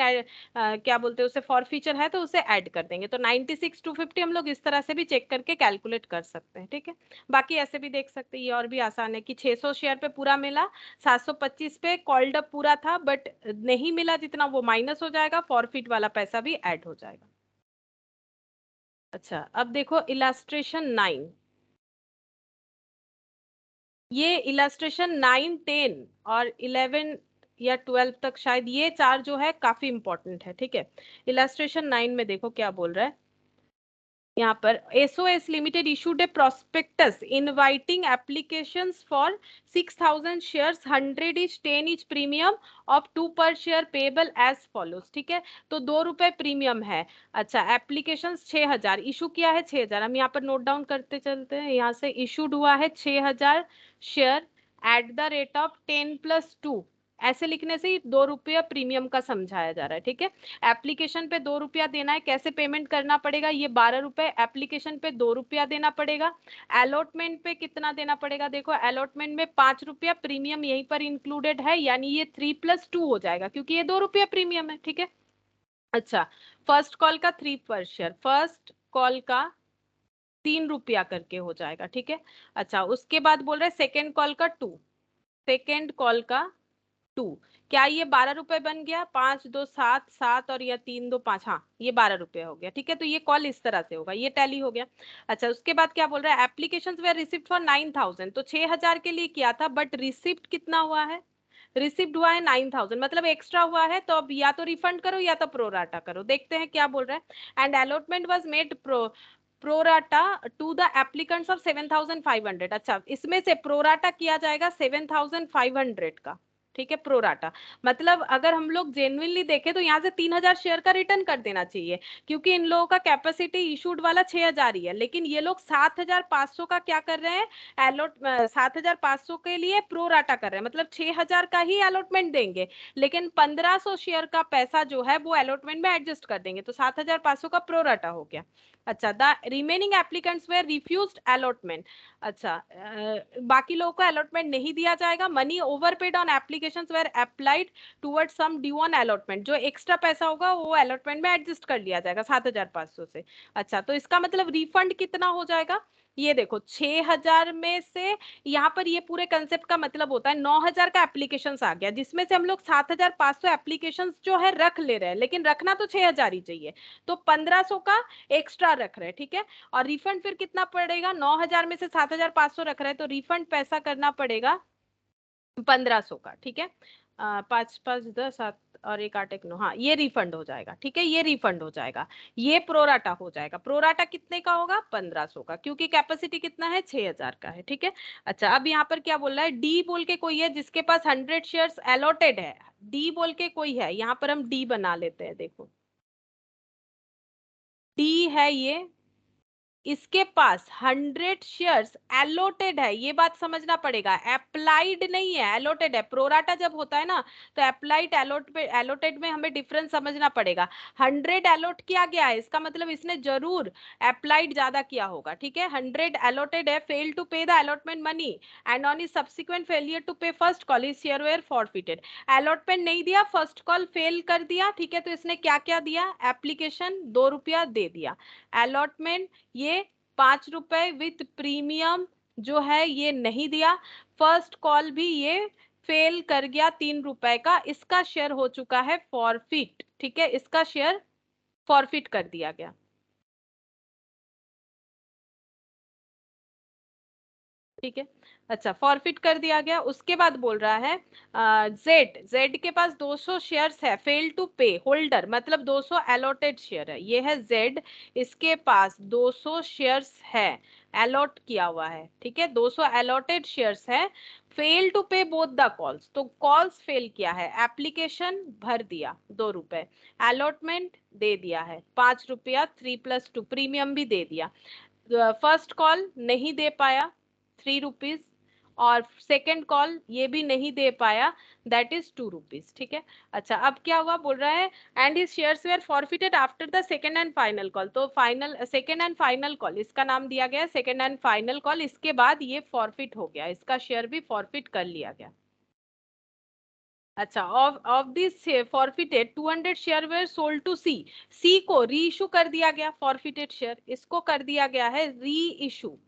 क्या बोलते हैं उसे फॉर फीचर है तो उसे ऐड कर देंगे। तो 96,250 हम लोग इस तरह से भी चेक करके कैलकुलेट कर सकते हैं, ठीक है। बाकी ऐसे भी देख सकते हैं, ये और भी आसान है कि 600 शेयर पे पूरा मिला, 725 पे कॉल्ड अप पूरा था बट नहीं मिला जितना, वो माइनस हो जाएगा, फॉरफिट वाला पैसा भी ऐड हो जाएगा। अच्छा अब देखो इलास्ट्रेशन 9, ये इलास्ट्रेशन 9, 10 और 11 या 12 तक शायद, ये चार जो है काफी इंपॉर्टेंट है, ठीक है। इलास्ट्रेशन 9 में देखो क्या बोल रहा है यहाँ पर, SOS limited issued A prospectus inviting applications for 6000 shares, 100 etch 10 etch premium of 2 पर शेयर पेबल एज फॉलोज, ठीक है। तो 2 रुपए प्रीमियम है। अच्छा एप्लीकेशंस 6000, इशू किया है 6000, हम यहाँ पर नोट डाउन करते चलते हैं। यहाँ से इशूड हुआ है 6000 share at the rate of 10+2, ऐसे लिखने से ही 2 रुपया प्रीमियम का समझाया जा रहा है, ठीक है। एप्लीकेशन पे 2 रुपया देना है, कैसे पेमेंट करना पड़ेगा, ये 12 रुपए एप्लीकेशन पे 2 रुपया देना पड़ेगा। अलॉटमेंट पे कितना देना पड़ेगा, देखो अलॉटमेंट में 5 रुपया, प्रीमियम यहीं पर इंक्लूडेड है, यानी ये 3+2 हो जाएगा क्योंकि ये 2 रुपया प्रीमियम है, ठीक है। अच्छा फर्स्ट कॉल का 3 पर शेयर, फर्स्ट कॉल का 3 रुपया करके हो जाएगा, ठीक है। अच्छा उसके बाद बोल रहे सेकेंड कॉल का 2, सेकेंड कॉल का 2, क्या ये 12 रुपए बन गया, 5 2 7 7 और या 3 2 5, हाँ ये 12 रुपए हो गया, ठीक है। तो ये कॉल इस तरह से होगा, ये टैली हो गया। अच्छा उसके बाद क्या बोल रहा है, एप्लीकेशन वेर रिसिप्ट फॉर 9000, तो 6000 के लिए किया था बट रिसिप्ट कितना हुआ है, रिसिप्ट हुआ है 9000, मतलब एक्स्ट्रा हुआ है, तो अब या तो रिफंड करो या तो प्रोराटा करो। देखते हैं क्या बोल रहा है, and allotment was made pro rata to the applicants of 7500। अच्छा इसमें से प्रोराटा किया जाएगा 7500 का, ठीक है, प्रोराटा। मतलब अगर हम लोग जेन्युइनली देखें तो यहाँ से 3000 शेयर का रिटर्न कर देना चाहिए, क्योंकि इन लोगों का कैपेसिटी इशूड वाला 6000 ही है, लेकिन ये लोग 7500 का क्या कर रहे हैं, अलॉट 7500 के लिए प्रोराटा कर रहे हैं, मतलब 6000 का ही अलॉटमेंट देंगे, लेकिन 1500 शेयर का पैसा जो है वो अलॉटमेंट में एडजस्ट कर देंगे, तो 7500 का प्रोराटा हो गया। अच्छा the remaining applicants were refused allotment. अच्छा बाकी लोगों को अलॉटमेंट नहीं दिया जाएगा, money overpaid on applications were applied towards sum due on allotment, जो एक्स्ट्रा पैसा होगा वो अलॉटमेंट में एडजस्ट कर लिया जाएगा 7500 से। अच्छा तो इसका मतलब रिफंड कितना हो जाएगा, ये देखो 6000 में से, यहाँ पर ये पूरे कंसेप्ट का मतलब होता है 9000 का एप्लीकेशन आ गया, जिसमें से हम लोग 7500 एप्लीकेशन जो है रख ले रहे हैं, लेकिन रखना तो 6000 ही चाहिए, तो 1500 का एक्स्ट्रा रख रहे हैं, ठीक है। और रिफंड फिर कितना पड़ेगा, 9000 में से 7500 रख रहे हैं, तो रिफंड पैसा करना पड़ेगा 1500 का, ठीक है। 5 5 10 7 और 1 8 1 9, हाँ ये रिफंड हो जाएगा, ठीक है, ये रिफंड हो जाएगा। ये प्रोराटा हो जाएगा, प्रोराटा कितने का होगा, 1500 का, क्योंकि कैपेसिटी कितना है 6000 का है, ठीक है। अच्छा अब यहाँ पर क्या बोल रहा है, डी बोल के कोई है जिसके पास 100 शेयर्स अलॉटेड है, डी बोल के कोई है, यहाँ पर हम डी बना लेते हैं, देखो डी है ये, इसके पास 100 शेयर्स एलोटेड है, ये बात समझना पड़ेगा, अप्लाइड नहीं है, एलोटेड है। प्रोराटा जब होता है ना तो अप्लाइड एलोटेड में हमें डिफरेंस समझना पड़ेगा। 100 एलोट किया गया है, इसका मतलब इसने जरूर अप्लाइड ज्यादा किया होगा, ठीक है। 100 एलोटेड है, fail to pay the allotment money and on his subsequent failure to pay first call his share were forfeited. Allotment नहीं दिया, फर्स्ट कॉल फेल कर दिया, ठीक है, तो इसने क्या क्या दिया, एप्लीकेशन 2 रुपया दे दिया, अलॉटमेंट ये 5 रुपए विथ प्रीमियम जो है ये नहीं दिया, फर्स्ट कॉल भी ये फेल कर गया 3 रुपए का, इसका शेयर हो चुका है फॉरफिट, ठीक है, इसका शेयर फॉरफिट कर दिया गया, ठीक है। अच्छा फॉरफिट कर दिया गया। उसके बाद बोल रहा है जेड, जेड के पास 200 शेयर्स है, फेल टू पे होल्डर, मतलब 200 अलॉटेड शेयर है, ये है जेड, इसके पास 200 शेयर्स है, अलॉट किया हुआ है, ठीक है, 200 अलॉटेड शेयर्स है, फेल टू पे बोथ द कॉल्स, तो कॉल्स फेल किया है, एप्लीकेशन भर दिया 2 रुपए, अलॉटमेंट दे दिया है 5 रुपया, 3+2 प्रीमियम भी दे दिया, फर्स्ट कॉल नहीं दे पाया 3 रुपीज, और सेकेंड कॉल ये भी नहीं दे पाया, दैट इज 2 रुपीज, ठीक है। अच्छा अब क्या हुआ, बोल रहा है and his shares were forfeited after the second and final call, तो final second and final call इसका नाम दिया गया सेकेंड एंड फाइनल कॉल, इसके बाद ये फॉरफिट हो गया, इसका शेयर भी फॉरफिट कर लिया गया। अच्छा of this forfeited 200 share were sold to C, C को री इशू कर दिया गया फॉरफिटेड शेयर, इसको कर दिया गया है री इशू,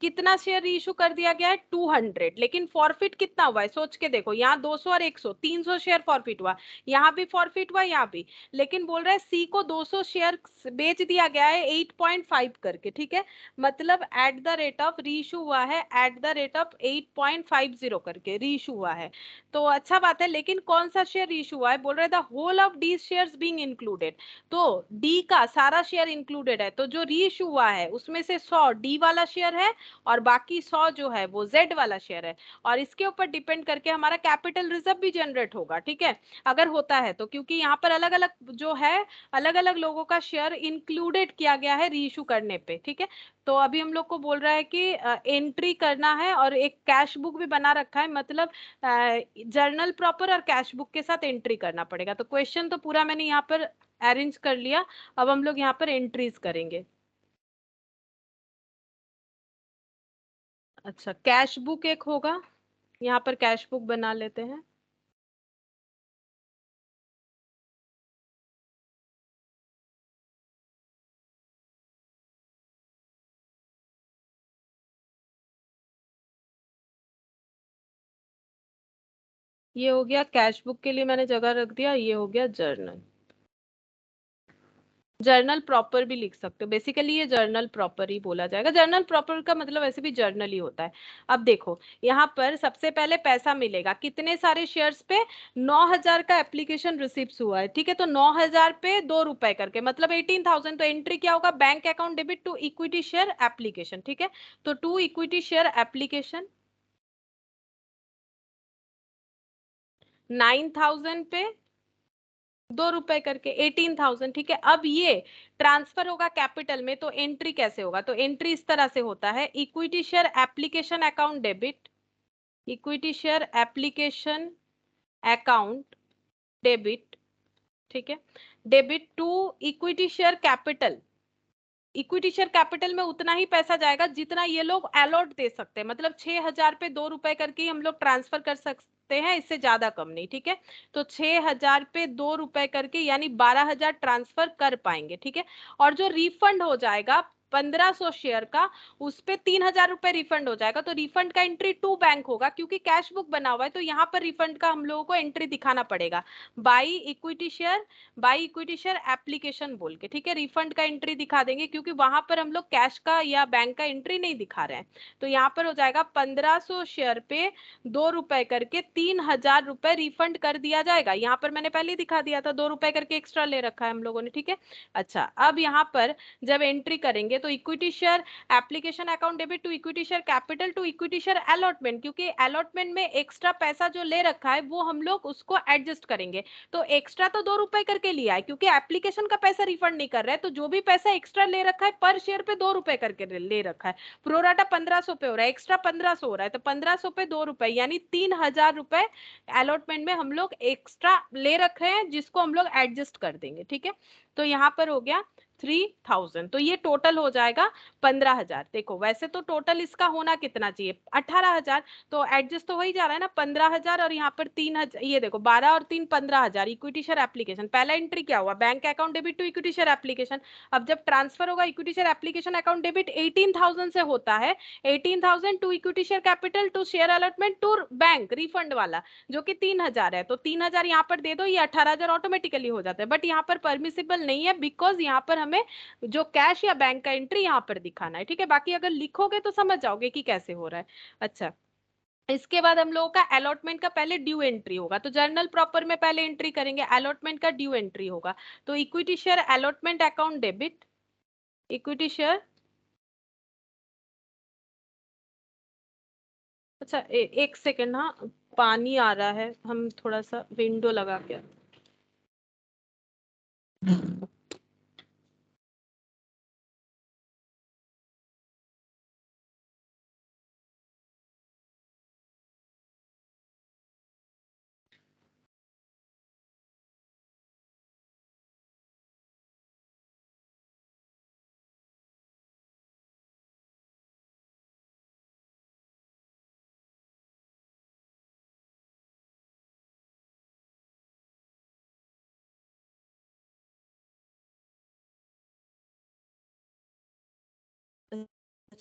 कितना शेयर रीइश्यू कर दिया गया है 200, लेकिन फॉरफिट कितना हुआ है सोच के देखो, यहाँ 200 और 100 300 शेयर फॉरफिट हुआ, यहाँ भी फॉरफिट हुआ, यहाँ भी, लेकिन बोल रहा है सी को 200 शेयर बेच दिया गया है 8.5 करके, ठीक है, मतलब at the rate of reissue हुआ है एट द रेट ऑफ 8.50 करके रीइश्यू हुआ है। तो अच्छा बात है, लेकिन कौन सा शेयर इशू हुआ है, बोल रहे the whole of D shares being included, तो डी का सारा शेयर इंक्लूडेड है, तो जो री इशू हुआ है उसमें से 100 डी वाला शेयर है और बाकी 100 जो है वो जेड वाला शेयर है, और इसके ऊपर डिपेंड करके हमारा कैपिटल रिजर्व भी जनरेट होगा, ठीक है, अगर होता है तो, क्योंकि यहाँ पर अलग अलग जो है अलग अलग लोगों का शेयर इंक्लूडेड किया गया है री इशू करने पे, ठीक है। तो अभी हम लोग को बोल रहा है कि एंट्री करना है और एक कैश बुक भी बना रखा है, मतलब जर्नल प्रॉपर और कैश बुक के साथ एंट्री करना पड़ेगा। तो क्वेश्चन तो पूरा मैंने यहाँ पर अरेंज कर लिया, अब हम लोग यहाँ पर एंट्रीज करेंगे। अच्छा, कैश बुक एक होगा, यहाँ पर कैश बुक बना लेते हैं। ये हो गया कैश बुक के लिए मैंने जगह रख दिया, ये हो गया जर्नल। जर्नल प्रॉपर भी लिख सकते हो, बेसिकली ये जर्नल प्रॉपर ही बोला जाएगा, जर्नल प्रॉपर का मतलब वैसे भी जर्नल ही होता है। अब देखो यहाँ पर सबसे पहले पैसा मिलेगा कितने सारे शेयर्स पे, 9,000 का एप्लीकेशन रिसिप्ट हुआ है, ठीक है, तो 9,000 पे 2 रुपए करके मतलब 18,000, तो एंट्री क्या होगा, bank account debit to equity share application, ठीक है, तो टू इक्विटी शेयर एप्लीकेशन 9,000 पे 2 रुपए करके 18,000, ठीक है। अब ये ट्रांसफर होगा कैपिटल में, तो एंट्री कैसे होगा, तो एंट्री इस तरह से होता है, equity share application account debit, equity share application account debit, ठीक है, debit to equity share capital, equity share capital में उतना ही पैसा जाएगा जितना ये लोग अलॉट दे सकते हैं, मतलब 6,000 पे 2 रुपए करके हम लोग ट्रांसफर कर सकते हैं, इससे ज्यादा कम नहीं, ठीक है, तो 6,000 पे 2 रुपए करके यानी 12,000 ट्रांसफर कर पाएंगे, ठीक है। और जो रिफंड हो जाएगा 1,500 शेयर का, उस पे 3,000 रुपए रिफंड हो जाएगा, तो रिफंड का एंट्री टू बैंक होगा, क्योंकि कैश बुक बना हुआ है तो यहाँ पर रिफंड का हम लोगों को एंट्री दिखाना पड़ेगा, by equity share, by equity share application बोल के, ठीक है, रिफंड का एंट्री दिखा देंगे क्योंकि वहां पर हम लोग कैश का या बैंक का एंट्री नहीं दिखा रहे हैं। तो यहाँ पर हो जाएगा 1,500 शेयर पे 2 रुपए करके 3,000 रुपए रिफंड कर दिया जाएगा, यहाँ पर मैंने पहले ही दिखा दिया था 2 रुपए करके एक्स्ट्रा ले रखा है हम लोगों ने, ठीक है। अच्छा, अब यहाँ पर जब एंट्री करेंगे तो equity share application account debit to equity share capital to equity share allotment, क्योंकि अलॉटमेंट में एक्स्ट्रा पैसा जो ले रखा है वो हम लोग उसको एडजस्ट करेंगे, तो एक्स्ट्रा तो 2 रुपए करके लिया है क्योंकि एप्लीकेशन का पैसा रिफंड नहीं कर रहा है, तो जो भी पैसा एक्स्ट्रा ले रखा है पर शेयर पे 2 रुपए करके ले रखा है, प्रोराटा 1,500 पे हो रहा है, एक्स्ट्रा 1,500 हो रहा है, तो 1,500 पे 2 रुपए यानी 3,000 रुपए अलॉटमेंट में हम लोग एक्स्ट्रा ले रखे हैं जिसको हम लोग एडजस्ट कर देंगे, ठीक है। तो यहाँ पर हो गया 3,000, तो ये टोटल हो जाएगा 15,000। देखो वैसे तो टोटल इसका होना कितना चाहिए 18,000, तो एडजस्ट तो हो ही जा रहा है ना, 15,000 और यहाँ पर 3,000, ये देखो 12 और 3 15,000, इक्विटी शेयर एप्लीकेशन पहला एंट्री क्या हुआ, bank account debit to equity share application, अब जब ट्रांसफर होगा equity share application account debit 18,000 से होता है, 18,000 to equity share capital to share allotment to bank refund वाला जो कि 3,000 है, तो 3,000 यहाँ पर दे दो, ये 18,000 ऑटोमेटिकली हो जाता है, बट यहाँ पर परमिसिबल नहीं है बिकॉज यहाँ पर हमें जो कैश या बैंक का एंट्री यहाँ पर दिखाना है, ठीक है, बाकी अगर लिखोगे तो समझ जाओगे कि कैसे हो रहा है। अच्छा, इसके बाद हम लोगों का अलॉटमेंट का पहले ड्यू एंट्री होगा, तो जर्नल प्रॉपर में पहले एंट्री करेंगे, अलॉटमेंट का ड्यू एंट्री होगा, तो equity share allotment account debit, equity share, अच्छा एक सेकेंड, हाँ पानी आ रहा है, हम थोड़ा सा विंडो लगा के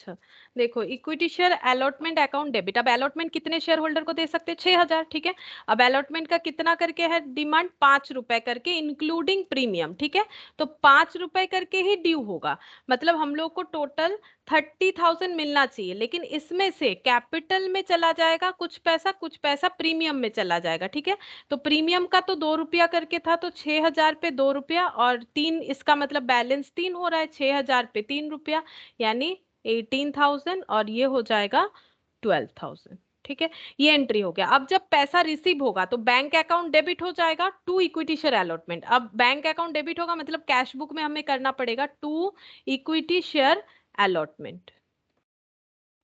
अच्छा देखो, equity share allotment account debit. अब अलॉटमेंट कितने शेयर होल्डर को दे सकते हैं? 6000, ठीक है। अब अलॉटमेंट का कितना करके है डिमांड? 5 रुपए करके इंक्लूडिंग प्रीमियम, ठीक है। तो 5 रुपए करके ही ड्यू होगा, मतलब हम लोग को टोटल 30,000 मिलना चाहिए, लेकिन इसमें से कैपिटल में चला जाएगा कुछ पैसा प्रीमियम में चला जाएगा, ठीक है। तो प्रीमियम का तो 2 रुपया करके था, तो 6000 पे 2 रुपया और 3, इसका मतलब बैलेंस 3 हो रहा है, 6000 पे 3 रुपया, यानी 18,000 और ये हो जाएगा 12,000, ठीक है। ये एंट्री हो गया। अब जब पैसा रिसीव होगा तो बैंक अकाउंट डेबिट हो जाएगा टू इक्विटी शेयर अलॉटमेंट। अब बैंक अकाउंट डेबिट होगा मतलब कैश बुक में हमें करना पड़ेगा टू इक्विटी शेयर अलॉटमेंट,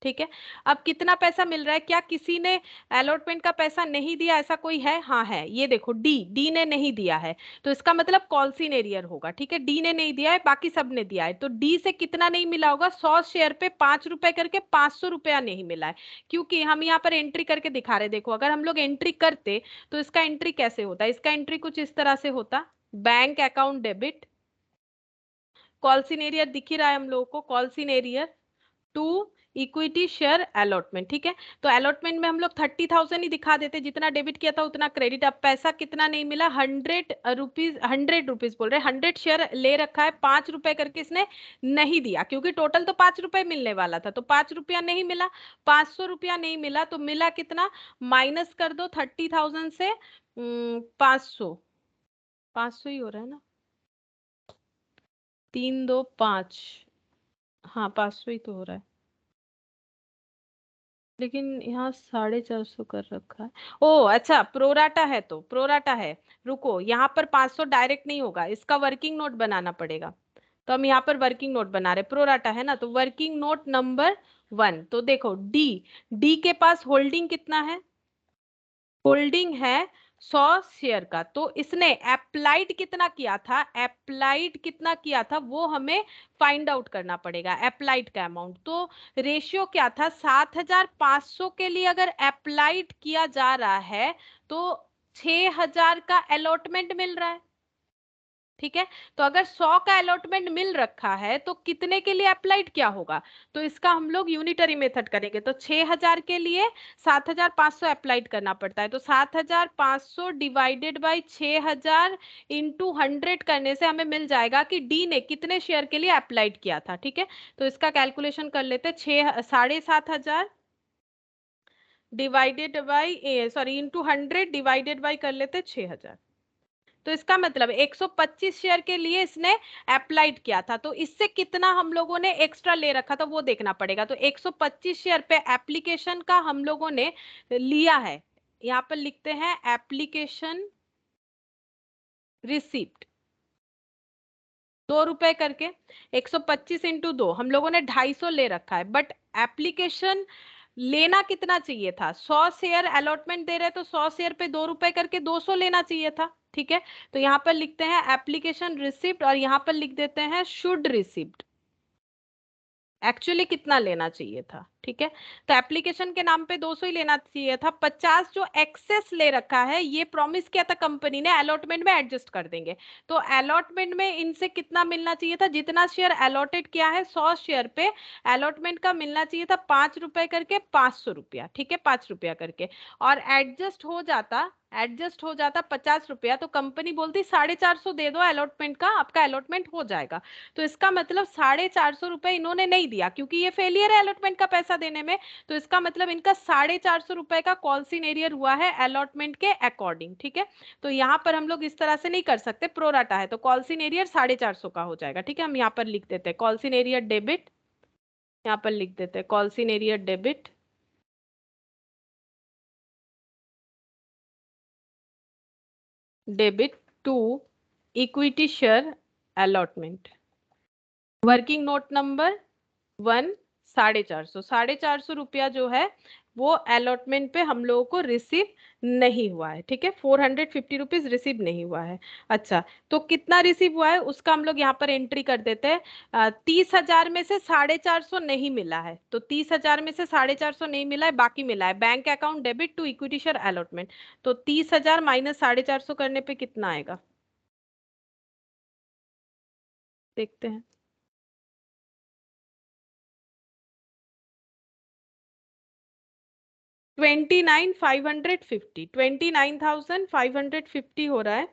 ठीक है। अब कितना पैसा मिल रहा है? क्या किसी ने अलॉटमेंट का पैसा नहीं दिया, ऐसा कोई है? हाँ है, ये देखो डी ने नहीं दिया है, तो इसका मतलब कॉल्सिन एरियर होगा, ठीक है। डी ने नहीं दिया है, बाकी सब ने दिया है, तो डी से कितना नहीं मिला होगा? 100 शेयर पे 5 रुपए करके 500 रुपया नहीं मिला है, क्योंकि हम यहाँ पर एंट्री करके दिखा रहे। देखो अगर हम लोग एंट्री करते तो इसका एंट्री कैसे होता? इसका एंट्री कुछ इस तरह से होता, bank account debit, calls in arrear दिख ही रहा है हम लोगों को, calls in arrear to equity share allotment, ठीक है। तो अलॉटमेंट में हम लोग 30,000 ही दिखा देते, जितना डेबिट किया था उतना क्रेडिट। अब पैसा कितना नहीं मिला? 100 रुपीज बोल रहे, 100 शेयर ले रखा है, 5 रुपए करके इसने नहीं दिया, क्योंकि टोटल तो 5 रुपए मिलने वाला था, तो 5 रुपया नहीं मिला, 500 रुपया नहीं मिला, तो मिला कितना? माइनस कर दो 30,000 से 500, 500 ही हो रहा है ना, 3 2 5, हाँ 500 ही तो हो रहा है, लेकिन यहाँ 450 कर रखा है। ओ अच्छा, प्रोराटा है तो प्रोराटा है। रुको, यहाँ पर 500 डायरेक्ट नहीं होगा, इसका वर्किंग नोट बनाना पड़ेगा। तो हम यहाँ पर वर्किंग नोट बना रहे, प्रोराटा है ना, तो वर्किंग नोट नंबर 1। तो देखो डी, डी के पास होल्डिंग कितना है? होल्डिंग है 100 शेयर का, तो इसने अप्लाइड कितना किया था? अप्लाइड कितना किया था वो हमें फाइंड आउट करना पड़ेगा, अप्लाइड का अमाउंट। तो रेशियो क्या था? 7,500 के लिए अगर अप्लाइड किया जा रहा है तो 6,000 का अलॉटमेंट मिल रहा है, ठीक है। तो अगर 100 का अलॉटमेंट मिल रखा है तो कितने के लिए अप्लाइड क्या होगा? तो इसका हम लोग यूनिटरी मेथड करेंगे, तो 6,000 के लिए 7,500 अप्लाइड करना पड़ता है, तो 7,500 डिवाइडेड बाई 6,000 इंटू 100 करने से हमें मिल जाएगा कि डी ने कितने शेयर के लिए अप्लाइड किया था, ठीक है। तो इसका कैलकुलेशन कर लेते, 7,500 divided by into 100 divided by कर लेते 6,000। तो इसका मतलब 125 शेयर के लिए इसने अप्लाइड किया था, तो इससे कितना हम लोगों ने एक्स्ट्रा ले रखा था वो देखना पड़ेगा। तो 125 शेयर पे एप्लीकेशन का हम लोगों ने लिया है, यहाँ पर लिखते हैं एप्लीकेशन रिसिप्ट 2 रुपए करके, 125 इंटू 2, हम लोगों ने 250 ले रखा है, बट एप्लीकेशन लेना कितना चाहिए था? 100 शेयर अलॉटमेंट दे रहे तो 100 शेयर पे 2 रुपए करके 200 लेना चाहिए था, ठीक है। तो यहाँ पर लिखते हैं एप्लीकेशन रिसिप्ट और यहाँ पर लिख देते हैं शुड रिसिप्ट, एक्चुअली कितना लेना चाहिए था, ठीक है। तो एप्लीकेशन के नाम पे 200 ही लेना चाहिए था, 50 जो एक्सेस ले रखा है ये प्रॉमिस किया था कंपनी ने अलॉटमेंट में एडजस्ट कर देंगे। तो अलॉटमेंट में इनसे कितना मिलना चाहिए था? जितना शेयर अलॉटेड किया है 100 शेयर पे अलॉटमेंट का मिलना चाहिए था 5 रुपए करके 500 रुपया, ठीक है, 5 रुपया करके, और एडजस्ट हो जाता 50 रुपया, तो कंपनी बोलती 450 दे दो अलॉटमेंट का, आपका अलॉटमेंट हो जाएगा। तो इसका मतलब 450 रुपए इन्होंने नहीं दिया, क्योंकि ये फेलियर है अलॉटमेंट का पैसा देने में, तो इसका मतलब इनका 450 रुपए का कॉल्सिन एरियर हुआ है अलॉटमेंट के अकॉर्डिंग, ठीक है। तो यहाँ पर हम लोग इस तरह से नहीं कर सकते, प्रोराटा है तो कॉल्सिन एरियर 450 का हो जाएगा, ठीक है। हम यहाँ पर लिख देते हैं कॉल्सिन एरियर डेबिट, यहाँ पर लिख देते हैं calls in arrear debit to equity share allotment, working note number 1, 450, 450 रुपया जो है वो अलॉटमेंट पे हम लोगों को रिसीव नहीं हुआ है, ठीक है। 450 रुपीज रिसीव नहीं हुआ है। अच्छा, तो कितना रिसीव हुआ है उसका हम लोग यहाँ पर एंट्री कर देते हैं। 30,000 में से 450 नहीं मिला है, तो 30,000 में से 450 नहीं मिला है, बाकी मिला है bank account debit to equity share allotment. तो 30,000 माइनस 450 करने पे कितना आएगा देखते हैं। 29,550 29,550 हो रहा है।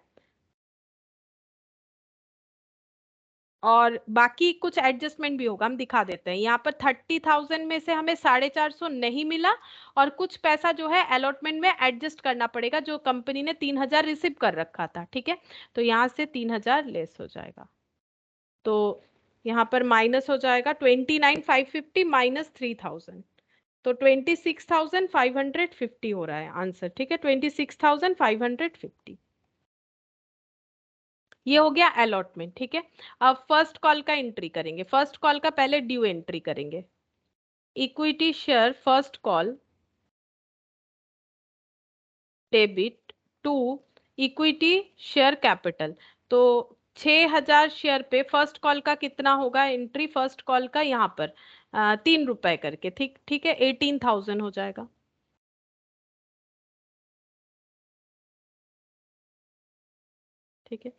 और बाकी कुछ एडजस्टमेंट भी होगा, हम दिखा देते हैं। यहाँ पर 30,000 में से हमें 450 नहीं मिला, और कुछ पैसा जो है अलॉटमेंट में एडजस्ट करना पड़ेगा, जो कंपनी ने 3,000 रिसीव कर रखा था, ठीक है। तो यहाँ से 3,000 लेस हो जाएगा, तो यहाँ पर माइनस हो जाएगा 29,550 माइनस 3,000, तो 26,550 हो रहा है आंसर, ठीक है, 26,550। ये हो गया अलॉटमेंट, ठीक है। अब फर्स्ट कॉल का एंट्री करेंगे। फर्स्ट कॉल का पहले ड्यू एंट्री करेंगे। Equity share first call debit to equity share capital. तो 6,000 शेयर पे फर्स्ट कॉल का कितना होगा एंट्री फर्स्ट कॉल का, यहाँ पर 3 रुपए करके, ठीक ठीक है, 18,000 हो जाएगा। ठीक है,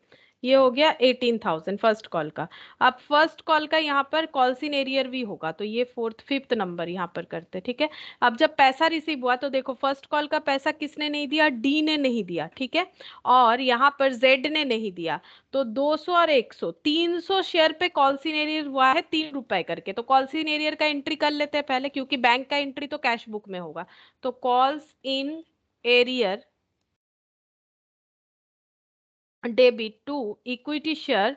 ये हो गया 18,000 फर्स्ट कॉल का। अब फर्स्ट कॉल का यहाँ पर कॉल सिनेरियर भी होगा, तो ये फोर्थ फिफ्थ नंबर यहाँ पर करते, ठीक है। अब जब पैसा रिसीव हुआ तो देखो फर्स्ट कॉल का पैसा किसने नहीं दिया, डी ने नहीं दिया, ठीक है, और यहाँ पर जेड ने नहीं दिया। तो 200 और 100 300 शेयर पे कॉल सिनेरियर हुआ है 3 रुपए करके। तो कॉल सिनेरियर का एंट्री कर लेते हैं पहले, क्योंकि बैंक का एंट्री तो कैश बुक में होगा। तो calls in arrear debit to equity share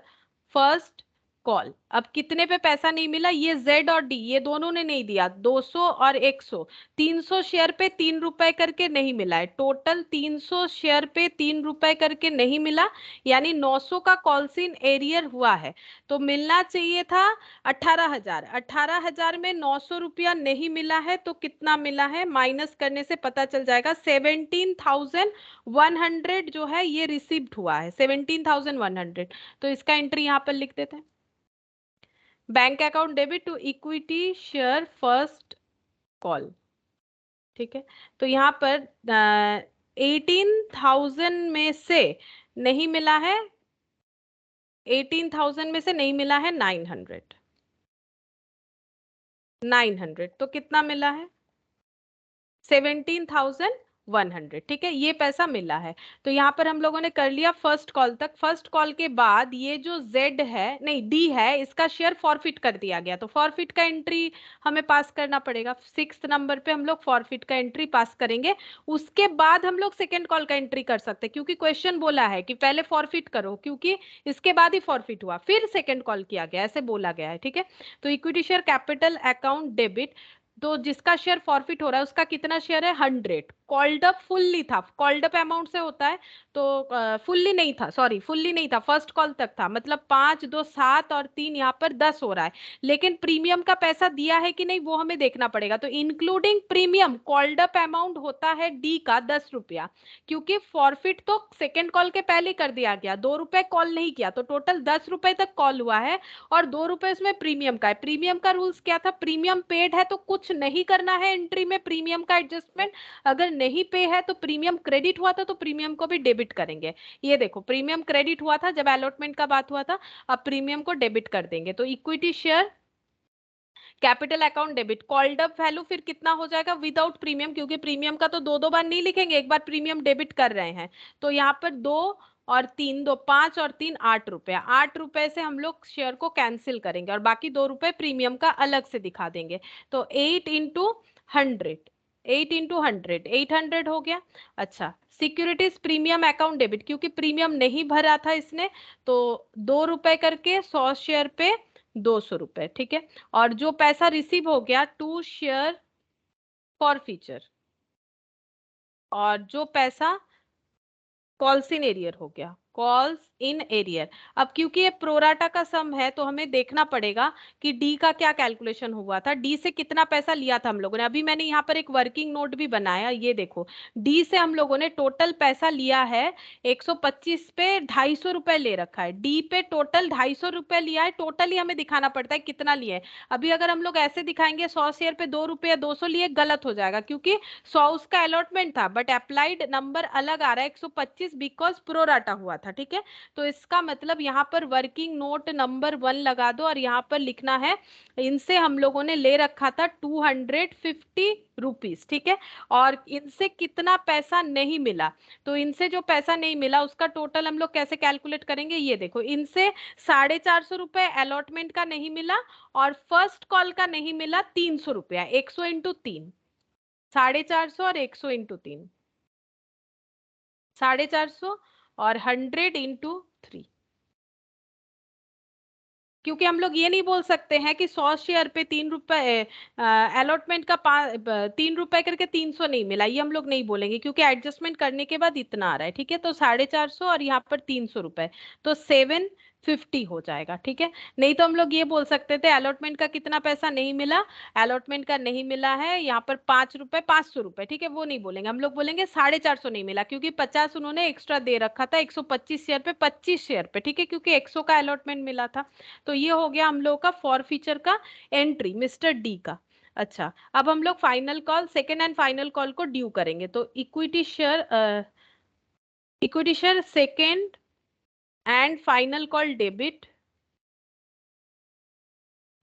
first call. अब कितने पे पैसा नहीं मिला, ये जेड और डी ये दोनों ने नहीं दिया, 200 और 100 300 शेयर पे 3 रुपए करके नहीं मिला है, टोटल 300 शेयर पे 3 रुपए करके नहीं मिला, यानी 900 का कॉल्सिन एरियर हुआ है। तो मिलना चाहिए था 18,000, 18,000 में 900 रुपया नहीं मिला है, तो कितना मिला है माइनस करने से पता चल जाएगा 17,100 जो है ये रिसीव्ड हुआ है, 17,100। तो इसका एंट्री यहाँ पर लिख देते हैं, bank account debit to equity share first call, ठीक है। तो यहाँ पर 18,000 में से नहीं मिला है, 18,000 में से नहीं मिला है 900, 900 तो कितना मिला है 17,100, ठीक है, ये पैसा मिला है। तो यहाँ पर हम लोगों ने कर लिया फर्स्ट कॉल तक। फर्स्ट कॉल के बाद ये जो जेड है, नहीं डी है, इसका शेयर फॉरफिट कर दिया गया, तो फॉरफिट का एंट्री हमें पास करना पड़ेगा। 6th नंबर पे हम लोग फॉरफिट का एंट्री पास करेंगे, उसके बाद हम लोग सेकेंड कॉल का एंट्री कर सकते हैं, क्योंकि क्वेश्चन बोला है कि पहले फॉरफिट करो, क्योंकि इसके बाद ही फॉरफिट हुआ फिर सेकेंड कॉल किया गया, ऐसे बोला गया है, ठीक है। तो equity share capital account debit, तो जिसका शेयर फॉरफिट हो रहा है उसका कितना शेयर है 100, कॉल्ड अप फुल्ली था, कॉल्ड अप अमाउंट से होता है, तो फुल्ली नहीं था, सॉरी फुल्ली नहीं था, फर्स्ट कॉल तक था, मतलब 5 2 7 और 3 यहाँ पर 10 हो रहा है। लेकिन प्रीमियम का पैसा दिया है कि नहीं वो हमें देखना पड़ेगा, तो including premium called up amount होता है डी का 10 रुपया, क्योंकि फॉरफिट तो सेकेंड कॉल के पहले कर दिया गया, 2 रुपए कॉल नहीं किया, तो टोटल 10 रुपए तक कॉल हुआ है, और 2 रुपए उसमें प्रीमियम का है। प्रीमियम का रूल्स क्या था, प्रीमियम पेड है तो कुछ नहीं करना है एंट्री में प्रीमियम का एडजस्टमेंट, अगर नहीं पे है तो प्रीमियम क्रेडिट हुआ था तो प्रीमियम को भी डेबिट करेंगे। ये देखो प्रीमियम क्रेडिट हुआ था जब अलॉटमेंट का बात हुआ था, अब प्रीमियम को डेबिट कर देंगे। तो equity share capital account debit called up value फिर कितना हो जाएगा विदाउट प्रीमियम, क्योंकि प्रीमियम का तो 2 2 बार नहीं लिखेंगे, एक बार प्रीमियम डेबिट कर रहे हैं। तो यहाँ पर 2 और 3 2 5 और 3 8 रुपए, 8 रुपए से हम लोग शेयर को कैंसिल करेंगे, और बाकी 2 रुपए प्रीमियम का अलग से दिखा देंगे। तो 8 इंटू 100, 8 इंटू 100, 800 हो गया। अच्छा, सिक्योरिटीज प्रीमियम अकाउंट डेबिट, क्योंकि प्रीमियम नहीं भरा था इसने, तो 2 रुपए करके 100 शेयर पे 200 रुपए, ठीक है। और जो पैसा रिसीव हो गया 2 शेयर फॉर फीचर, और जो पैसा कॉल्स इन एरियर हो गया, कॉल्स इन एरियर। अब क्योंकि ये प्रोराटा का सम है तो हमें देखना पड़ेगा कि डी का क्या कैलकुलेशन हुआ था, डी से कितना पैसा लिया था हम लोगों ने। अभी मैंने यहाँ पर एक वर्किंग नोट भी बनाया, ये देखो डी से हम लोगों ने टोटल पैसा लिया है 125 पे 250 रुपए ले रखा है, डी पे टोटल 250 रुपए लिया है, टोटल ही हमें दिखाना पड़ता है कितना लिया है। अभी अगर हम लोग ऐसे दिखाएंगे 100 शेयर पे 2 रुपये 200 लिए, गलत हो जाएगा, क्योंकि 100 उसका अलॉटमेंट था, बट अप्लाइड नंबर अलग आ रहा है 125, बिकॉज प्रोराटा हुआ था, ठीक है। तो इसका मतलब यहाँ पर वर्किंग नोट नंबर 1 लगा दो और यहाँ पर लिखना है इनसे हम लोगों ने ले रखा था 250 रुपीज, ठीक है। और इनसे कितना पैसा नहीं मिला, तो इनसे जो पैसा नहीं मिला उसका टोटल हम लोग कैसे कैलकुलेट करेंगे, ये देखो, इनसे 450 रुपए अलॉटमेंट का नहीं मिला और फर्स्ट कॉल का नहीं मिला 300 रुपया, 100 इंटू 3, 450 और 100 इंटू 3, 450 और 100 इंटू 3। क्योंकि हम लोग ये नहीं बोल सकते हैं कि 100 शेयर पे 3 रुपए अलॉटमेंट का 3 रुपए करके 300 नहीं मिला, ये हम लोग नहीं बोलेंगे क्योंकि एडजस्टमेंट करने के बाद इतना आ रहा है, ठीक है। तो 450 और यहाँ पर 300 रुपए, तो 750 हो जाएगा, ठीक है। नहीं तो हम लोग ये बोल सकते थे अलॉटमेंट का कितना पैसा नहीं मिला, अलॉटमेंट का नहीं मिला है यहाँ पर 5 रुपए, 500 रुपए, ठीक है, वो नहीं बोलेंगे। हम लोग बोलेंगे 450 नहीं मिला क्योंकि 50 उन्होंने एक्स्ट्रा दे रखा था 125 शेयर पे, 25 शेयर पे, ठीक है, क्योंकि 100 का अलॉटमेंट मिला था। तो ये हो गया हम लोग का फॉर फीचर का एंट्री मिस्टर डी का। अच्छा, अब हम लोग final call, second and final call को ड्यू करेंगे। तो equity share second and final call debit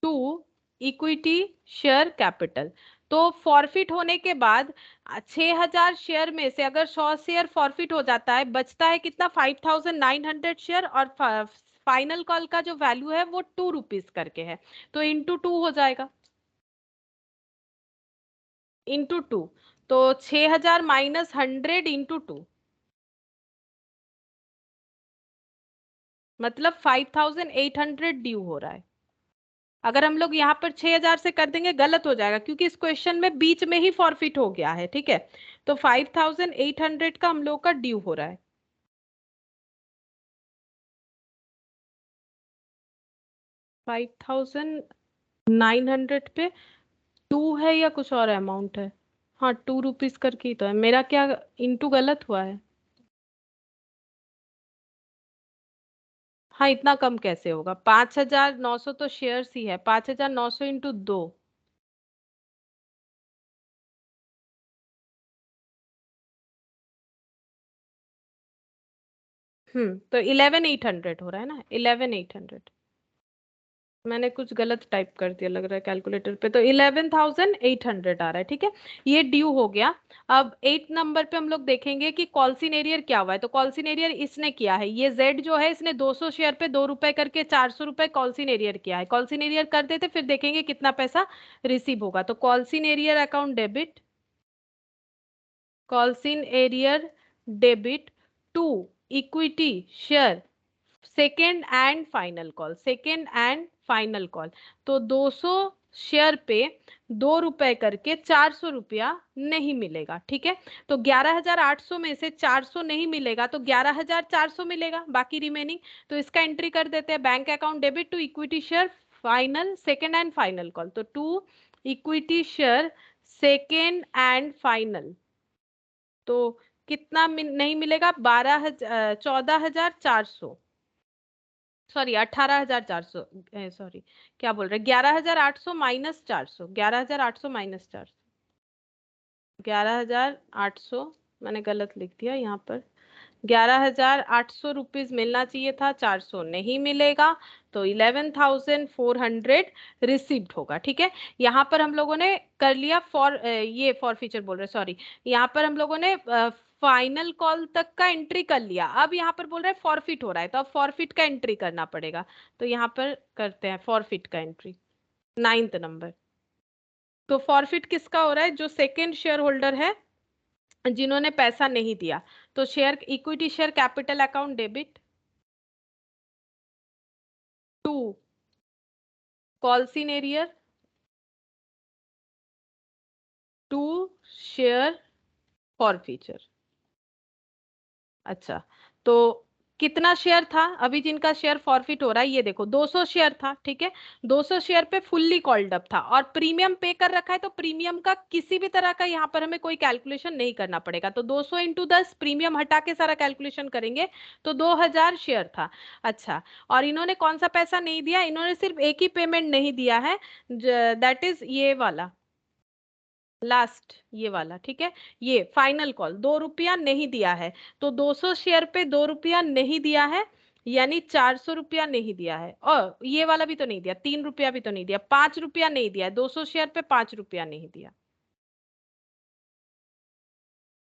to equity share capital. तो फॉरफिट होने के बाद 6000 शेयर में से अगर 100 शेयर फॉरफिट हो जाता है, बचता है कितना, 5900 शेयर, और फाइनल कॉल का जो वैल्यू है वो 2 रुपीज करके है, तो इंटू 2 हो जाएगा, इंटू 2। तो 6000 माइनस 100 इंटू 2, मतलब 5800 ड्यू हो रहा है। अगर हम लोग यहाँ पर 6000 से कर देंगे गलत हो जाएगा क्योंकि इस क्वेश्चन में बीच में ही फॉरफिट हो गया है, ठीक है। तो 5800 का हम लोग का ड्यू हो रहा है। 5900 पे 2 है या कुछ और अमाउंट है? हाँ, 2 रुपीज करके ही तो है मेरा, क्या इंटू गलत हुआ है? हाँ, इतना कम कैसे होगा, 5900 तो शेयर्स ही है, 5900 इंटू 2। तो 11800 हो रहा है ना, 11800। मैंने कुछ गलत टाइप कर दिया लग रहा है कैलकुलेटर पे, तो 11800 आ रहा है, ठीक है। ये ड्यू हो गया। अब 8 नंबर पे हम लोग देखेंगे कि कॉल्सिनेरियर क्या हुआ है। तो कॉल्सिनेरियर इसने किया है, ये जेड जो है इसने 200 शेयर पे 2 रुपए करके 400 रुपए कॉल्सिनेरियर किया है। कॉल्सिनेरियर कर देते फिर देखेंगे कितना पैसा रिसीव होगा। तो calls in arrear account debit, calls in arrear debit to equity share second and final call, second and final call. तो 200 शेयर पे 2 रुपए करके 400 रुपया नहीं मिलेगा, ठीक है। तो 11800 में से 400 नहीं मिलेगा तो 11400 मिलेगा बाकी रिमेनिंग। तो इसका एंट्री कर देते हैं, bank account debit to equity share final second and final call. तो to equity share second and final, तो कितना नहीं मिलेगा, 14400, सॉरी 18400, सॉरी क्या बोल रहे, 11800 माइनस 400, 11800 माइनस 400, 11800 मैंने गलत लिख दिया यहाँ पर, 11800 रुपीज मिलना चाहिए था, 400 नहीं मिलेगा, तो 11400 रिसीव्ड होगा, ठीक है। यहाँ पर हम लोगों ने कर लिया ये फॉर फीचर बोल रहे, सॉरी, यहाँ पर हम लोगों ने फाइनल कॉल तक का एंट्री कर लिया। अब यहाँ पर बोल रहे हैं फॉरफिट हो रहा है, तो अब फॉरफिट का एंट्री करना पड़ेगा। तो यहाँ पर करते हैं फॉरफिट का एंट्री, 9th नंबर। तो फॉरफिट किसका हो रहा है, जो सेकेंड शेयर होल्डर है जिन्होंने पैसा नहीं दिया। तो share equity share capital account debit to calls in arrear to share forfeiture. अच्छा, तो कितना शेयर था अभी जिनका शेयर फॉरफिट हो रहा है, ये देखो 200 शेयर था, ठीक है। 200 शेयर पे फुल्ली कॉल्ड अप था और प्रीमियम पे कर रखा है, तो प्रीमियम का किसी भी तरह का यहाँ पर हमें कोई कैलकुलेशन नहीं करना पड़ेगा। तो 200 इंटू 10 प्रीमियम हटा के सारा कैलकुलेशन करेंगे तो 2000 शेयर था। अच्छा, और इन्होंने कौन सा पैसा नहीं दिया, इन्होंने सिर्फ एक ही पेमेंट नहीं दिया है, दैट इज ये वाला, लास्ट ये वाला, ठीक है, ये फाइनल कॉल, 2 रुपया नहीं दिया है, तो 200 शेयर पे 2 रुपया नहीं दिया है, यानी 400 रुपया नहीं दिया है। और ये वाला भी तो नहीं दिया, 3 रुपया भी तो नहीं दिया, 5 रुपया नहीं दिया, 200 शेयर पे 5 रुपया नहीं दिया,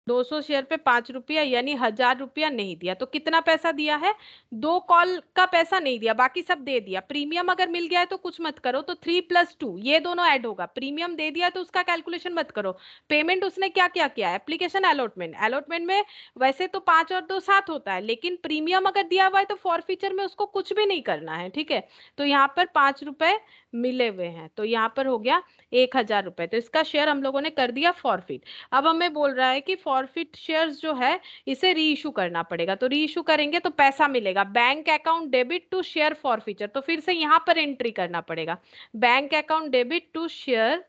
200 शेयर पे 5 रुपया यानी 1000 रुपया नहीं दिया। तो कितना पैसा दिया है? 2 कॉल का पैसा नहीं दिया, बाकी सब दे दिया। प्रीमियम अगर मिल गया है तो कुछ मत करो, तो 3 + 2 ये दोनों ऐड होगा। प्रीमियम दे दिया तो उसका कैलकुलेशन मत करो। पेमेंट उसने क्या क्या किया? एप्लीकेशन अलॉटमेंट, अलॉटमेंट में वैसे तो 5 और 2 7 होता है, लेकिन प्रीमियम अगर दिया हुआ है तो फॉरफीचर में उसको कुछ भी नहीं करना है, ठीक है। तो यहाँ पर 5 रुपए मिले हुए हैं, तो यहाँ पर हो गया 1000 रुपए। तो इसका शेयर हम लोगों ने कर दिया फॉरफिट। अब हमें बोल रहा है कि फॉरफिट शेयर्स जो है इसे री इशू करना पड़ेगा, तो री इशू करेंगे तो पैसा मिलेगा। Bank account debit to share forfeiture, तो फिर से यहाँ पर एंट्री करना पड़ेगा, bank account debit to share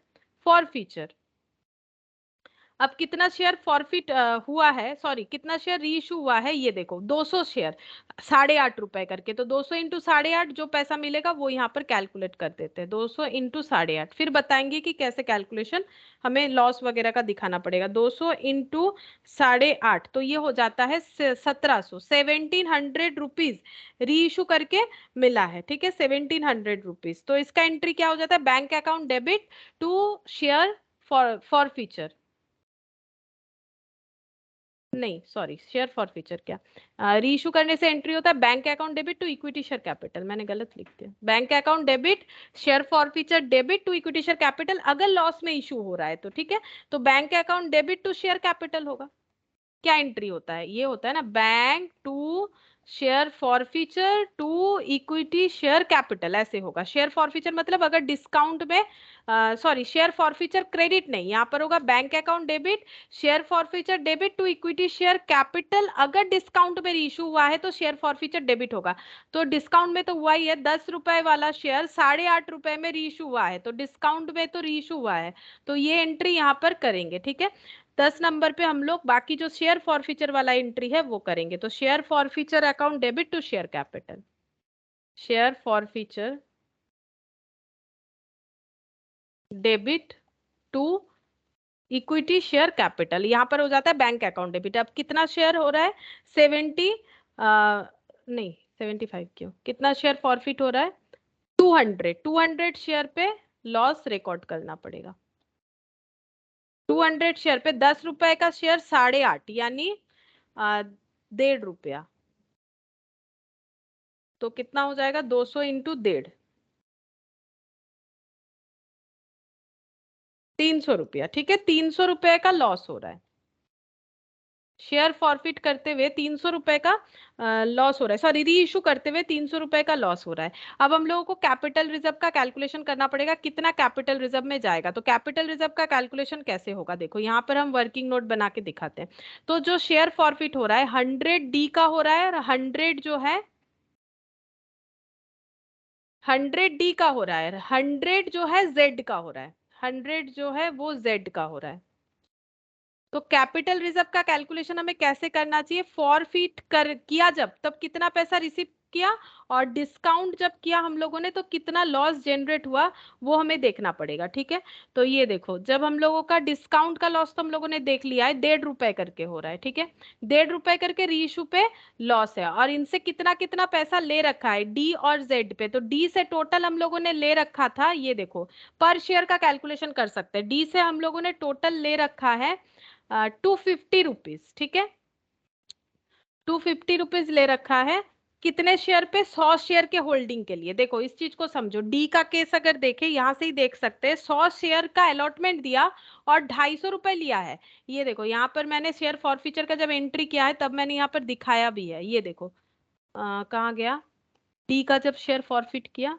forfeiture. अब कितना शेयर फॉरफिट हुआ है, सॉरी कितना शेयर री इशू हुआ है, ये देखो 200 शेयर 8.5 रुपए करके, तो 200 इंटू 8.5 जो पैसा मिलेगा वो यहाँ पर कैलकुलेट कर देते हैं। 200 इंटू 8.5, फिर बताएंगे कि कैसे कैलकुलेशन, हमें लॉस वगैरह का दिखाना पड़ेगा। 200 इंटू 8.5 तो ये हो जाता है 1700, 1700 रुपीज री इशू करके मिला है, ठीक है, 1700 रुपीज। तो इसका एंट्री क्या हो जाता है? Bank account debit to share for नहीं सॉरी, शेयर फॉर फीचर क्या, रीइशू करने से एंट्री होता है bank account debit to equity share capital, मैंने गलत लिख दिया। Bank account debit share forfeiture debit to equity share capital, अगर लॉस में इशू हो रहा है तो, ठीक है। तो bank account debit to share capital होगा। क्या एंट्री होता है? ये होता है ना, bank to share forfeiture to equity share capital, ऐसे होगा। शेयर फॉरफीचर मतलब अगर डिस्काउंट में, सॉरी शेयर फॉरफीचर क्रेडिट नहीं, यहाँ पर होगा bank account debit share forfeiture debit to equity share capital. अगर डिस्काउंट में इशू हुआ है तो शेयर फॉरफीचर डेबिट होगा। तो डिस्काउंट में तो हुआ ही है, 10 रुपए वाला शेयर 8.5 रुपए में रीइशू हुआ है, तो डिस्काउंट में तो रीइशू हुआ है, तो ये एंट्री यहाँ पर करेंगे, ठीक है। 10 नंबर पे हम लोग बाकी जो शेयर फॉरफीचर वाला एंट्री है वो करेंगे। तो share forfeiture account debit to share capital, share forfeiture debit to equity share capital, यहां पर हो जाता है बैंक अकाउंट डेबिट। अब कितना शेयर हो रहा है? 70 नहीं 75 क्यों, कितना शेयर फॉरफिट हो रहा है? 200 शेयर पे लॉस रिकॉर्ड करना पड़ेगा। 200 शेयर पे 10 रुपए का शेयर 8.5 यानी 1.5 रुपया, तो कितना हो जाएगा? 200 इंटू 1.5, 300 रुपया, ठीक है। 300 रुपए का लॉस हो रहा है, शेयर फॉरफिट करते हुए 300 रुपए का लॉस हो रहा है, सॉरी री इशू करते हुए 300 रुपए का लॉस हो रहा है। अब हम लोगों को कैपिटल रिजर्व का कैलकुलेशन करना पड़ेगा, कितना कैपिटल रिजर्व में जाएगा। तो कैपिटल रिजर्व का कैलकुलेशन कैसे होगा, देखो यहाँ पर हम वर्किंग नोट बना के दिखाते हैं। तो जो शेयर फॉरफिट हो रहा है 100 डी का हो रहा है, और 100 जो है 100 डी का हो रहा है, 100 जो है जेड का हो रहा है, 100 जो है वो जेड का हो रहा है। तो कैपिटल रिजर्व का कैलकुलेशन हमें कैसे करना चाहिए? फॉरफिट कर किया जब, तब कितना पैसा रिसीव किया, और डिस्काउंट जब किया हम लोगों ने तो कितना लॉस जनरेट हुआ, वो हमें देखना पड़ेगा, ठीक है। तो ये देखो, जब हम लोगों का डिस्काउंट का लॉस तो हम लोगों ने देख लिया है, 1.5 रुपए करके हो रहा है, ठीक है। 1.5 रुपए करके रीइशू पे लॉस है, और इनसे कितना कितना पैसा ले रखा है डी और जेड पे। तो डी से टोटल हम लोगों ने ले रखा था, ये देखो पर शेयर का कैलकुलेशन कर सकते हैं। डी से हम लोगों ने टोटल ले रखा है 250 रुपीज, ठीक है। 250 रुपीज ले रखा है, कितने शेयर पे? 100 शेयर के होल्डिंग के लिए। देखो इस चीज को समझो, डी का केस अगर देखें यहां से ही देख सकते हैं, 100 शेयर का अलॉटमेंट दिया और 250 रुपए लिया है। ये देखो यहाँ पर मैंने शेयर फॉरफीचर का जब एंट्री किया है तब मैंने यहाँ पर दिखाया भी है, ये देखो कहाँ गया डी का, जब शेयर फॉरफिट किया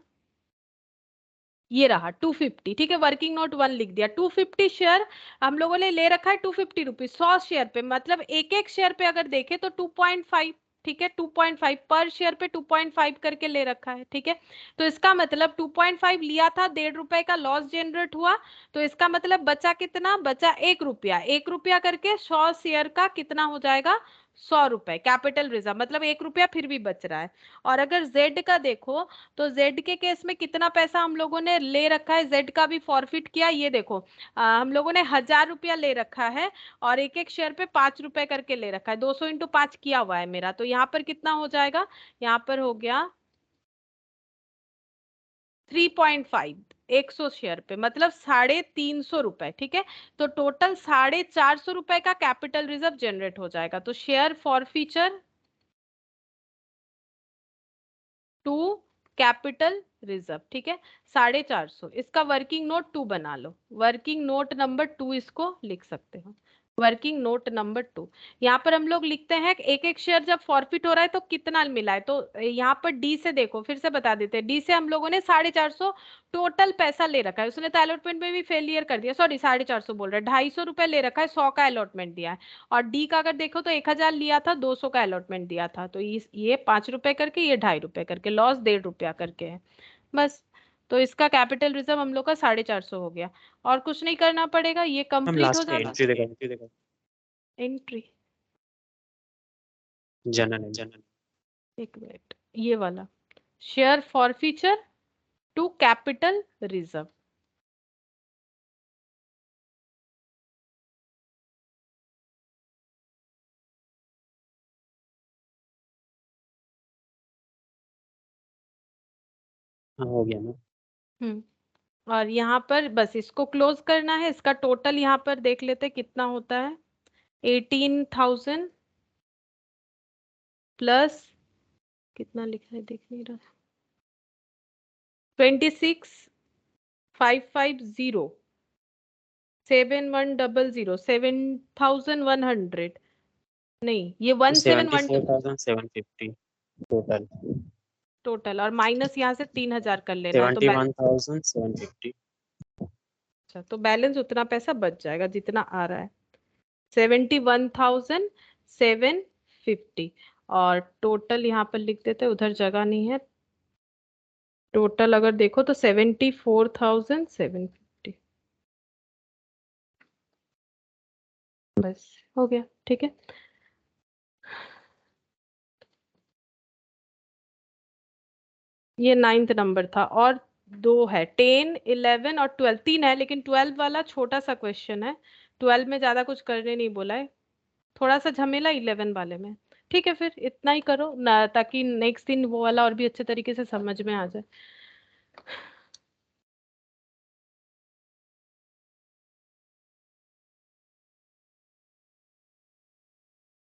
ये रहा 250, ठीक है। वर्किंग नोट 1 लिख दिया। 250 शेयर हम लोगों ने ले रखा है 250 रुपीज 100 शेयर पे, मतलब एक एक शेयर पे अगर देखें तो 2.5, ठीक है। 2.5 पर शेयर पे 2.5 करके ले रखा है, ठीक है। तो इसका मतलब 2.5 लिया था, 1.5 रुपए का लॉस जनरेट हुआ, तो इसका मतलब बचा कितना? बचा 1 रुपया। 1 रुपया करके 100 शेयर का कितना हो जाएगा? 100 रुपए कैपिटल रिजर्व, मतलब 1 रुपया फिर भी बच रहा है। और अगर जेड का देखो तो जेड के केस में कितना पैसा हम लोगों ने ले रखा है, जेड का भी फॉरफिट किया, ये देखो हम लोगों ने 1000 रुपया ले रखा है और एक एक शेयर पे 5 रुपए करके ले रखा है, 200 इंटू 5 किया हुआ है मेरा, तो यहाँ पर कितना हो जाएगा, यहाँ पर हो गया 3.5, 100 शेयर पे मतलब 350 रुपए, ठीक है। तो टोटल 450 रुपए का कैपिटल रिजर्व जनरेट हो जाएगा। तो share forfeiture to capital reserve, ठीक है, 450। इसका वर्किंग नोट 2 बना लो, वर्किंग नोट नंबर 2 इसको लिख सकते हो, वर्किंग नोट नंबर 2। यहाँ पर हम लोग लिखते हैं एक एक शेयर जब फॉरफिट हो रहा है तो कितना मिला है, तो यहाँ पर डी से देखो, फिर से बता देते हैं, डी से हम लोगों ने 450 टोटल पैसा ले रखा है, उसने तो अलॉटमेंट में भी फेलियर कर दिया, सॉरी 450 बोल रहा है, 250 रुपए ले रखा है, 100 का अलॉटमेंट दिया है। और डी का अगर देखो तो 1000 लिया था, 200 का अलॉटमेंट दिया था, तो ये 5 रुपए करके, ये 2.5 रुपए करके, लॉस 1.5 रुपया करके है बस। तो इसका कैपिटल रिजर्व हम लोग का 450 हो गया, और कुछ नहीं करना पड़ेगा, ये हम कंप्लीट हो लास्ट में जाता एंट्री देखो, एंट्री देखो, एंट्री। General general. एक मिनट, ये वाला share forfeiture to capital reserve, हाँ हो गया ना। और यहाँ पर बस इसको क्लोज करना है। इसका टोटल यहाँ पर देख लेते कितना होता है, 18,000 प्लस कितना लिखा है देख नहीं रहा, 26,550, 7,100, 7,100, नहीं ये 1,712 74,750 टोटल। टोटल, और माइनस यहाँ से 3,000 कर लेना है तो 71,750। अच्छा, तो बैलेंस उतना पैसा बच जाएगा जितना आ रहा है, 71,750। और टोटल यहाँ पर लिख देते, उधर जगह नहीं है, टोटल अगर देखो तो 74,750, बस हो गया, ठीक है। ये 9th नंबर था, और दो है 10, 11 और 12, 3 है, लेकिन 12 वाला छोटा सा क्वेश्चन है, 12 में ज्यादा कुछ करने नहीं बोला है, थोड़ा सा झमेला 11 वाले में। ठीक है, फिर इतना ही करो ना, ताकि नेक्स्ट दिन वो वाला और भी अच्छे तरीके से समझ में आ जाए।